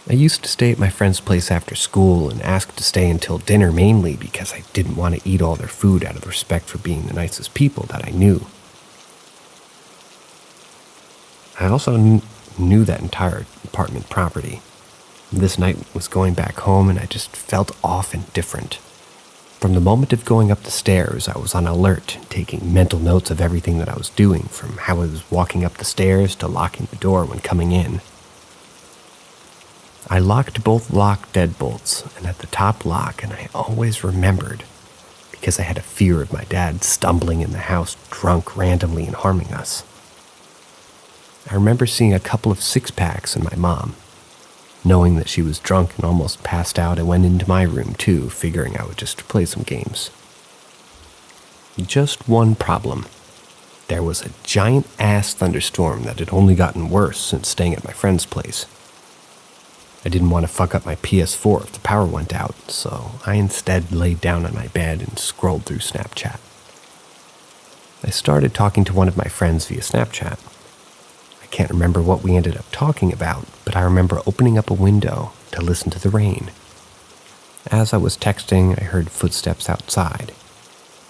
I used to stay at my friend's place after school and ask to stay until dinner mainly because I didn't want to eat all their food out of respect for being the nicest people that I knew. I also knew that entire apartment property. This night was going back home and I just felt off and different. From the moment of going up the stairs, I was on alert, taking mental notes of everything that I was doing, from how I was walking up the stairs to locking the door when coming in. I locked both lock deadbolts and at the top lock, and I always remembered because I had a fear of my dad stumbling in the house drunk randomly and harming us. I remember seeing a couple of six-packs in my mom. Knowing that she was drunk and almost passed out, I went into my room too, figuring I would just play some games. Just one problem. There was a giant-ass thunderstorm that had only gotten worse since staying at my friend's place. I didn't want to fuck up my PS4 if the power went out, so I instead laid down on my bed and scrolled through Snapchat. I started talking to one of my friends via Snapchat. I can't remember what we ended up talking about, but I remember opening up a window to listen to the rain. As I was texting, I heard footsteps outside.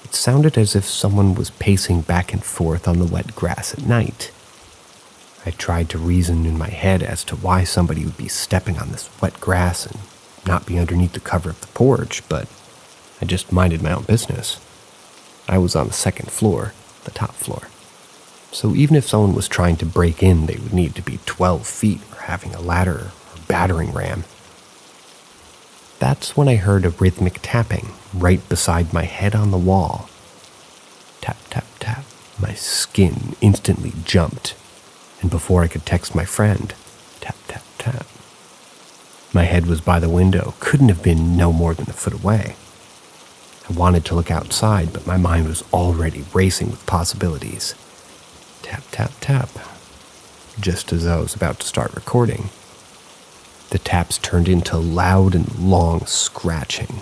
It sounded as if someone was pacing back and forth on the wet grass at night. I tried to reason in my head as to why somebody would be stepping on this wet grass and not be underneath the cover of the porch, but I just minded my own business. I was on the second floor, the top floor. So even if someone was trying to break in, they would need to be 12 feet or having a ladder or battering ram. That's when I heard a rhythmic tapping right beside my head on the wall. Tap, tap, tap. My skin instantly jumped. And before I could text my friend, tap, tap, tap. My head was by the window, couldn't have been no more than a foot away. I wanted to look outside, but my mind was already racing with possibilities. Tap, tap, tap. Just as I was about to start recording, the taps turned into loud and long scratching.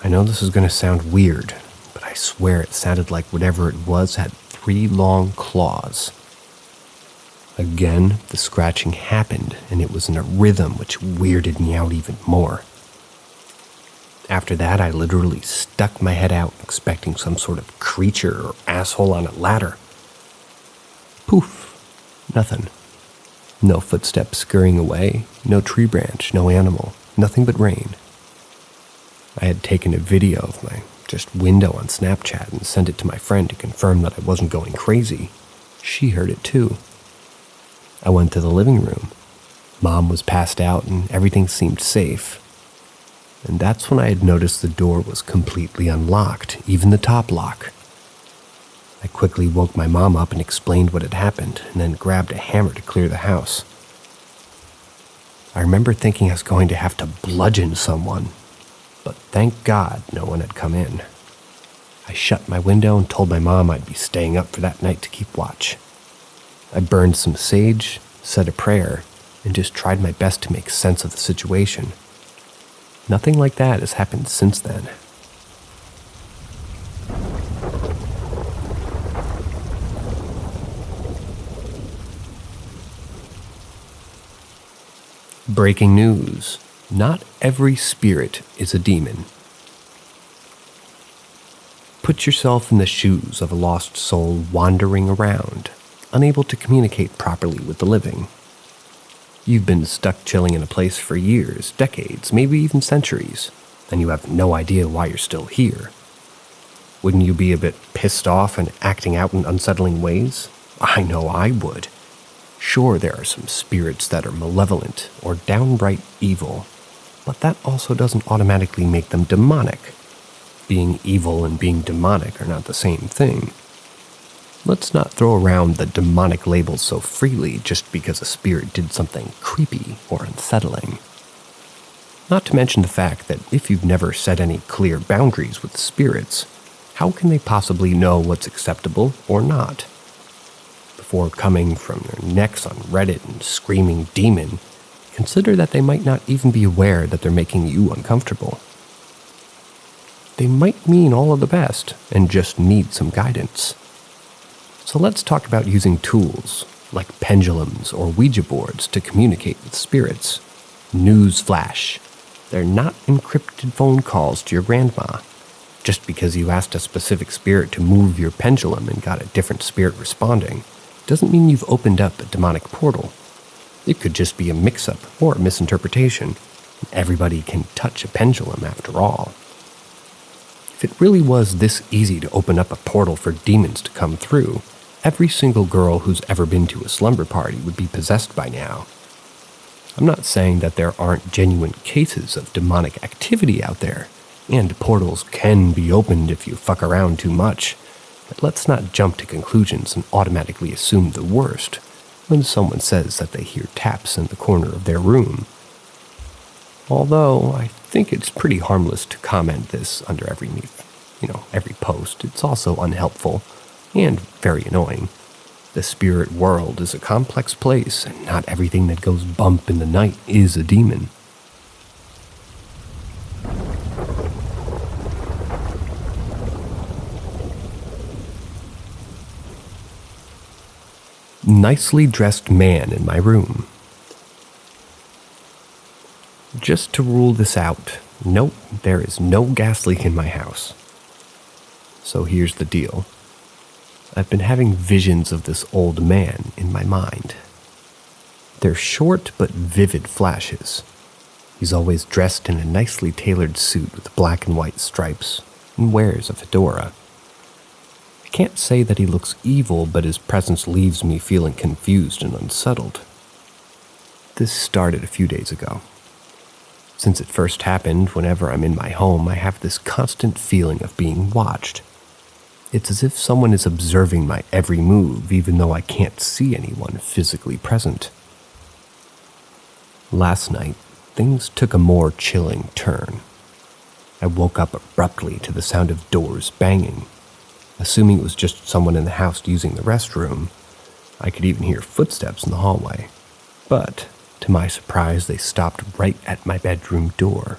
I know this is going to sound weird, but I swear it sounded like whatever it was had 3 long claws. Again, the scratching happened, and it was in a rhythm which weirded me out even more. After that, I literally stuck my head out, expecting some sort of creature or asshole on a ladder. Poof. Nothing. No footsteps scurrying away, no tree branch, no animal, nothing but rain. I had taken a video of my just window on Snapchat and sent it to my friend to confirm that I wasn't going crazy. She heard it too. I went to the living room. Mom was passed out and everything seemed safe. And that's when I had noticed the door was completely unlocked, even the top lock. I quickly woke my mom up and explained what had happened, and then grabbed a hammer to clear the house. I remember thinking I was going to have to bludgeon someone, but thank God no one had come in. I shut my window and told my mom I'd be staying up for that night to keep watch. I burned some sage, said a prayer, and just tried my best to make sense of the situation. Nothing like that has happened since then. Breaking news. Not every spirit is a demon. Put yourself in the shoes of a lost soul wandering around, unable to communicate properly with the living. You've been stuck chilling in a place for years, decades, maybe even centuries. and you have no idea why you're still here. Wouldn't you be a bit pissed off and acting out in unsettling ways? I know I would. Sure, there are some spirits that are malevolent or downright evil, but that also doesn't automatically make them demonic. Being evil and being demonic are not the same thing. Let's not throw around the demonic labels so freely just because a spirit did something creepy or unsettling. Not to mention the fact that if you've never set any clear boundaries with spirits, how can they possibly know what's acceptable or not? Before coming from their necks on Reddit and screaming demon, consider that they might not even be aware that they're making you uncomfortable. They might mean all of the best and just need some guidance. So let's talk about using tools like pendulums or Ouija boards to communicate with spirits. Newsflash: they're not encrypted phone calls to your grandma. Just because you asked a specific spirit to move your pendulum and got a different spirit responding doesn't mean you've opened up a demonic portal. It could just be a mix-up or a misinterpretation. Everybody can touch a pendulum after all. If it really was this easy to open up a portal for demons to come through, every single girl who's ever been to a slumber party would be possessed by now. I'm not saying that there aren't genuine cases of demonic activity out there, and portals can be opened if you fuck around too much, but let's not jump to conclusions and automatically assume the worst when someone says that they hear taps in the corner of their room. Although I think it's pretty harmless to comment this under every post. It's also unhelpful and very annoying. The spirit world is a complex place, and not everything that goes bump in the night is a demon. Nicely dressed man in my room. Just to rule this out, nope, there is no gas leak in my house. So here's the deal. I've been having visions of this old man in my mind. They're short but vivid flashes. He's always dressed in a nicely tailored suit with black and white stripes and wears a fedora. I can't say that he looks evil, but his presence leaves me feeling confused and unsettled. This started a few days ago. Since it first happened, whenever I'm in my home, I have this constant feeling of being watched. It's as if someone is observing my every move, even though I can't see anyone physically present. Last night, things took a more chilling turn. I woke up abruptly to the sound of doors banging. Assuming it was just someone in the house using the restroom, I could even hear footsteps in the hallway. But, to my surprise, they stopped right at my bedroom door.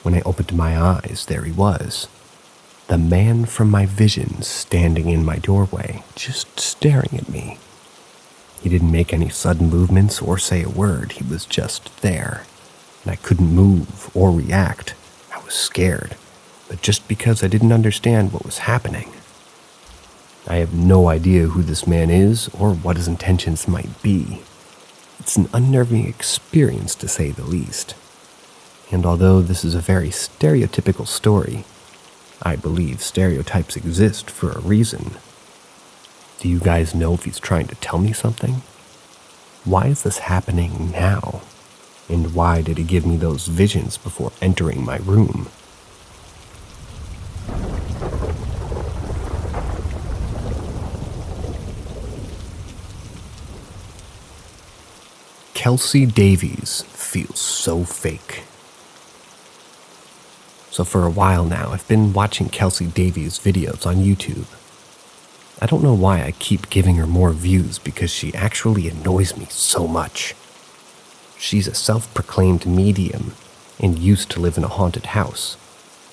When I opened my eyes, there he was. The man from my visions standing in my doorway, just staring at me. He didn't make any sudden movements or say a word. He was just there, and I couldn't move or react. I was scared, but just because I didn't understand what was happening. I have no idea who this man is or what his intentions might be. It's an unnerving experience, to say the least. And although this is a very stereotypical story, I believe stereotypes exist for a reason. Do you guys know if he's trying to tell me something? Why is this happening now? And why did he give me those visions before entering my room? Kelsey Davies feels so fake. So for a while now, I've been watching Kelsey Davies' videos on YouTube. I don't know why I keep giving her more views, because she actually annoys me so much. She's a self-proclaimed medium and used to live in a haunted house,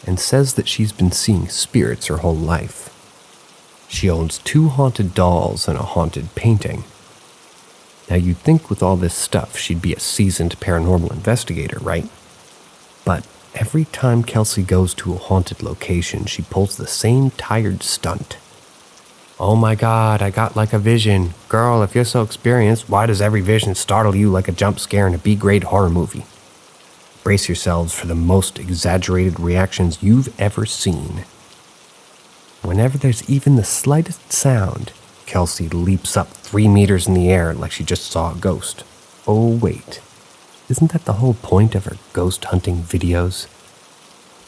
and says that she's been seeing spirits her whole life. She owns 2 haunted dolls and a haunted painting. Now you'd think with all this stuff she'd be a seasoned paranormal investigator, right? But every time Kelsey goes to a haunted location, she pulls the same tired stunt. Oh my God, I got like a vision. Girl, if you're so experienced, why does every vision startle you like a jump scare in a B-grade horror movie? Brace yourselves for the most exaggerated reactions you've ever seen. Whenever there's even the slightest sound, Kelsey leaps up 3 meters in the air like she just saw a ghost. Oh wait, isn't that the whole point of her ghost hunting videos?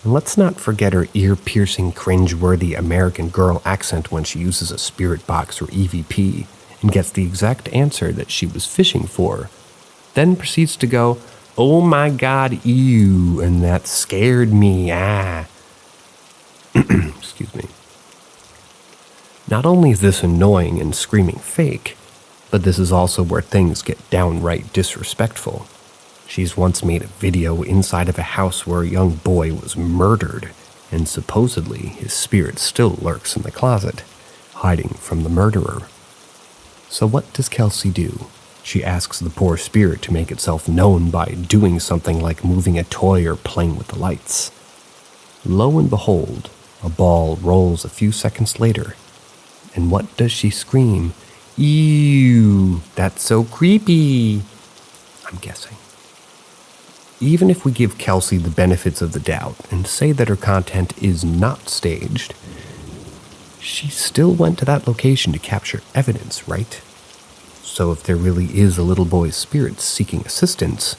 And let's not forget her ear-piercing, cringe-worthy American Girl accent when she uses a spirit box or EVP and gets the exact answer that she was fishing for, then proceeds to go, "Oh my God, ew, and that scared me, ah." Excuse me. Not only is this annoying and screaming fake, but this is also where things get downright disrespectful. She's once made a video inside of a house where a young boy was murdered, and supposedly his spirit still lurks in the closet, hiding from the murderer. So what does Kelsey do? She asks the poor spirit to make itself known by doing something like moving a toy or playing with the lights. Lo and behold, a ball rolls a few seconds later. And what does she scream? "Ew, that's so creepy," I'm guessing. Even if we give Kelsey the benefits of the doubt and say that her content is not staged, she still went to that location to capture evidence, right? So if there really is a little boy's spirit seeking assistance,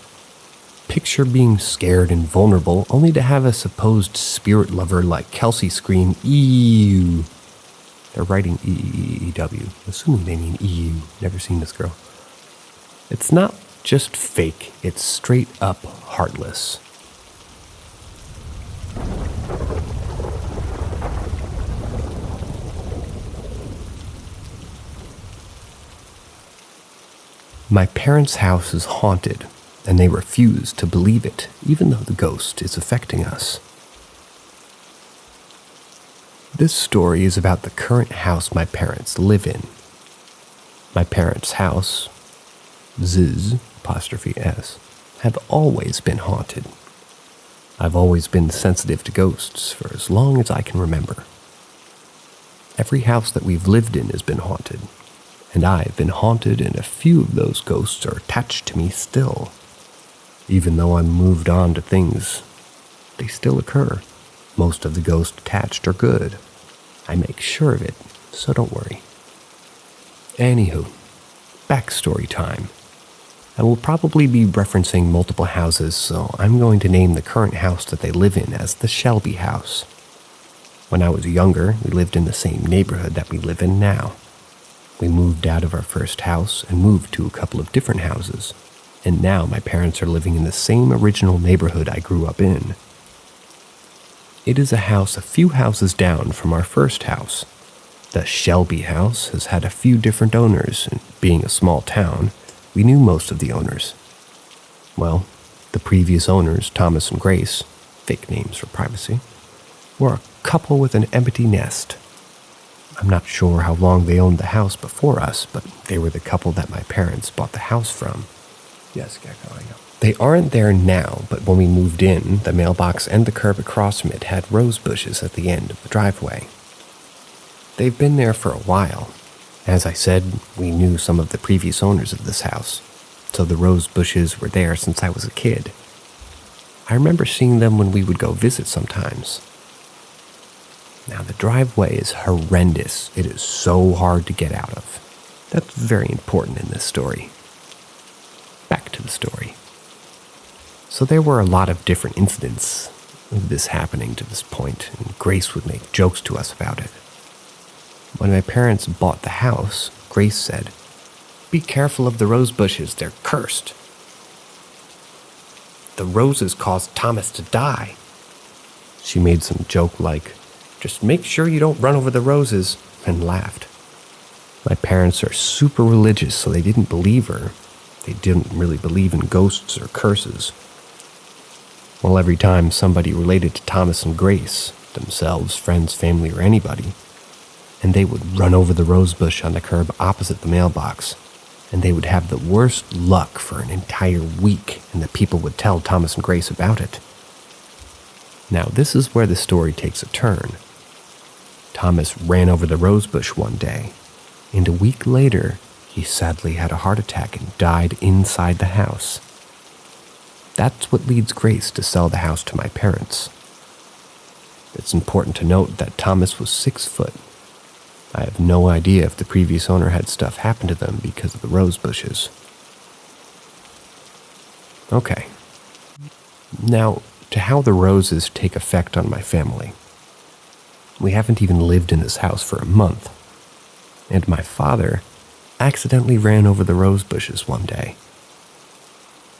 picture being scared and vulnerable only to have a supposed spirit lover like Kelsey scream, "Ew." They're writing E-E-E-W, assuming they mean EU. Never seen this girl. It's not just fake, it's straight up heartless. My parents' house is haunted, and they refuse to believe it, even though the ghost is affecting us. This story is about the current house my parents live in. My parents' house, Z''S, have always been haunted. I've always been sensitive to ghosts for as long as I can remember. Every house that we've lived in has been haunted, and I've been haunted, and a few of those ghosts are attached to me still. Even though I'm moved on to things, they still occur. Most of the ghosts attached are good. I make sure of it, so don't worry. Anywho, backstory time. I will probably be referencing multiple houses, so I'm going to name the current house that they live in as the Shelby house. When I was younger, we lived in the same neighborhood that we live in now. We moved out of our first house and moved to a couple of different houses, and now my parents are living in the same original neighborhood I grew up in. It is a house a few houses down from our first house. The Shelby house has had a few different owners, and being a small town, we knew most of the owners. Well, the previous owners, Thomas and Grace, fake names for privacy, were a couple with an empty nest. I'm not sure how long they owned the house before us, but they were the couple that my parents bought the house from. Yes, Gecko, I know. They aren't there now, but when we moved in, the mailbox and the curb across from it had rose bushes at the end of the driveway. They've been there for a while. As I said, we knew some of the previous owners of this house, so the rose bushes were there since I was a kid. I remember seeing them when we would go visit sometimes. Now, the driveway is horrendous. It is so hard to get out of. That's very important in this story. Back to the story. So there were a lot of different incidents of this happening to this point, and Grace would make jokes to us about it. When my parents bought the house, Grace said, "Be careful of the rose bushes, they're cursed. The roses caused Thomas to die." She made some joke like, "Just make sure you don't run over the roses," and laughed. My parents are super religious, so they didn't believe her. They didn't really believe in ghosts or curses. Well, every time somebody related to Thomas and Grace, themselves, friends, family, or anybody, and they would run over the rosebush on the curb opposite the mailbox, and they would have the worst luck for an entire week, and the people would tell Thomas and Grace about it. Now, this is where the story takes a turn. Thomas ran over the rosebush one day, and a week later, he sadly had a heart attack and died inside the house. That's what leads Grace to sell the house to my parents. It's important to note that Thomas was 6 foot. I have no idea if the previous owner had stuff happen to them because of the rose bushes. Okay. Now, to how the roses take effect on my family. We haven't even lived in this house for a month, and my father accidentally ran over the rose bushes one day.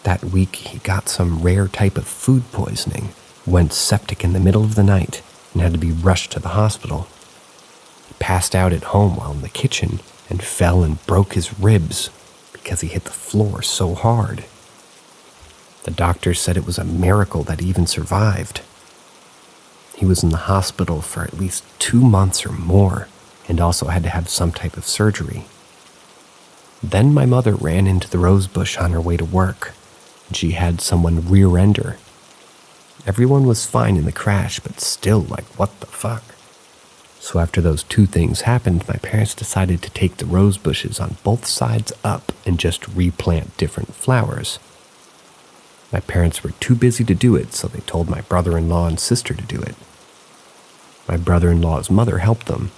That week, he got some rare type of food poisoning, went septic in the middle of the night, and had to be rushed to the hospital. He passed out at home while in the kitchen and fell and broke his ribs because he hit the floor so hard. The doctor said it was a miracle that he even survived. He was in the hospital for at least 2 months or more and also had to have some type of surgery. Then my mother ran into the rose bush on her way to work, and she had someone rear-end her. Everyone was fine in the crash, but still like, what the fuck? So after those 2 things happened, my parents decided to take the rose bushes on both sides up and just replant different flowers. My parents were too busy to do it, so they told my brother-in-law and sister to do it. My brother-in-law's mother helped them.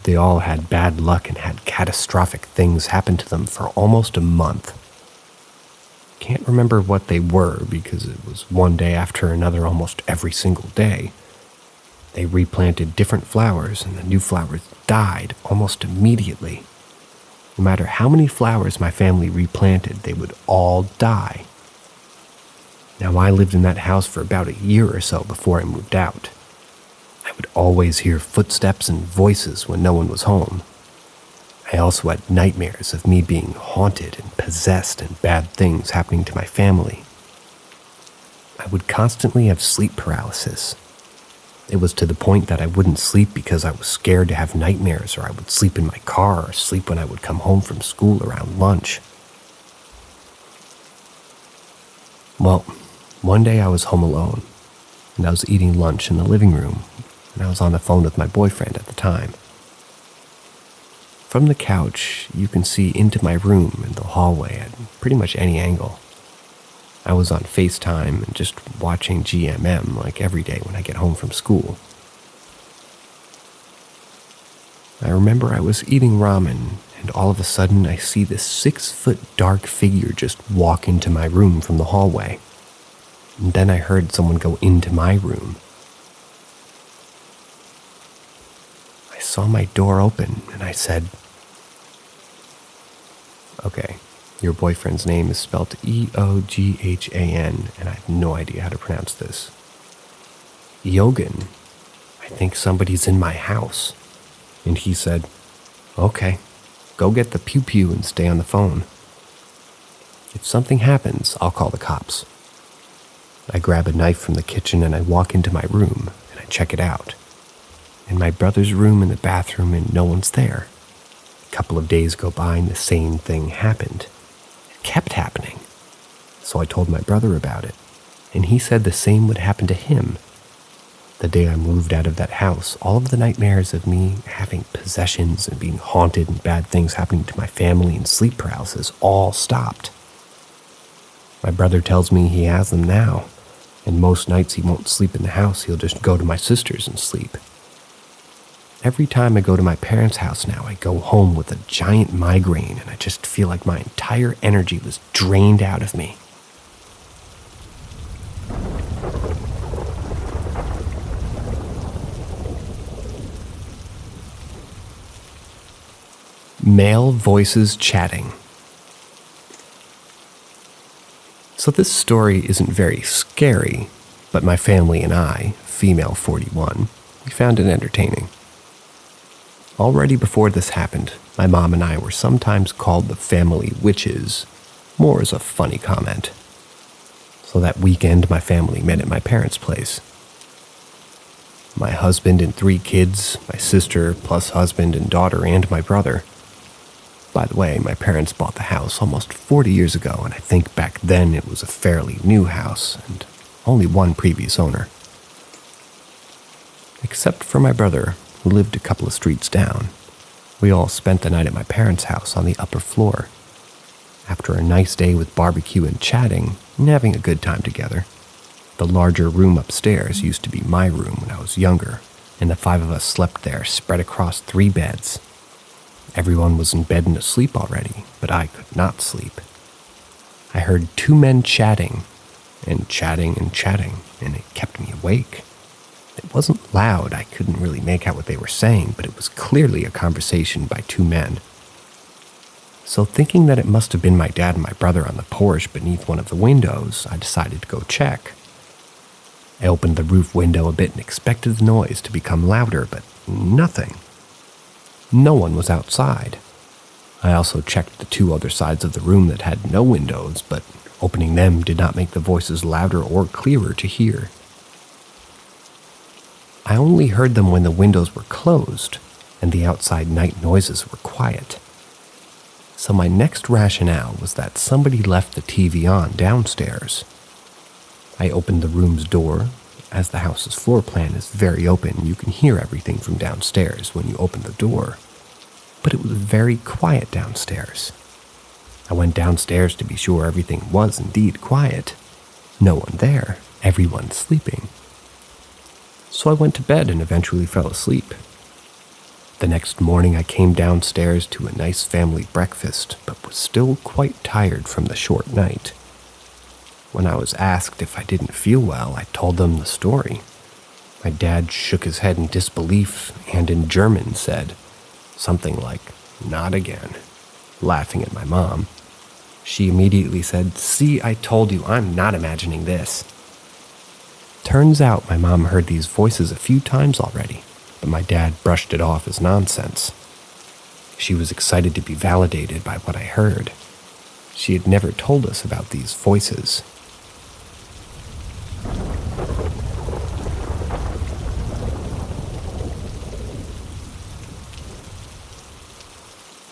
They all had bad luck and had catastrophic things happen to them for almost a month. Can't remember what they were because it was one day after another almost every single day. They replanted different flowers and the new flowers died almost immediately. No matter how many flowers my family replanted, they would all die. Now, I lived in that house for about a year or so before I moved out. I would always hear footsteps and voices when no one was home. I also had nightmares of me being haunted and possessed and bad things happening to my family. I would constantly have sleep paralysis. It was to the point that I wouldn't sleep because I was scared to have nightmares, or I would sleep in my car or sleep when I would come home from school around lunch. Well, one day I was home alone, and I was eating lunch in the living room, and I was on the phone with my boyfriend at the time. From the couch, you can see into my room and the hallway at pretty much any angle. I was on FaceTime and just watching GMM like every day when I get home from school. I remember I was eating ramen, and all of a sudden I see this 6-foot dark figure just walk into my room from the hallway. And then I heard someone go into my room. I saw my door open and I said, "Okay, your boyfriend's name is spelled Eoghan, and I have no idea how to pronounce this. Yogan, I think somebody's in my house." And he said, "Okay, go get the pew-pew and stay on the phone. If something happens, I'll call the cops." I grab a knife from the kitchen and I walk into my room and I check it out. In my brother's room and the bathroom, and no one's there. A couple of days go by and the same thing happened. It kept happening. So I told my brother about it, and he said the same would happen to him. The day I moved out of that house, all of the nightmares of me having possessions and being haunted and bad things happening to my family and sleep paralysis all stopped. My brother tells me he has them now, and most nights he won't sleep in the house, he'll just go to my sister's and sleep. Every time I go to my parents' house now, I go home with a giant migraine, and I just feel like my entire energy was drained out of me. Male voices chatting. So this story isn't very scary, but my family and I, female 41, we found it entertaining. Already before this happened, my mom and I were sometimes called the family witches, more as a funny comment. So that weekend, my family met at my parents' place. My husband and 3 kids, my sister plus husband and daughter, and my brother. By the way, my parents bought the house almost 40 years ago, and I think back then it was a fairly new house, and only one previous owner. Except for my brother, who lived a couple of streets down. We all spent the night at my parents' house on the upper floor. After a nice day with barbecue and chatting, and having a good time together. The larger room upstairs used to be my room when I was younger, and the 5 of us slept there spread across 3 beds. Everyone was in bed and asleep already, but I could not sleep. I heard 2 men chatting, and chatting and chatting, and it kept me awake. It wasn't loud, I couldn't really make out what they were saying, but it was clearly a conversation by 2 men. So thinking that it must have been my dad and my brother on the porch beneath one of the windows, I decided to go check. I opened the roof window a bit and expected the noise to become louder, but nothing. No one was outside. I also checked the 2 other sides of the room that had no windows, but opening them did not make the voices louder or clearer to hear. I only heard them when the windows were closed and the outside night noises were quiet. So my next rationale was that somebody left the TV on downstairs. I opened the room's door. As the house's floor plan is very open, you can hear everything from downstairs when you open the door. But it was very quiet downstairs. I went downstairs to be sure everything was indeed quiet. No one there, everyone sleeping. So I went to bed and eventually fell asleep. The next morning I came downstairs to a nice family breakfast, but was still quite tired from the short night. When I was asked if I didn't feel well, I told them the story. My dad shook his head in disbelief and in German said something like, "Not again," laughing at my mom. She immediately said, "See, I told you, I'm not imagining this." Turns out my mom heard these voices a few times already, but my dad brushed it off as nonsense. She was excited to be validated by what I heard. She had never told us about these voices.